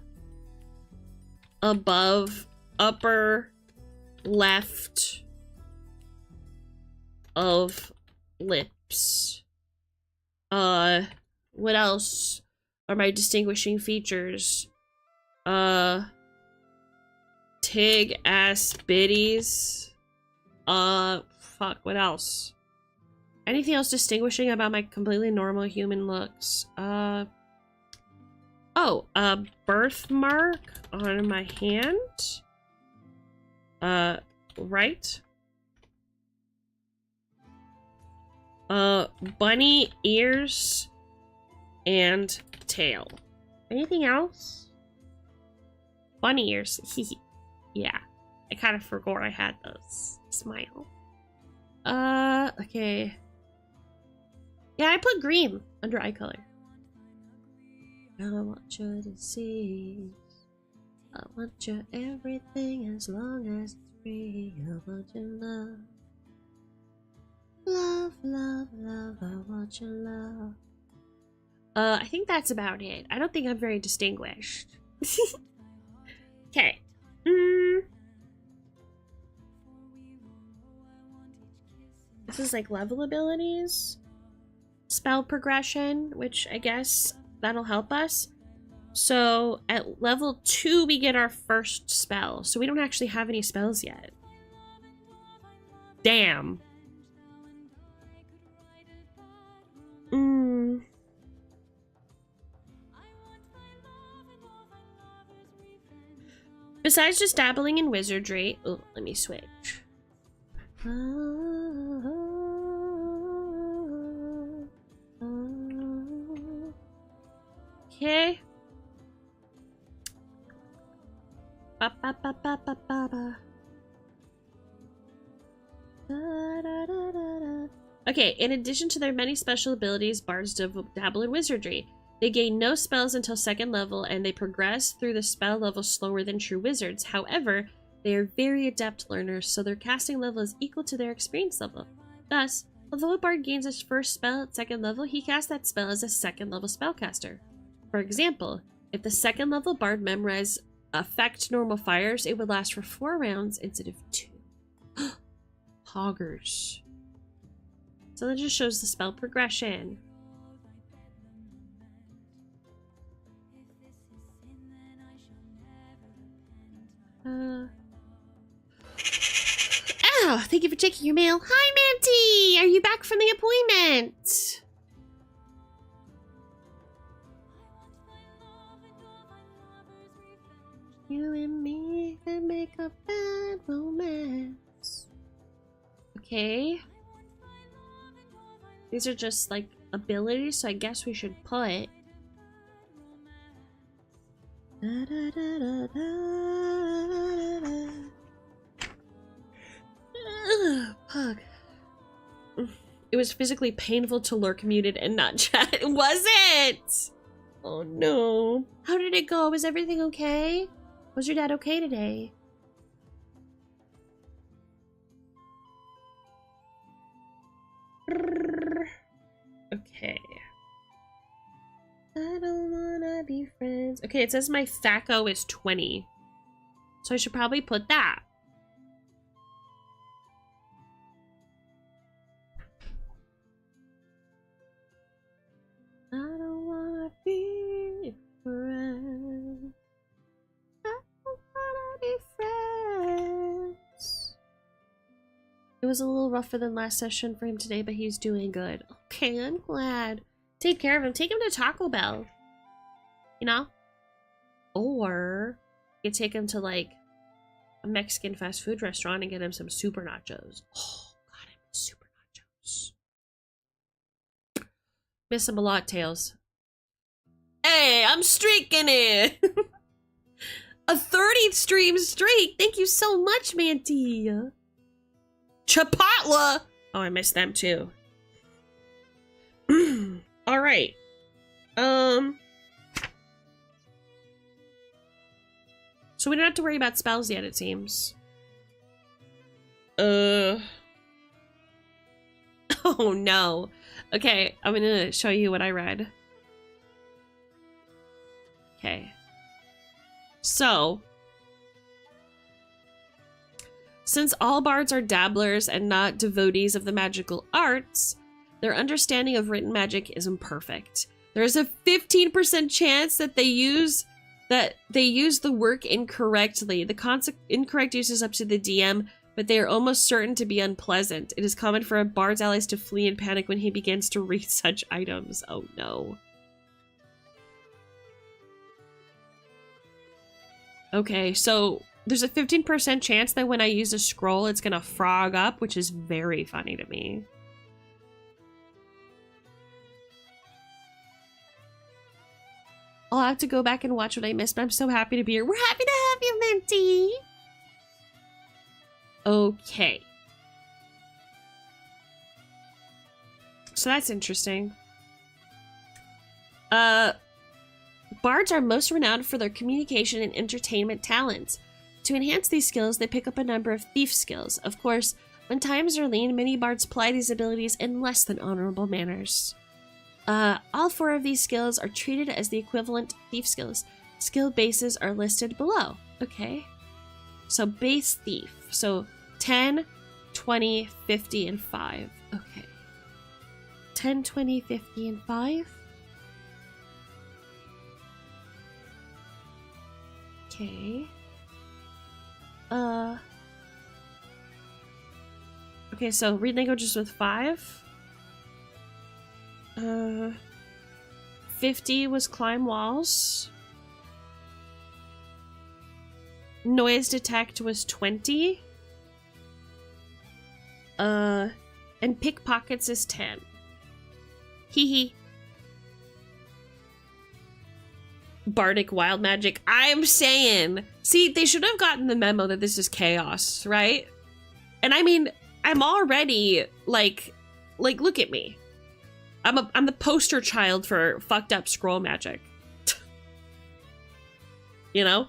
above upper left of lips. What else are my distinguishing features? Tig ass biddies. Fuck, what else? Anything else distinguishing about my completely normal human looks? Oh, a birthmark on my hand. Right. Bunny ears and tail. Anything else? Bunny ears. Yeah. I kind of forgot I had those. Smile. Okay. Yeah, I put green under eye color. I want you to see. I want your everything as long as it's free. I want your love. Love, love, love, I want your love. I think that's about it. I don't think I'm very distinguished. Okay. This is like level abilities. Spell progression, which I guess that'll help us. So at level 2, we get our first spell. So we don't actually have any spells yet. Damn. Besides just dabbling in wizardry, oh, let me switch. Okay. Okay, in addition to their many special abilities, bards dabble in wizardry. They gain no spells until 2nd level, and they progress through the spell level slower than true wizards. However, they are very adept learners, so their casting level is equal to their experience level. Thus, although a bard gains his first spell at 2nd level, he casts that spell as a 2nd level spellcaster. For example, if the 2nd level bard memorized affect normal fires, it would last for 4 rounds instead of 2. Poggers. So that just shows the spell progression. Oh, thank you for checking your mail. Hi, Manty! Are you back from the appointment? You and me can make a bad romance. Okay. These are just like abilities, so I guess we should put. Pug. It was physically painful to lurk muted and not chat. Was it? Oh no. How did it go? Was everything okay? Was your dad okay today? Okay. I don't wanna be friends. Okay, it says my FACO is 20. So I should probably put that. I don't wanna be friends. I don't wanna be friends. It was a little rougher than last session for him today, but he's doing good. Okay, I'm glad. Take care of him. Take him to Taco Bell. You know? Or you could take him to like a Mexican fast food restaurant and get him some super nachos. Oh, God, I miss super nachos. Miss him a lot, Tails. Hey, I'm streaking it! A 30th stream streak! Thank you so much, Manty! Chipotle! Oh, I missed them too. Alright. So we don't have to worry about spells yet, it seems. Oh no. Okay, I'm gonna show you what I read. Okay. So, since all bards are dabblers and not devotees of the magical arts, their understanding of written magic is imperfect. There is a 15% chance that they use the work incorrectly. The incorrect use is up to the DM, but they are almost certain to be unpleasant. It is common for a bard's allies to flee in panic when he begins to read such items. Oh no. Okay, so there's a 15% chance that when I use a scroll, it's gonna frog up, which is very funny to me. I'll have to go back and watch what I missed, but I'm so happy to be here. We're happy to have you, Minty! Okay. So that's interesting. Bards are most renowned for their communication and entertainment talents. To enhance these skills, they pick up a number of thief skills. Of course, when times are lean, many bards apply these abilities in less than honorable manners. All 4 of these skills are treated as the equivalent thief skills. Skill bases are listed below. Okay. So base thief. So 10, 20, 50, and 5. Okay. 10, 20, 50, and 5. Okay. Okay, so read languages with 5. 50 was climb walls. Noise detect was 20. And pickpockets is 10. Hee hee. Bardic wild magic. I'm saying. See, they should have gotten the memo that this is chaos, right? And I mean, I'm already like look at me. I'm the poster child for fucked up scroll magic. You know?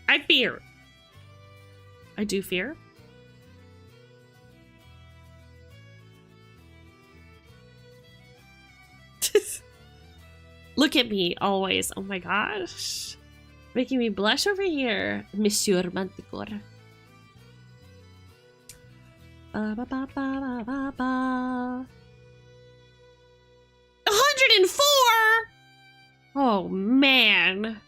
I fear. I do fear. Look at me always. Oh my gosh. Making me blush over here, Monsieur Manticore. 104? Oh man.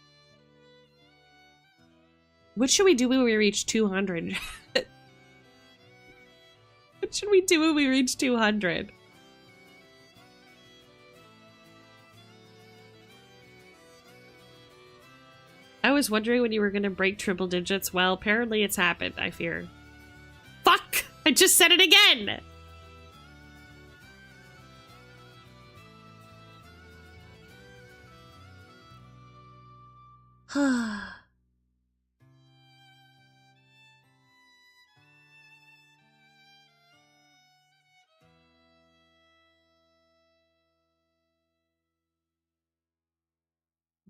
What should we do when we reach 200? What should we do when we reach 200? I was wondering when you were gonna break triple digits. Well, apparently it's happened, I fear. Fuck! I just said it again!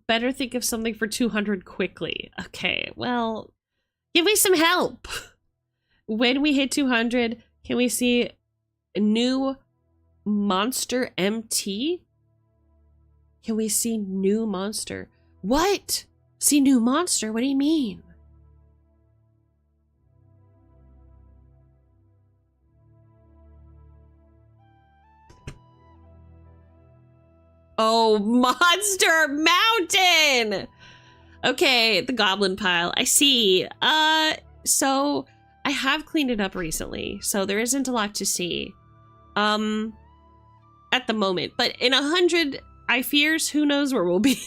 Better think of something for 200 quickly. Okay, well, give me some help. When we hit 200, can we see a new monster MT? Can we see new monster? What? See new monster? What do you mean? Oh, Monster Mountain! Okay, the goblin pile. I see. So I have cleaned it up recently, so there isn't a lot to see. At the moment. But in 100, I fears, who knows where we'll be.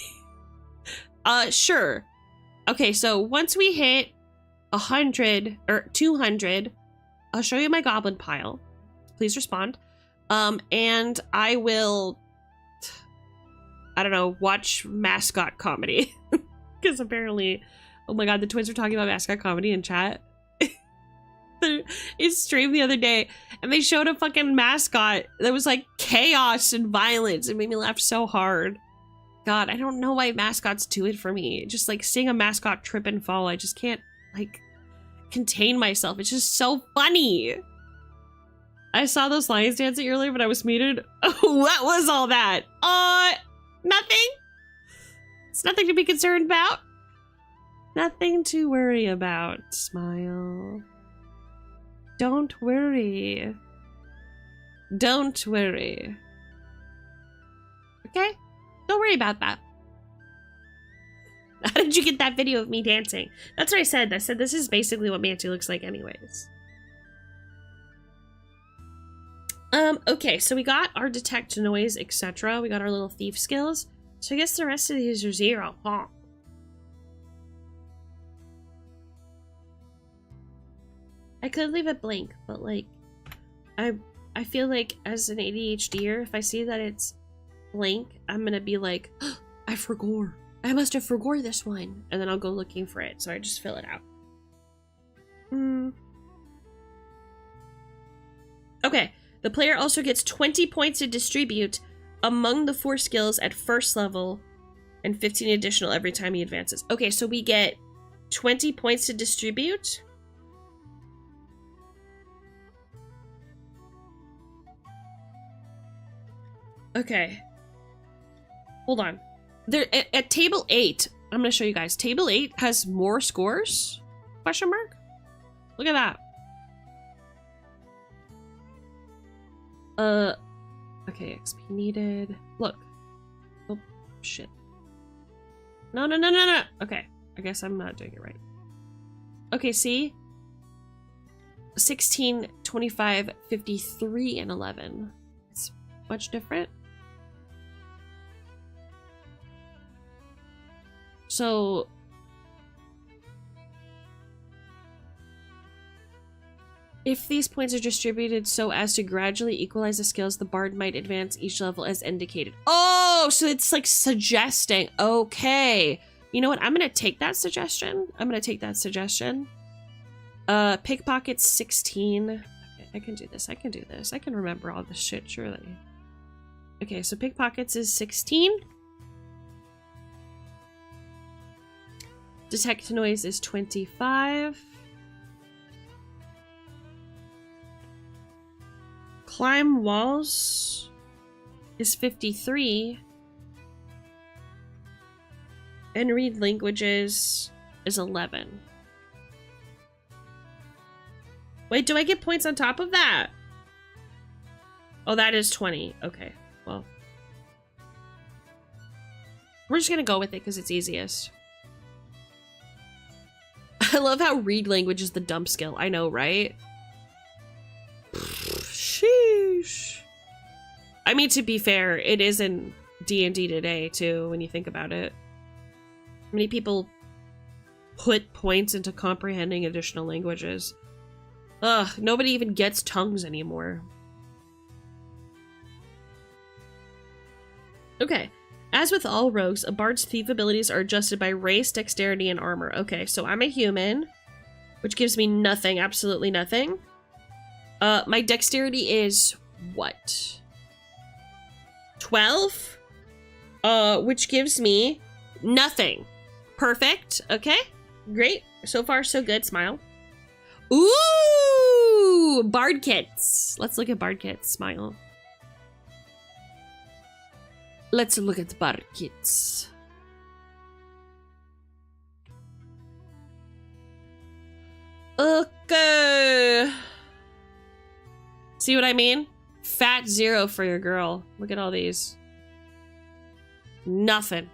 Sure. Okay, so once we hit 100 or 200, I'll show you my goblin pile. Please respond. And I will, I don't know, watch mascot comedy. Because apparently, oh my god, the twins were talking about mascot comedy in chat. It streamed the other day, and they showed a fucking mascot that was like chaos and violence. It made me laugh so hard. God, I don't know why mascots do it for me. Just like seeing a mascot trip and fall, I just can't like contain myself. It's just so funny. I saw those lions dancing earlier, but I was muted. What was all that? Nothing. It's nothing to be concerned about. Nothing to worry about. Smile. Don't worry. Don't worry. Okay? Don't worry about that. How did you get that video of me dancing? That's what I said. I said this is basically what Manti looks like anyways. Okay, so we got our detect noise, etc. We got our little thief skills. So I guess the rest of these are 0, huh? I could leave it blank, but like, I feel like as an ADHDer, if I see that it's blank, I'm gonna be like, oh, I forgot. I must have forgot this one. And then I'll go looking for it, so I just fill it out. Okay, The player also gets 20 points to distribute among the 4 skills at first level and 15 additional every time he advances. Okay, so we get 20 points to distribute. Okay. Hold on. There at table 8, I'm going to show you guys. Table 8 has more scores? Question mark? Look at that. Okay, XP needed. Look. Oh, shit. No. Okay, I guess I'm not doing it right. Okay, see? 16, 25, 53, and 11. It's much different. So... if these points are distributed so as to gradually equalize the skills, the bard might advance each level as indicated. Oh, so it's like suggesting. Okay. You know what? I'm going to take that suggestion. Pickpocket's 16. Okay, I can do this. I can remember all this shit, surely. Okay, so pickpockets is 16. Detect noise is 25. Climb walls is 53. And read languages is 11. Wait, do I get points on top of that? Oh, that is 20. Okay, well. We're just gonna go with it because it's easiest. I love how read language is the dumb skill. I know, right? Sheesh. I mean, to be fair, it is in D&D today, too, when you think about it. How many people put points into comprehending additional languages? Ugh, nobody even gets tongues anymore. Okay. As with all rogues, a bard's thief abilities are adjusted by race, dexterity, and armor. Okay, so I'm a human, which gives me nothing, absolutely nothing. My dexterity is what? 12? Which gives me nothing. Perfect. Okay, great. So far, so good. Smile. Ooh, bard kits. Let's look at bard kits. Smile. Let's look at the bard kits. Okay. See what I mean? Fat 0 for your girl. Look at all these. Nothing.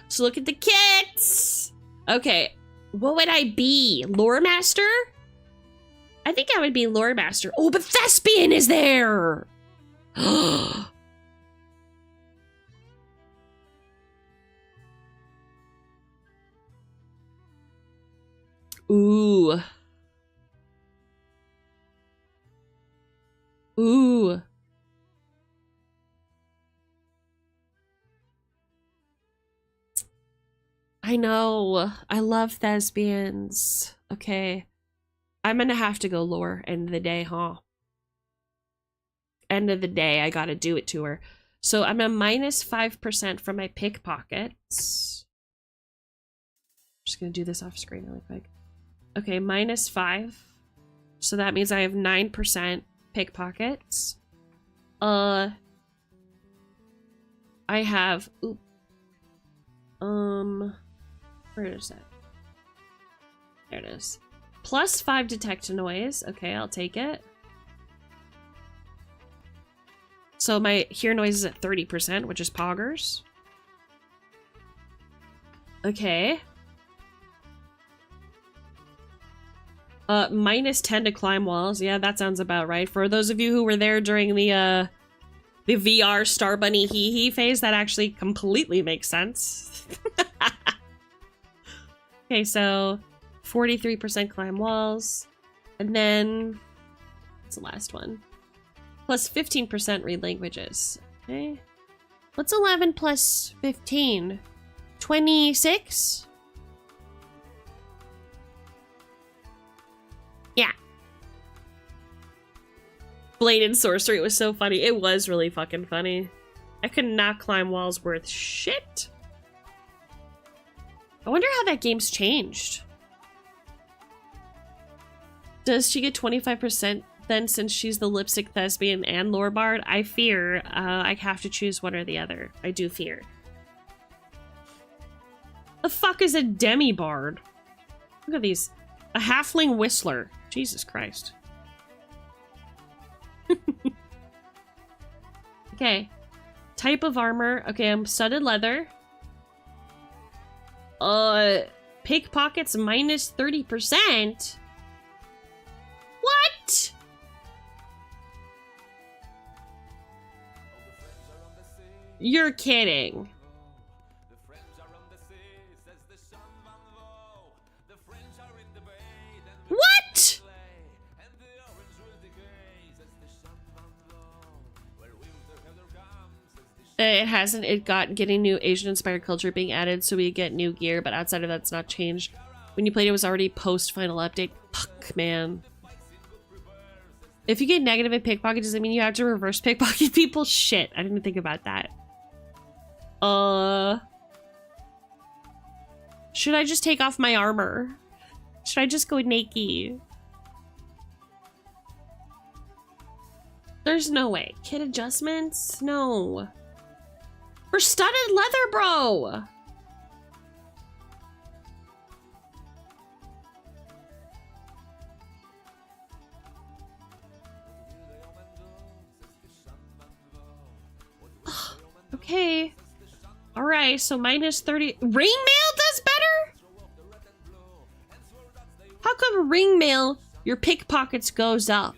So look at the kits. Okay. What would I be? Lore master? I think I would be lore master. Oh, but Thespian is there. Ooh. Ooh. I know. I love thespians. Okay. I'm gonna have to go lore. End of the day, huh? End of the day, I gotta do it to her. So I'm a minus 5% from my pickpockets. Just gonna do this off screen really quick. Okay, minus 5. So that means I have 9% pickpockets. I have, where is that? There it is. Plus 5 detect noise. Okay, I'll take it. So my hear noise is at 30%, which is poggers. Okay. Minus 10 to climb walls. Yeah, that sounds about right. For those of you who were there during the VR Star Bunny hee-hee phase, that actually completely makes sense. Okay, so 43% climb walls. And then, what's the last one? Plus 15% read languages. Okay. What's 11 plus 15? 26? Yeah. Blatant sorcery. It was so funny. It was really fucking funny. I could not climb walls worth shit. I wonder how that game's changed. Does she get 25% then since she's the lipstick thespian and lore bard? I fear I have to choose one or the other. I do fear. The fuck is a demi-bard? Look at these. A halfling whistler. Jesus Christ. Okay. Type of armor. Okay, I'm studded leather. Pickpockets minus 30%? What? You're kidding. What? It hasn't. It got getting new Asian-inspired culture being added, so we get new gear, but outside of that, it's not changed. When you played, it was already post-final update. Fuck, man. If you get negative in pickpocket, does it mean you have to reverse pickpocket people? Shit, I didn't think about that. Should I just take off my armor? Should I just go naked? There's no way. Kit adjustments? No. For studded leather, bro! Okay. Alright, so minus 30. Ring mail does better? How come ring mail, your pickpockets goes up?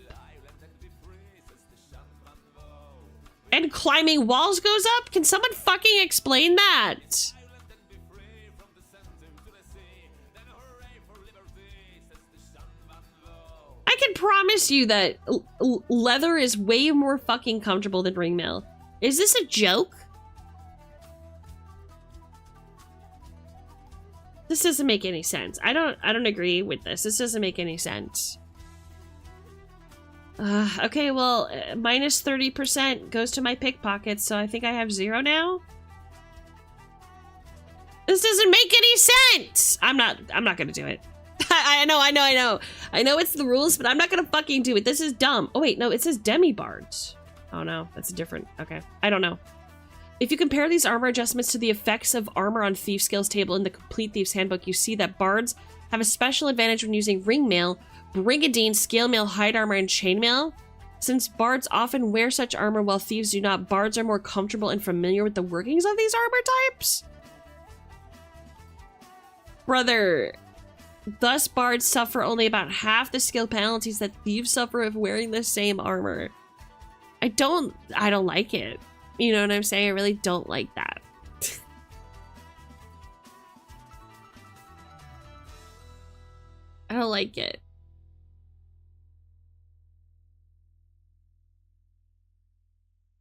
And climbing walls goes up? Can someone fucking explain that? I can promise you that leather is way more fucking comfortable than ring mail. Is this a joke? This doesn't make any sense. I don't agree with this. This doesn't make any sense. Okay, well, minus 30% goes to my pickpockets, so I think I have 0 now. This doesn't make any sense. I'm not gonna do it. I know it's the rules, but I'm not gonna fucking do it. This is dumb. Oh wait, no, it says demi-bards. Oh no, that's a different, okay. I don't know. If you compare these armor adjustments to the effects of armor on Thief Skills table in the Complete Thief's Handbook, you see that bards have a special advantage when using ring mail, brigadine, scale mail, hide armor, and chainmail. Since bards often wear such armor while thieves do not, bards are more comfortable and familiar with the workings of these armor types. Brother, thus bards suffer only about half the skill penalties that thieves suffer if wearing the same armor. I don't like it. You know what I'm saying? I really don't like that. I don't like it.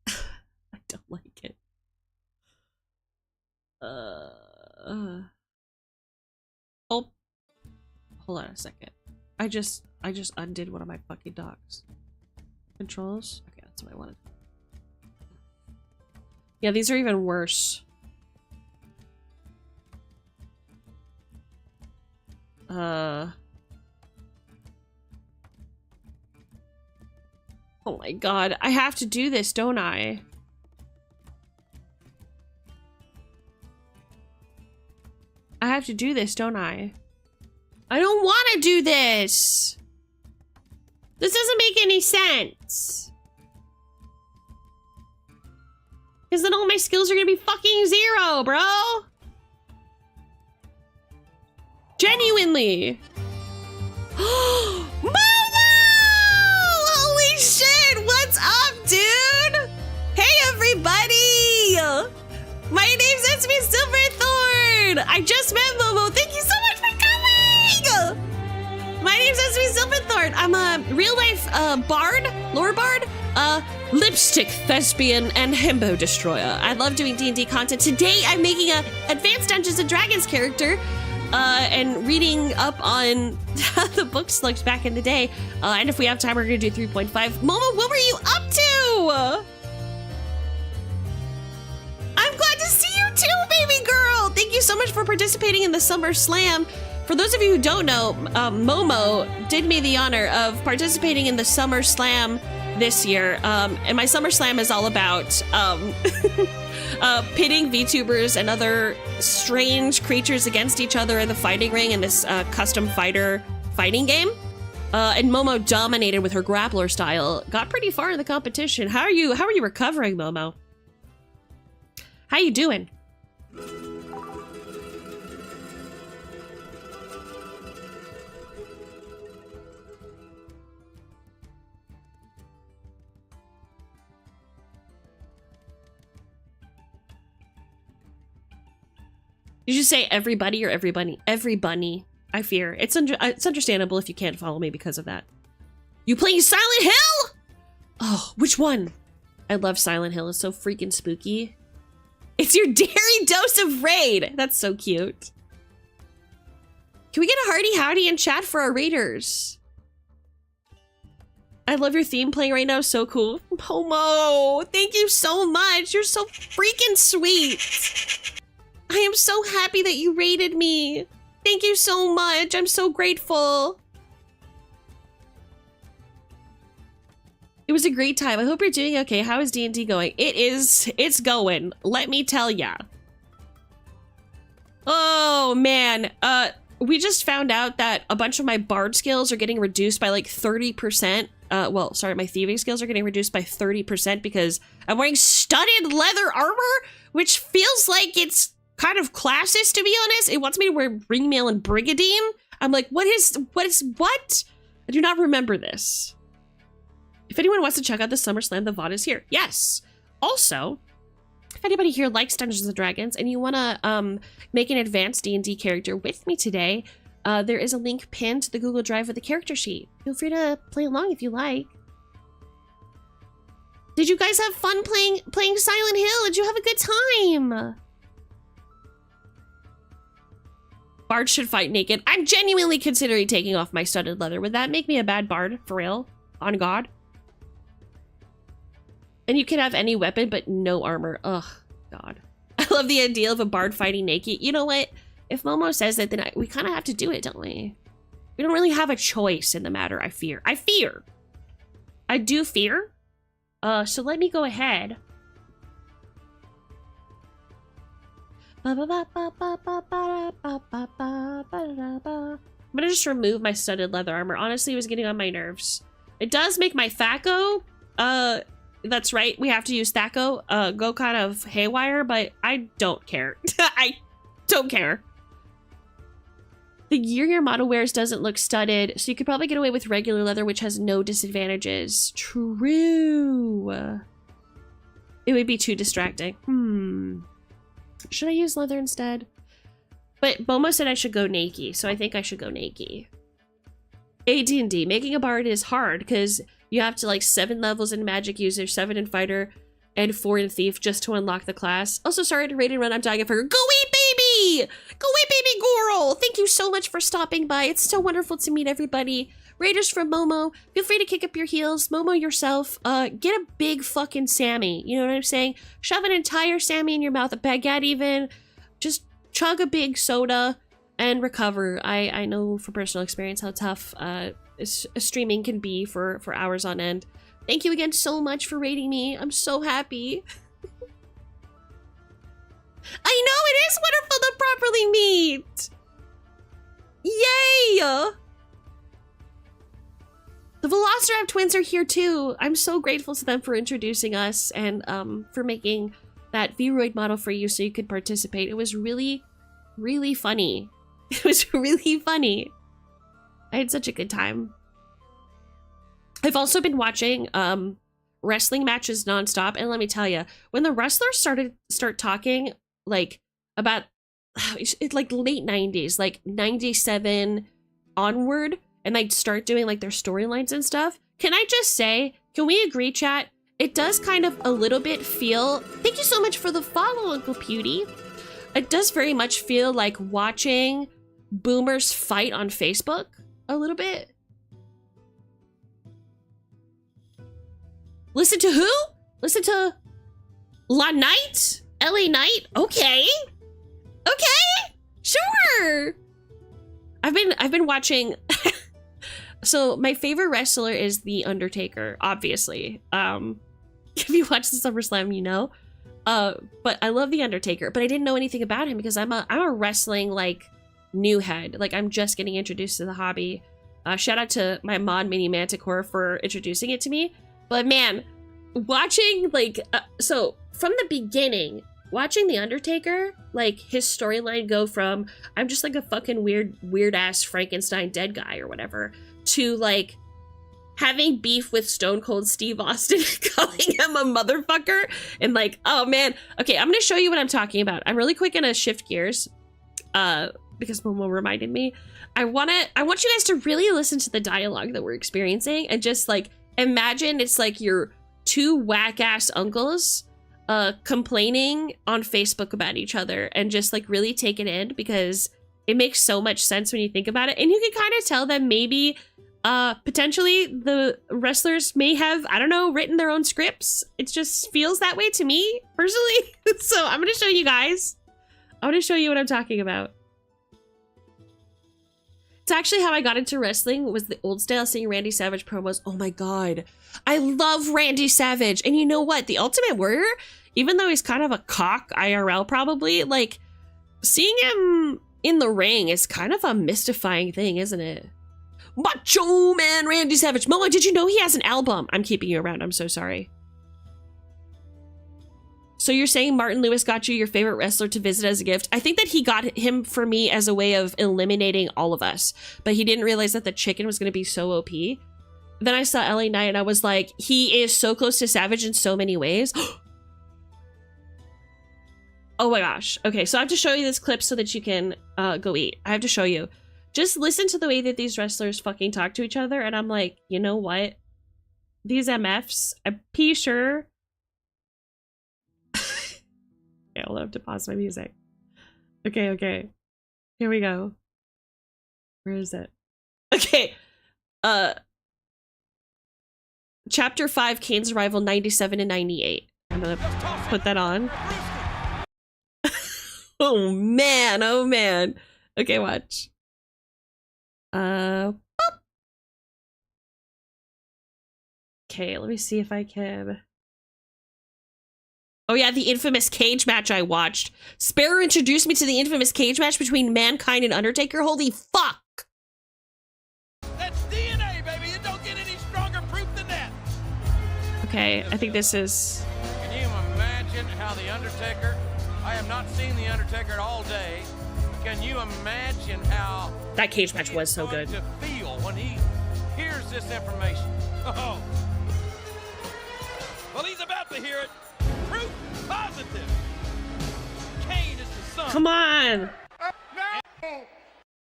I don't like it. Oh, hold on a second. I just undid one of my fucking docs. Controls? Okay, that's what I wanted. Yeah, these are even worse. Oh my god, I have to do this, don't I? I have to do this, don't I? I don't want to do this! This doesn't make any sense! Because then all my skills are gonna be fucking 0, bro! Genuinely! Momo! Holy shit! What's up, dude? Hey, everybody! My name's Esme Silverthorn! I just met Momo. Thank you so much for coming! My name's Esme Silverthorn. I'm a real-life bard, lore bard, lipstick thespian, and himbo destroyer. I love doing D&D content. Today, I'm making a Advanced Dungeons & Dragons character and reading up on how the books looked back in the day. And if we have time, we're gonna do 3.5. Momo, what were you up to? I'm glad to see you too, baby girl. Thank you so much for participating in the Summer Slam. For those of you who don't know, Momo did me the honor of participating in the Summer Slam this year. And my Summer Slam is all about pitting VTubers and other strange creatures against each other in the fighting ring in this custom fighter fighting game. And Momo dominated with her grappler style. Got pretty far in the competition. How are you recovering, Momo? How you doing? Did you say everybody or everybody? Everybody, I fear. It's understandable if you can't follow me because of that. You playing Silent Hill? Oh, which one? I love Silent Hill. It's so freaking spooky. It's your daily dose of raid. That's so cute. Can we get a hearty howdy in chat for our raiders? I love your theme playing right now. So cool. Momo, thank you so much. You're so freaking sweet. I am so happy that you raided me. Thank you so much. I'm so grateful. It was a great time. I hope you're doing okay. How is D&D going? It's going. Let me tell ya. Oh, man. We just found out that a bunch of my bard skills are getting reduced by like 30%. Well, sorry, my thieving skills are getting reduced by 30% because I'm wearing studded leather armor, which feels like it's kind of classist, to be honest. It wants me to wear ringmail and brigadine. I'm like, what? I do not remember this. If anyone wants to check out the SummerSlam, the VOD is here. Yes. Also, if anybody here likes Dungeons & Dragons and you want to make an advanced D&D character with me today, there is a link pinned to the Google Drive with the character sheet. Feel free to play along if you like. Did you guys have fun playing Silent Hill? Did you have a good time? Bards should fight naked. I'm genuinely considering taking off my studded leather. Would that make me a bad bard? For real? On God? And you can have any weapon, but no armor. Ugh, God. I love the idea of a bard fighting naked. You know what? If Momo says that, then we kind of have to do it, don't we? We don't really have a choice in the matter, I fear. I fear. I do fear. So let me go ahead. I'm gonna just remove my studded leather armor. Honestly, it was getting on my nerves. It does make my Thaco, that's right, we have to use Thaco, go kind of haywire, but I don't care. I don't care. The gear your model wears doesn't look studded, so you could probably get away with regular leather, which has no disadvantages. True. It would be too distracting. Should I use leather instead? But Momo said I should go naked, so I think I should go naked. AD&D. Making a bard is hard because you have to like 7 levels in magic user, 7 in fighter, and 4 in thief just to unlock the class. Also, sorry to raid and run. I'm dying of hunger. Go eat, baby! Go eat, baby girl! Thank you so much for stopping by. It's so wonderful to meet everybody. Raiders from Momo, feel free to kick up your heels. Momo yourself, get a big fucking Sammy. You know what I'm saying? Shove an entire Sammy in your mouth, a baguette even. Just chug a big soda and recover. I know from personal experience how tough streaming can be for hours on end. Thank you again so much for raiding me. I'm so happy. I know, it is wonderful to properly meet. Yay! The Velociraptor twins are here too. I'm so grateful to them for introducing us and for making that Vroid model for you so you could participate. It was really, really funny. It was really funny. I had such a good time. I've also been watching wrestling matches nonstop, and let me tell you, when the wrestlers start talking like about it's like late 90s, like 97 onward, and they'd start doing like their storylines and stuff. Can I just say, can we agree, chat? It does kind of a little bit feel, thank you so much for the follow, Uncle Pewdie. It does very much feel like watching boomers fight on Facebook a little bit. Listen to who? Listen to La Knight? LA Knight? Okay. Okay. Sure. I've been watching. So my favorite wrestler is The Undertaker, obviously. If you watch the SummerSlam, you know. But I love The Undertaker, but I didn't know anything about him because I'm a wrestling like new head. Like I'm just getting introduced to the hobby. Shout out to my mod Mini Manticore for introducing it to me. But man, watching like so from the beginning, watching The Undertaker, like his storyline go from I'm just like a fucking weird ass Frankenstein dead guy or whatever to like having beef with Stone Cold Steve Austin, calling him a motherfucker, and like, oh man. Okay, I'm gonna show you what I'm talking about. I'm really quick gonna shift gears, because Momo reminded me. I want you guys to really listen to the dialogue that we're experiencing and just like imagine it's like your two whack ass uncles complaining on Facebook about each other, and just like really take it in because it makes so much sense when you think about it. And you can kind of tell that maybe potentially the wrestlers may have, I don't know, written their own scripts. It just feels that way to me personally. So I'm gonna show you guys. I'm gonna show you what I'm talking about. It's actually how I got into wrestling, was the old style seeing Randy Savage promos. Oh my God. I love Randy Savage. And you know what? The Ultimate Warrior, even though he's kind of a cock IRL probably, like seeing him in the ring is kind of a mystifying thing, isn't it? Macho Man Randy Savage. Moa, did you know he has an album? I'm keeping you around. I'm so sorry. So you're saying Martin Lewis got you your favorite wrestler to visit as a gift? I think that he got him for me as a way of eliminating all of us, but he didn't realize that the chicken was going to be so OP. Then I saw LA Knight and I was like, he is so close to Savage in so many ways. Oh my gosh. Okay, so I have to show you this clip so that you can go eat. I have to show you. Just listen to the way that these wrestlers fucking talk to each other, and I'm like, you know what? These MFs, I'm pretty sure. Okay, I'll have to pause my music. Okay. Here we go. Where is it? Okay. Chapter 5, Kane's Arrival, 97 and 98. I'm gonna put that on. Oh man. Okay, watch. Okay, let me see if I can. Oh yeah, the infamous cage match I watched. Sparrow introduced me to the infamous cage match between Mankind and Undertaker. Holy fuck! That's DNA, baby. You don't get any stronger proof than that. Okay, I think this is. Can you imagine how the Undertaker? I have not seen the Undertaker all day. Can you imagine how that cage match was so good? To feel when he hears this information. Oh. Well, he's about to hear it. Proof positive. Kane is the son. Come on.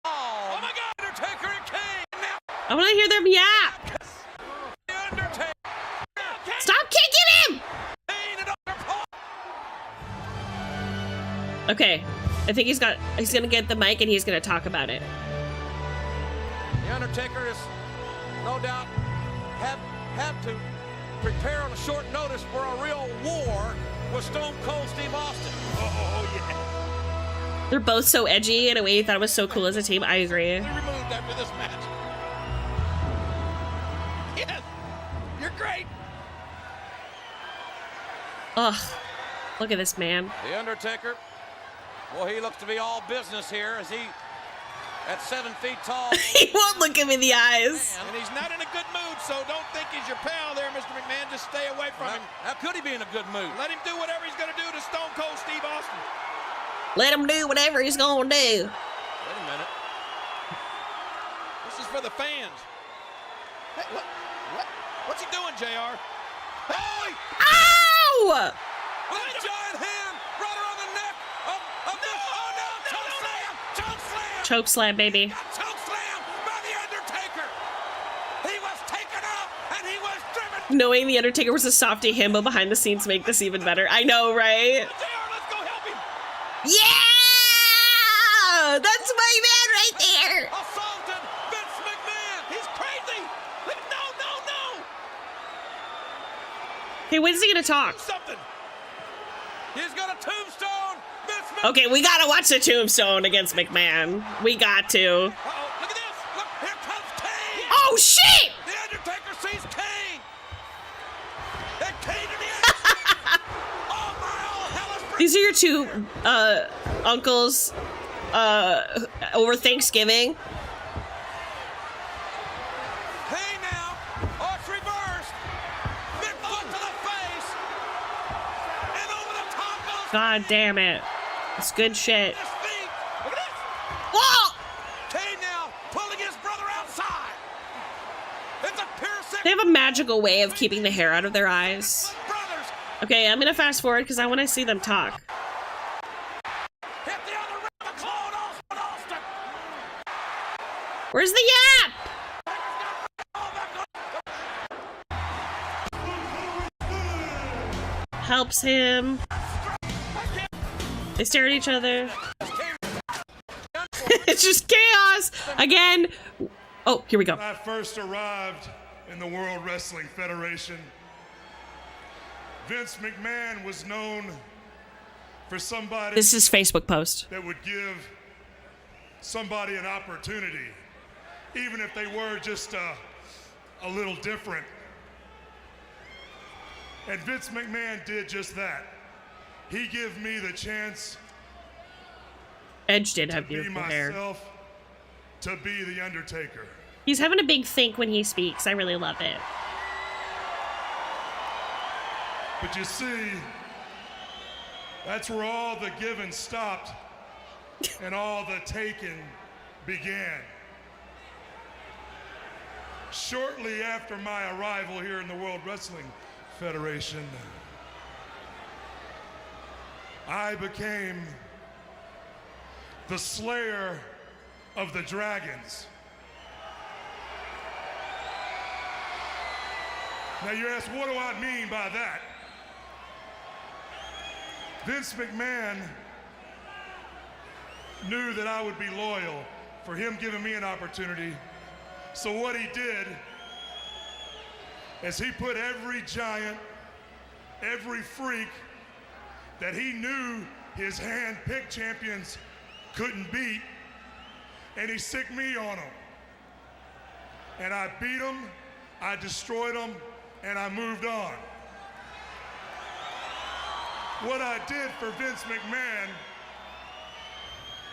Oh my God, Undertaker and Kane. Now. I want to hear them yap. The Undertaker. Stop kicking him. Kane and Okay, I think he's gonna get the mic and he's gonna talk about it. The Undertaker is no doubt have to prepare on a short notice for a real war with Stone Cold Steve Austin. Oh yeah. They're both so edgy in a way that was so cool as a team. I agree. Removed after this match. Yes, you're great. Ugh, look at this man. The Undertaker. Well, he looks to be all business here as he, at 7 feet tall. He won't look him in the eyes. And he's not in a good mood, so don't think he's your pal there, Mr. McMahon. Just stay away from him. How could he be in a good mood? Let him do whatever he's going to do to Stone Cold Steve Austin. Let him do whatever he's going to do. Wait a minute. This is for the fans. Hey, what? What's he doing, JR? Hey! Ow! With a giant hand right around the neck of this. Oh no! Choke slam! Choke slam! Choke slam, baby. Choke slam by the Undertaker. He was taken out and he was driven. Knowing the Undertaker was a softy himbo behind the scenes make this even better. I know, right? JR, let's go help him. Yeah! That's my man right Hey, when's he gonna talk? Something. He's got a tombstone. Vince McMahon. Okay, we gotta watch the tombstone against McMahon. We got to. Uh-oh, look at this. Look, here comes Kane. Oh, shit! The Undertaker sees Kane. And Kane to the end. Oh, my, all hell is breaking. These are your two, uncles, over Thanksgiving. Hey now. Oh, it's reversed. Big foot to the face. And over the top goes God damn it. It's good shit. his feet. Look at this. Whoa! Kane now pulling his brother outside. It's a piercing. They have a magical way of keeping the hair out of their eyes. Brothers Okay, I'm gonna fast forward because I want to see them talk. hit the other rim. The Claude Austin. Where's the yap? Helps him. They stare at each other. It's just chaos again. Oh, here we go. When I first arrived in the World Wrestling Federation, Vince McMahon was known for somebody This is Facebook post. that would give somebody an opportunity, even if they were just a little different. And Vince McMahon did just that. He gave me the chance Edge did have to be beautiful hair. myself, to be the Undertaker. He's having a big think when he speaks. I really love it. But you see, that's where all the giving stopped and all the taking began. Shortly after my arrival here in the World Wrestling Federation, I became the Slayer of the Dragons. Now you ask, what do I mean by that? Vince McMahon knew that I would be loyal for him giving me an opportunity. So what he did is he put every giant, every freak that he knew his hand-picked champions couldn't beat, and he sicked me on them. And I beat them, I destroyed them, and I moved on. What I did for Vince McMahon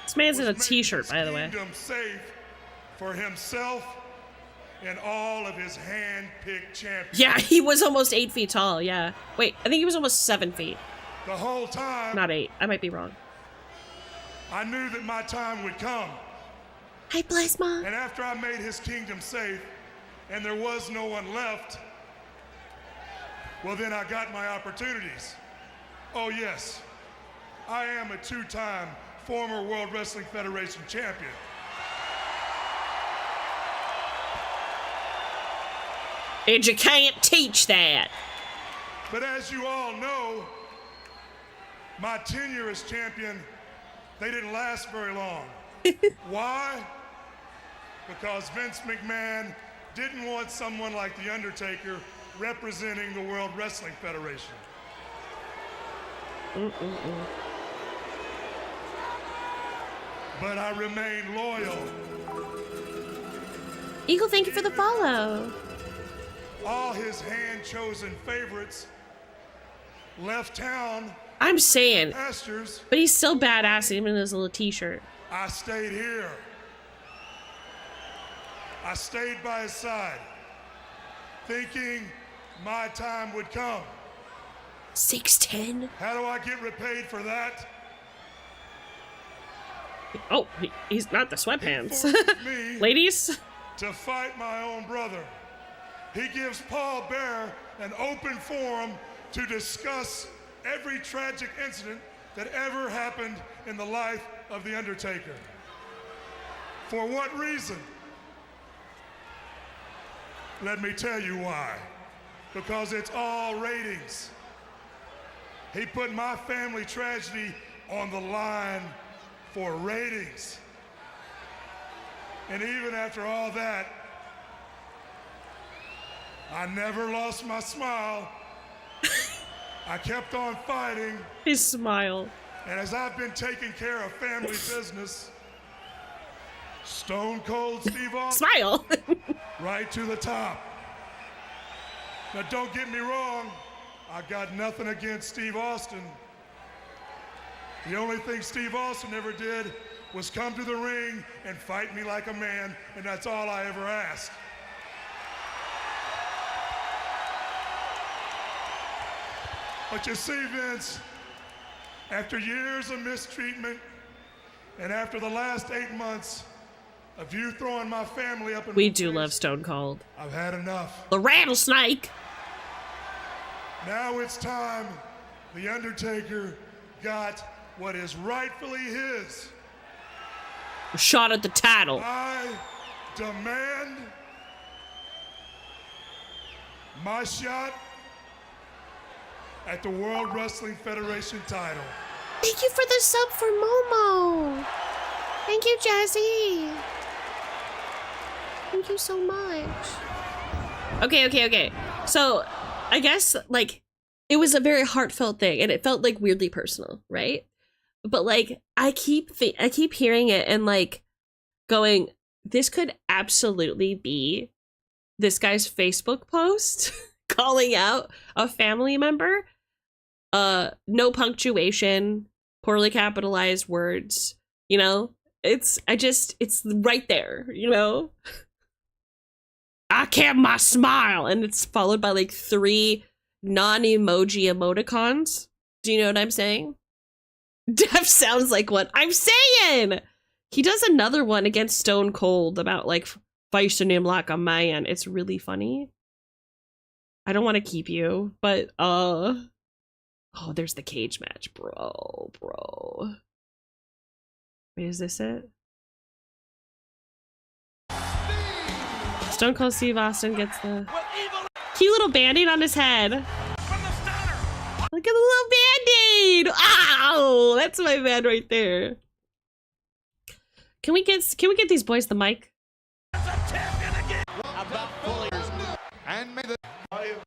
This man's in a was make t-shirt, his by the way. kingdom safe for himself and all of his hand-picked champions. Yeah, he was almost 8 feet tall. Yeah. Wait, I think he was almost 7 feet. The whole time, Not 8. I might be wrong. I knew that my time would come. Hi, bless mom. And after I made his kingdom safe and there was no one left, well, then I got my opportunities. Oh, yes, I am a two-time former World Wrestling Federation champion. And you can't teach that. But as you all know, my tenure as champion, they didn't last very long. Why? Because Vince McMahon didn't want someone like The Undertaker representing the World Wrestling Federation. But I remained loyal. Eagle, thank you for the follow. All his hand-chosen favorites left town, I'm saying, pastures. but he's still badass even in his little t-shirt. I stayed here. I stayed by his side, thinking my time would come. 6'10". How do I get repaid for that? Oh, he's not the He sweatpants. forced me Ladies? to fight my own brother. He gives Paul Bearer an open forum to discuss every tragic incident that ever happened in the life of The Undertaker. For what reason? Let me tell you why. Because it's all ratings. He put my family tragedy on the line for ratings. And even after all that, I never lost my smile. I kept on fighting. His smile. And as I've been taking care of family business, Stone Cold Steve Austin, Smile. right to the top. Now don't get me wrong, I got nothing against Steve Austin. The only thing Steve Austin ever did was come to the ring and fight me like a man, and that's all I ever asked. But you see, Vince, after years of mistreatment, and after the last 8 months of you throwing my family up in We my do face, love Stone Cold. I've had enough. The rattlesnake. Now it's time The Undertaker got what is rightfully his. Shot at the title. I demand my shot at the World Wrestling Federation title. Thank you for the sub for Momo. Thank you, Jazzy. Thank you so much. Okay. So, I guess, like, it was a very heartfelt thing, and it felt, like, weirdly personal, right? But, like, I keep hearing it and, like, going, this could absolutely be this guy's Facebook post calling out a family member. No punctuation, poorly capitalized words, you know? It's right there, you know? I kept my smile, and it's followed by like 3 non-emoji emoticons. Do you know what I'm saying? Def sounds like what I'm saying. He does another one against Stone Cold about like facing him like a man. It's really funny. I don't want to keep you, but oh, there's the cage match, bro. Wait, is this it? Stone Cold Steve Austin gets the cute little band-aid on his head. Look at the little band-aid! Ow! That's my man right there. Can we get these boys the mic?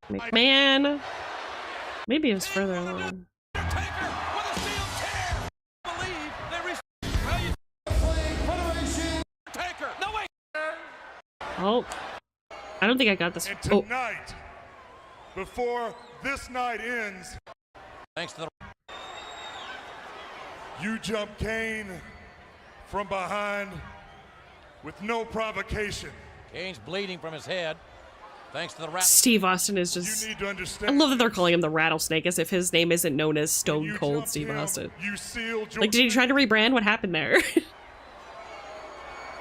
McMahon. Maybe it was further along. Oh, I don't think I got this. And tonight, before this night ends, Thanks to the you jump Kane from behind with no provocation. Kane's bleeding from his head. Thanks to the rat. Steve Austin is You just... need to I understand. love that they're calling him the Rattlesnake as if his name isn't known as when Stone you Cold jump Steve him, Austin. You seal Like, did he try to rebrand? What happened there?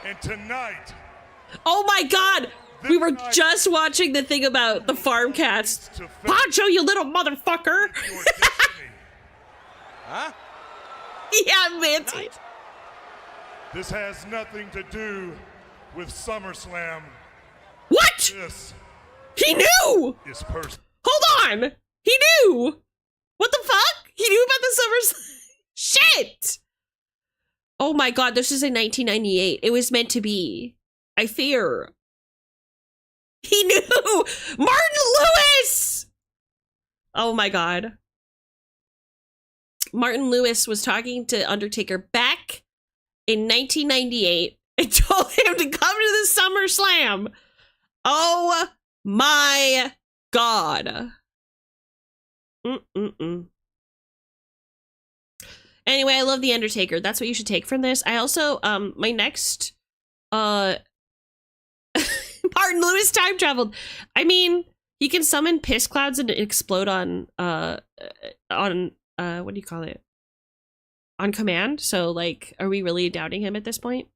And tonight, Oh my god! We were just watching the thing about the farm cats. Poncho, you little motherfucker! your destiny. Huh? Yeah, Manty. This has nothing to do with SummerSlam. What? This He knew! is personal. Hold on! He knew! What the fuck? He knew about the Summers... Shit! Oh my god, this is in 1998. It was meant to be. I fear. He knew! Martin Lewis! Oh my god. Martin Lewis was talking to Undertaker back in 1998 and told him to come to the SummerSlam. Oh my god. Anyway, I love The Undertaker. That's what you should take from this. I also, my next, Martin Lewis time traveled. I mean, he can summon piss clouds and explode on what do you call it? On command. So, like, are we really doubting him at this point?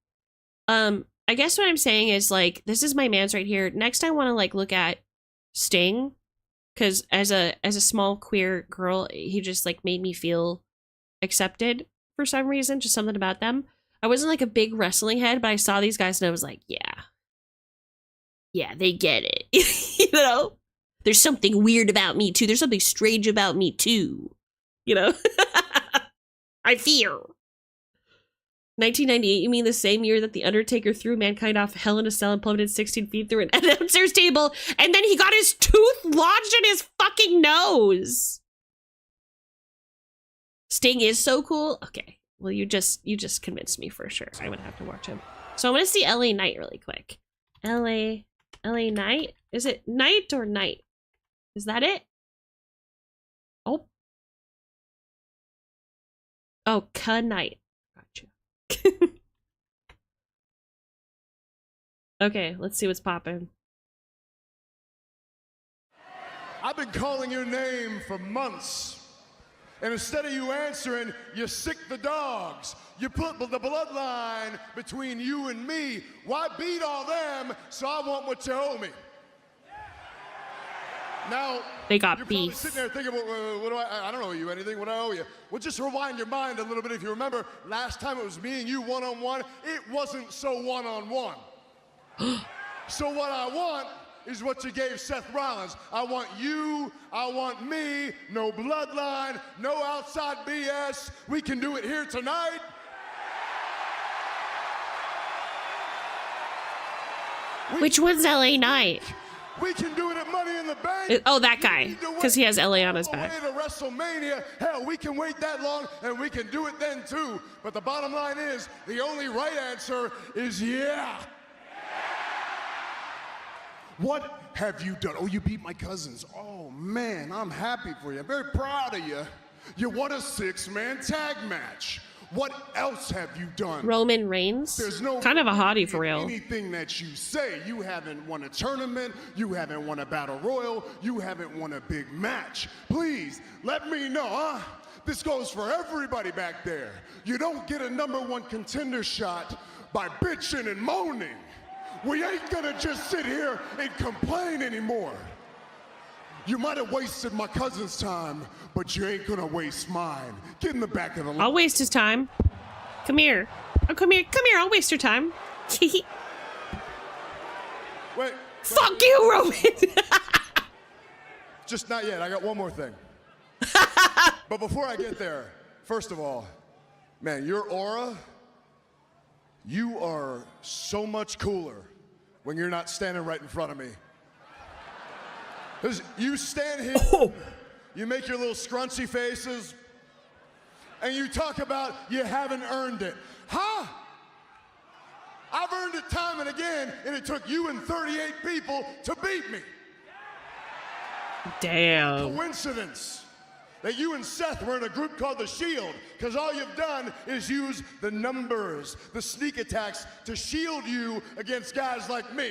I guess what I'm saying is, like, this is my man's right here. Next, I want to, like, look at Sting. Because as a small queer girl, he just, like, made me feel accepted for some reason. Just something about them. I wasn't, like, a big wrestling head, but I saw these guys and I was like, yeah, they get it. You know? There's something weird about me, too. There's something strange about me, too. You know? I fear. 1998, you mean the same year that The Undertaker threw Mankind off Hell in a Cell and plummeted 16 feet through an announcer's table, and then he got his tooth lodged in his fucking nose? Sting is so cool. Okay, well you just convinced me for sure. I'm gonna have to watch him. So I'm gonna see LA Knight really quick. LA Knight? Is it Knight or Night? Is that it? Oh. Oh, Knight. Gotcha. Okay, let's see what's popping. I've been calling your name for months. And instead of you answering, you sick the dogs. You put the bloodline between you and me. Why beat all them so I want what you owe me? Now, they got you're beef. probably sitting there thinking, what do I don't owe you anything, what do I owe you? Well, just rewind your mind a little bit. If you remember, last time it was me and you one-on-one, it wasn't so one-on-one. So what I want is what you gave Seth Rollins. I want you, I want me, no bloodline, no outside BS. We can do it here tonight. Which one's LA Knight? We can do it at Money in the Bank. Oh, that guy, because he has LA on his back. To WrestleMania, hell, we can wait that long and we can do it then too. But the bottom line is, the only right answer is yeah. What have you done? Oh, you beat my cousins. Oh man, I'm happy for you. I'm very proud of you. You won a 6-man tag match. What else have you done? Roman Reigns? There's no kind of a hottie for real. Anything that you say, you haven't won a tournament, you haven't won a battle royal, you haven't won a big match. Please, let me know, huh? This goes for everybody back there. You don't get a #1 contender shot by bitching and moaning. We ain't gonna just sit here and complain anymore. You might have wasted my cousin's time, but you ain't gonna waste mine. Get in the back of the line. I'll waste his time. Come here. Oh, come here. Come here. I'll waste your time. Wait. Fuck you, Roman. Just not yet. I got one more thing. But before I get there, first of all, man, your aura, you are so much cooler when you're not standing right in front of me. Because you stand here, you make your little scrunchy faces, and you talk about you haven't earned it. Huh? I've earned it time and again, and it took you and 38 people to beat me. Damn. Coincidence that you and Seth were in a group called The Shield, because all you've done is use the numbers, the sneak attacks, to shield you against guys like me.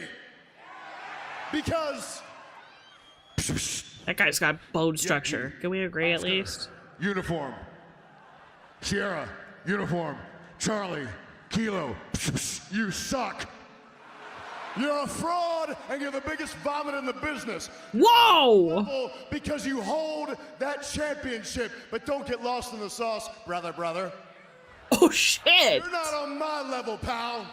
Because that guy's got bone structure. Can we agree at least? Uniform. Sierra, uniform. Charlie, Kilo, you suck. You're a fraud, and you're the biggest vomit in the business. Whoa! Because you hold that championship, but don't get lost in the sauce, brother. Oh, shit! You're not on my level, pal.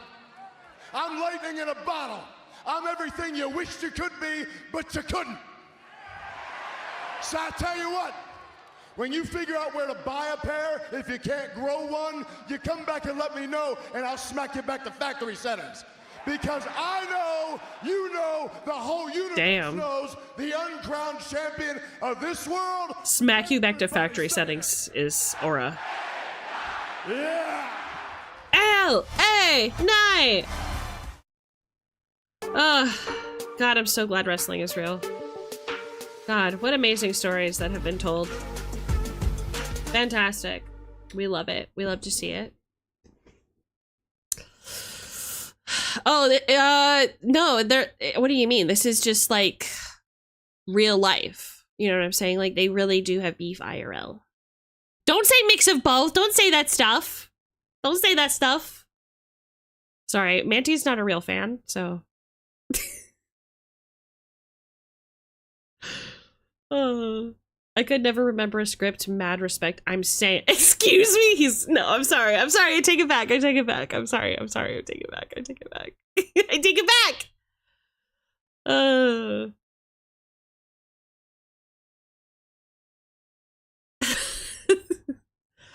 I'm lightning in a bottle. I'm everything you wished you could be, but you couldn't. So I tell you what, when you figure out where to buy a pair, if you can't grow one, you come back and let me know, and I'll smack you back to factory settings. Because I know, you know, the whole universe knows the uncrowned champion of this world. Smack you back to factory settings is aura. Yeah. LA Knight! God, I'm so glad wrestling is real. God, what amazing stories that have been told. Fantastic. We love it. We love to see it. Oh, no, what do you mean? This is just like real life. You know what I'm saying? Like they really do have beef IRL. Don't say mix of both. Don't say that stuff. Don't say that stuff. Sorry, Manty's not a real fan, so. I could never remember a script. Mad respect. I'm saying, excuse me. I'm sorry. I take it back. I'm sorry. I take it back. I take it back. I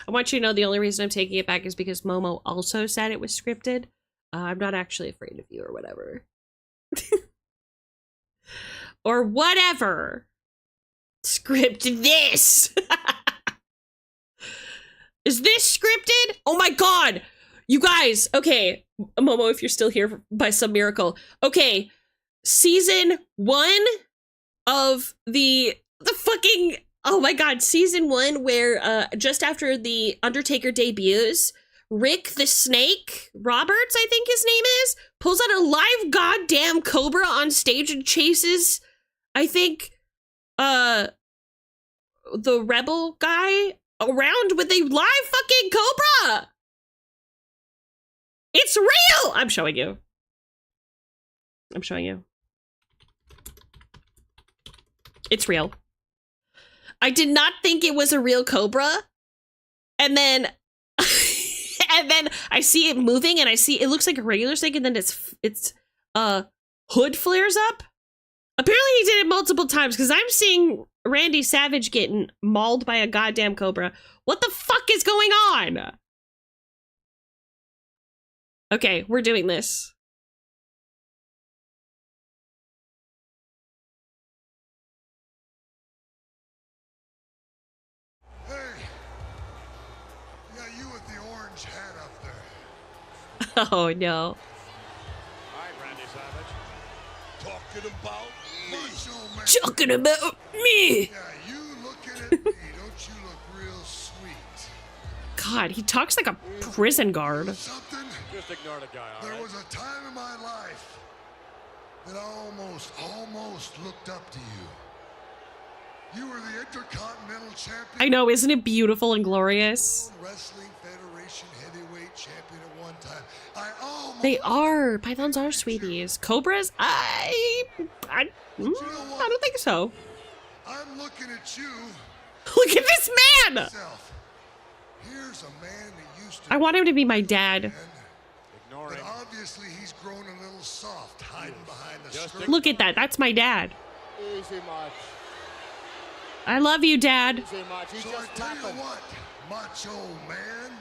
want you to know the only reason I'm taking it back is because Momo also said it was scripted. I'm not actually afraid of you or whatever. Or whatever. Script this. Is this scripted? Oh my god. You guys, okay. Momo, if you're still here by some miracle. Okay. Season 1 of the fucking, oh my god, season 1 where just after the Undertaker debuts, Rick the Snake Roberts, I think his name is, pulls out a live goddamn cobra on stage and chases, I think, the rebel guy around with a live fucking cobra. It's real. I'm showing you. I'm showing you. It's real. I did not think it was a real cobra. And then and then I see it moving and I see it looks like a regular snake and then its hood flares up. Apparently he did it multiple times because I'm seeing Randy Savage getting mauled by a goddamn cobra. What the fuck is going on? Okay, we're doing this. Hey, yeah, you with the orange hat up there. Oh no. All right, Randy Savage. Talking about macho man. Talking about me. Yeah, you looking at me, don't you look real sweet? God, he talks like a prison guard. Something? Just ignore the guy, all There right? was a time in my life that I almost looked up to you. You were the Intercontinental Champion. I know, isn't it beautiful and glorious? World Wrestling Federation Heavyweight Champion at one time. I almost. They are. Pythons are sweeties. Cobras? I don't think so. I'm looking at you. Look at this man! Myself. Here's a man that used to. I want him to be my dad. Ignore But him. obviously he's grown a little soft, hiding behind the Just skirt. Look at that. That's my dad. Easy, March. I love you, Dad. Easy, March. He's So I just tell you clapping. what, macho man.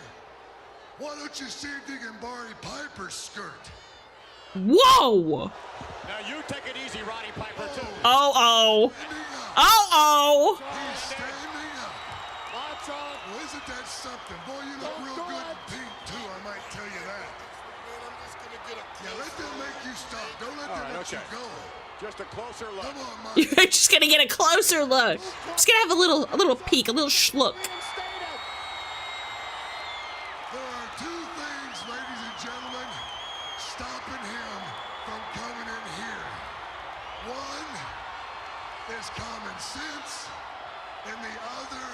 Why don't you see if you can borrow Piper's skirt? Whoa! Now you take it easy, Roddy Piper, too. Oh. Standing up. Oh. He's standing up. March on. Well, isn't that something? Boy, you look real good in pink, too, I might tell you that. Yeah, let them make you stop. Don't let them right, let you okay. go. Just a closer look. Come on, Mike. You're just gonna get a closer look. Just gonna have a little peek, a little schlook. Reinstated. There are two things, ladies and gentlemen, stopping him from coming in here. One is common sense, and the other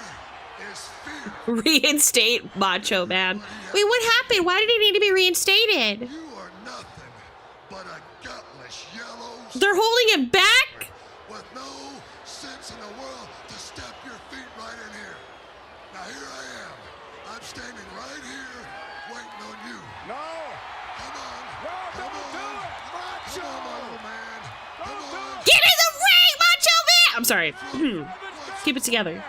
is fear. Reinstate Macho Man. Wait, what happened? Why did he need to be reinstated? You are nothing but a gutless yellow They're holding him back? with no sense in the world to step your feet right in here. Now here I am. I'm standing right here waiting on you. No! Come on. No, Come don't do on. it! Macho! Come on, my little man. Come Don't do on. it! Get in the ring, Macho Man! I'm sorry. Keep it together. You're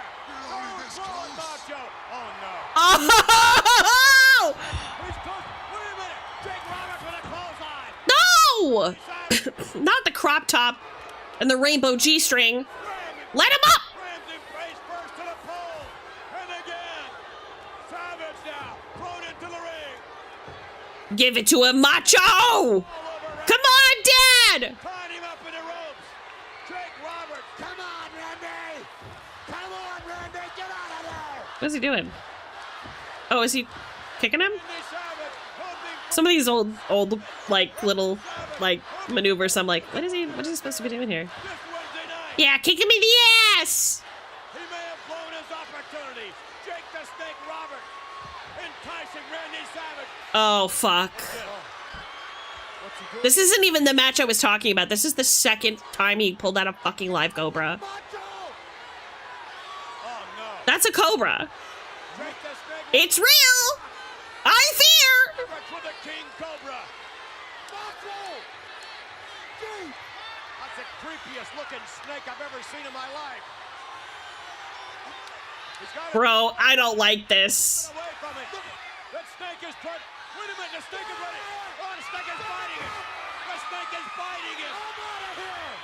only this Run, close. Macho! Oh, no. Oh! He's close. Wait a minute. Jake Roberts with a clothesline. No! Savage. Not the crop top and the rainbow G-string. Ram Let him up! Rams in face first to the pole. And again. Savage now. Thrown into the ring. Give it to him, Macho! All over Come on, Dad! Tying him up in the ropes. Jake Roberts. Come on, Randy. Come on, Randy. Get out of there. What's he doing? Oh, is he kicking him? Randy Savage holding Some of these old, like, little, like, maneuvers, I'm like, what is he supposed to be doing here? this Wednesday night. Yeah, kick him in the ass! He may have blown his opportunity. Jake the Snake Roberts enticing Randy Savage. Oh, fuck. This isn't even the match I was talking about. This is the second time he pulled out a fucking live cobra. Macho! Oh no. That's a cobra. Jake the Snake It's real! I fear! Roberts with the King Cobra. Macho! Gee! That's the creepiest looking snake I've ever seen in my life. He's got it Bro, I don't like this. away from it. That snake is put. Wait a minute, the snake is ready. Oh, the snake is biting it. The snake is biting it. I'm out of here.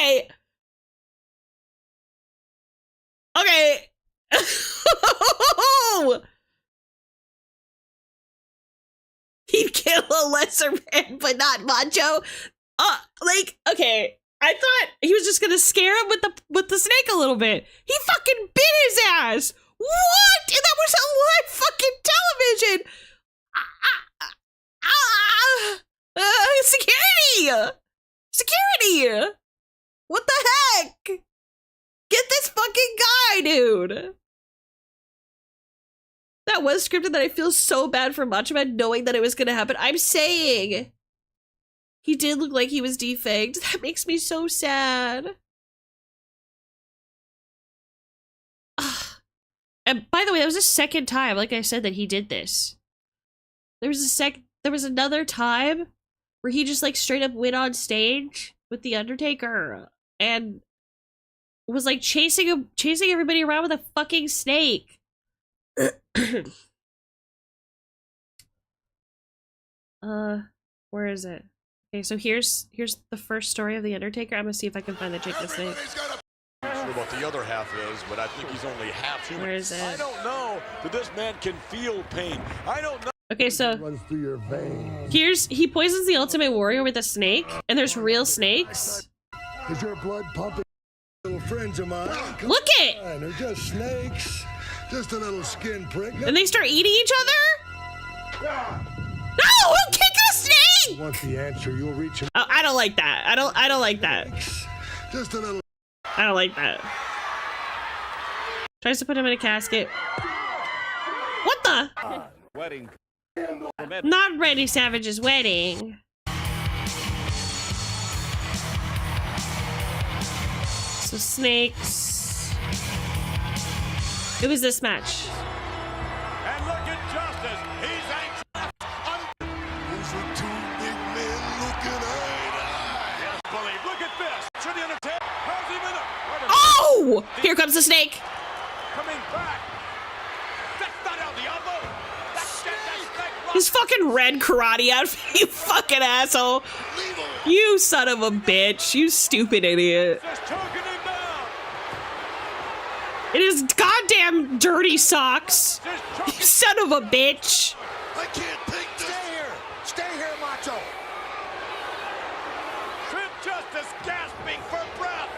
Okay. Okay. He'd kill a lesser man, but not Macho. Like, okay. I thought he was just gonna scare him with the snake a little bit. He fucking bit his ass. What? And that was on live fucking television. Security! Security! What the heck? Get this fucking guy, dude. That was scripted that I feel so bad for Macho Man knowing that it was gonna happen. I'm saying he did look like he was defanged. That makes me so sad. And by the way, that was the second time, like I said, that he did this. There was another time where he just like straight up went on stage with the Undertaker and was like chasing everybody around with a fucking snake. Where is it? Okay, so here's the first story of the Undertaker. I'm gonna see if I can find the chick that's snake. I'm not sure what the other half is, but I think he's only half human. Where is it? I don't know that this man can feel pain. I don't know. Okay, so Runs through your veins. he poisons the Ultimate Warrior with a snake, and there's real snakes. Is your blood pumping? Little friends of mine. Look it! They're just snakes. Just a little skin prick. And they start eating each other? No! Who kicked a snake? Want the answer? You'll reach him. Oh, I don't like that. I don't like that. Just a little. I don't like that. Tries to put him in a casket. What the? Wedding. Not Randy Savage's wedding. So snakes. It was this match. And look at Justice. He's anxious. Those are two big men looking eye to eye. Yes, believe. Look at this. To the Undertaker. How's he been up? Oh! Here comes the snake. Coming back. That's not El Diablo. That's that snake. His fucking red karate outfit, you fucking asshole. You son of a bitch. You stupid idiot. Just choking him down. It is goddamn dirty socks. Just You choking. son of a bitch. I can't take this. Stay here. Stay here, Macho. Trip Justice gasping for breath.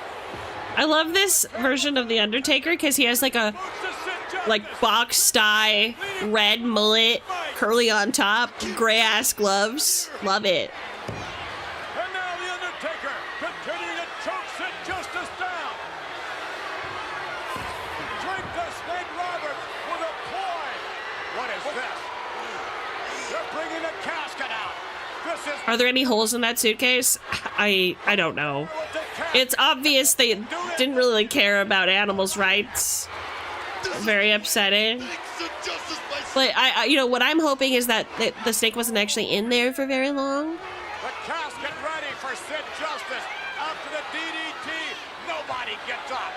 I love this version of The Undertaker because he has like a Moves to Sid Justice. like box tie, red mullet, curly on top, gray ass gloves. Love it. And now the Undertaker continuing to choke Sid Justice down. Drink the Snake Roberts with a ploy. What is this? They're bringing the casket out. This is Are there any holes in that suitcase? I don't know. what the casket. It's obvious they didn't really care about animals' rights. Very upsetting. But I you know what I'm hoping is that the snake wasn't actually in there for very long. The casket ready for Sid Justice. After the DDT, nobody gets up.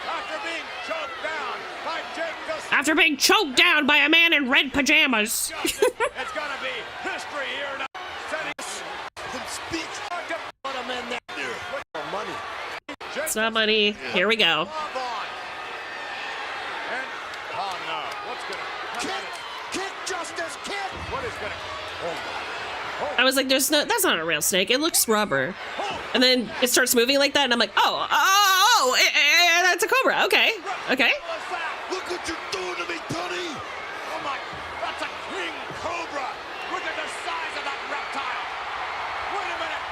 After being choked down by Jake the Snake After being choked down by a man in red pajamas. Justice, it's gonna be history here now. Put him in there. With money. It's not money. Here we go. Love on. And oh no, what's gonna Kick Justice, kick. what is gonna I was like, that's not a real snake. It looks rubber. And then it starts moving like that, and I'm like, that's a cobra. Okay. Okay. what's that? Look what you're doing to me, Tony. Oh my, that's a king cobra. Look at the size of that reptile. Wait a minute.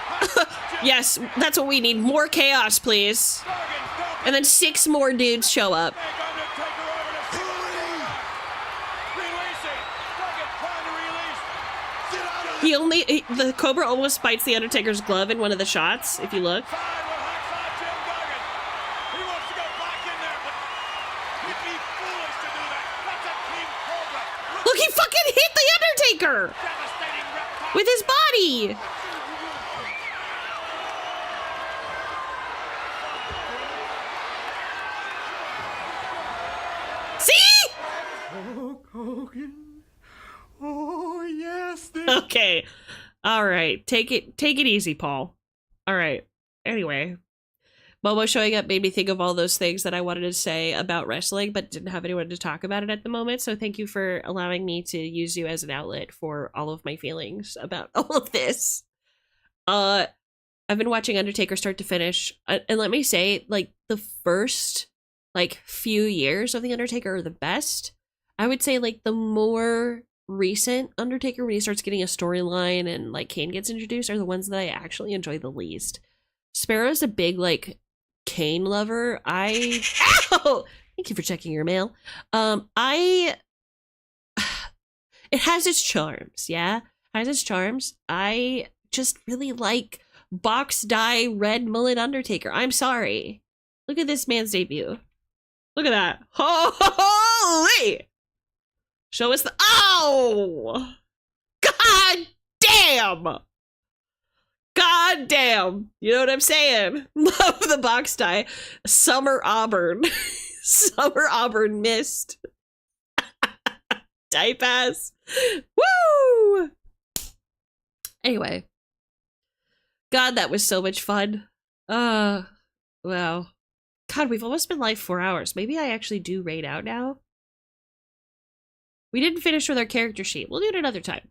Yes, that's what we need. More chaos, please. And then 6 more dudes show up. Undertaker over to Hurry! releasing. Duggan trying to release. Get out of The cobra almost bites the Undertaker's glove in one of the shots, if you look. Side with Hacksaw Jim Duggan. He wants to go back in there, but he'd be foolish to do that. That's a king cobra. Look, he fucking hit the Undertaker Devastating reptile. with his body. See? Oh yes. Okay. All right. Take it easy, Paul. All right. Anyway, Momo showing up made me think of all those things that I wanted to say about wrestling, but didn't have anyone to talk about it at the moment. So thank you for allowing me to use you as an outlet for all of my feelings about all of this. I've been watching Undertaker start to finish, and let me say, like, the first, like, few years of The Undertaker are the best. I would say, like, the more recent Undertaker, when he starts getting a storyline and, like, Kane gets introduced, are the ones that I actually enjoy the least. Sparrow's a big, like, Kane lover. Ow! Thank you for checking your mail. It has its charms, yeah? It has its charms. I just really like box dye red mullet Undertaker. I'm sorry. Look at this man's debut. Look at that. Holy! Show us the... Oh! God damn! God damn! You know what I'm saying? Love the box dye. Summer Auburn. Summer Auburn mist. Type ass. Woo! Anyway. God, that was so much fun. Wow. God, we've almost been live 4 hours. Maybe I actually do raid out now. We didn't finish with our character sheet. We'll do it another time.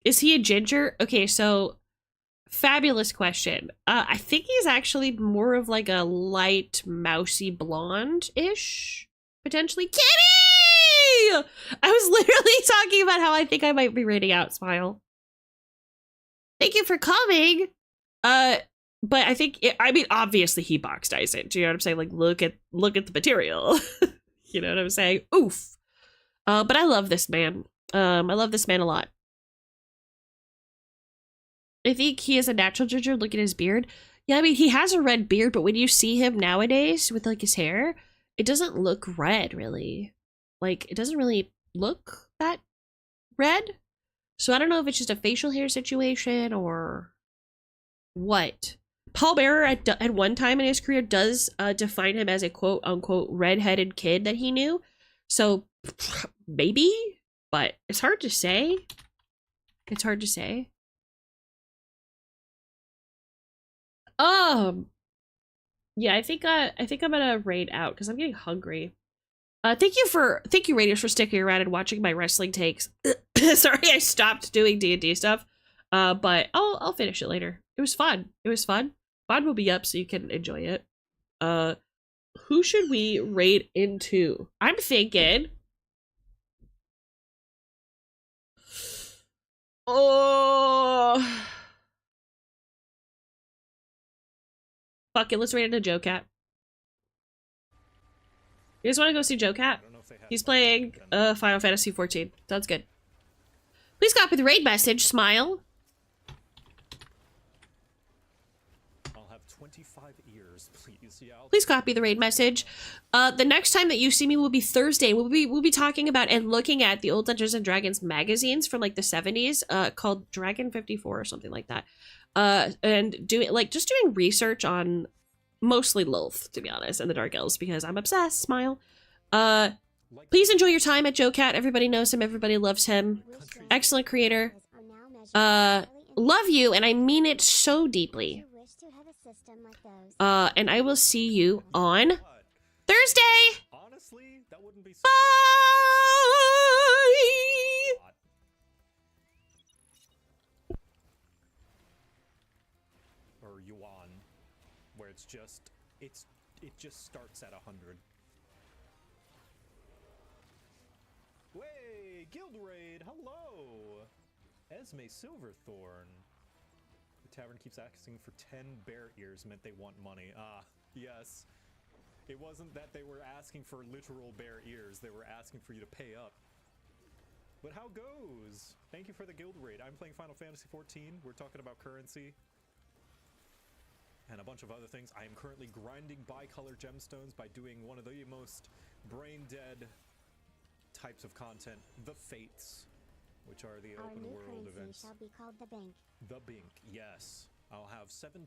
Is he a ginger? Okay, so fabulous question. I think he's actually more of like a light mousy blonde-ish, potentially. Kitty! I was literally talking about how I think I might be raiding out. Smile. Thank you for coming. But I think I mean obviously he box dyes it. Do you know what I'm saying? Like look at the material. You know what I'm saying? Oof. But I love this man. I love this man a lot. I think he is a natural ginger. Look at his beard. Yeah, I mean, he has a red beard, but when you see him nowadays with, like, his hair, it doesn't look red, really. Like, it doesn't really look that red. So I don't know if it's just a facial hair situation or what. Paul Bearer at one time in his career does define him as a quote-unquote redheaded kid that he knew. So maybe, but it's hard to say. It's hard to say. Yeah, I think I'm gonna raid out because I'm getting hungry. Thank you, Raiders, for sticking around and watching my wrestling takes. Sorry, I stopped doing D&D stuff. But I'll finish it later. It was fun. It was fun. VOD will be up so you can enjoy it. Who should we raid into? I'm thinking. Oh. Fuck it, let's raid into Joe Cat. You guys want to go see Joe Cat? He's playing Final Fantasy 14. Sounds good. Please copy the raid message. Smile. I'll have 25 ears, please. Yeah, Please copy the raid message. The next time that you see me will be Thursday. We'll be talking about and looking at the old Dungeons and Dragons magazines from like the 70s, called Dragon 54 or something like that. And doing research on mostly Lilith, to be honest, and the Dark Elves, because I'm obsessed. Smile. Please enjoy your time at Joe Cat. Everybody knows him. Everybody loves him. Excellent creator. Love you, and I mean it so deeply. And I will see you on Thursday. honestly, that wouldn't be so Bye. or yuan, where it just starts at 100. Way, Guild Raid, hello! Esme Silverthorn. The tavern keeps asking for 10 bear ears meant they want money. Ah, yes. It wasn't that they were asking for literal bear ears, they were asking for you to pay up. But how goes? Thank you for the Guild Raid. I'm playing Final Fantasy 14. We're talking about currency. And a bunch of other things. I am currently grinding bicolor gemstones by doing one of the most brain-dead types of content, the Fates, which are the open world events. Shall be called the Bank. The Bink, yes. I'll have 7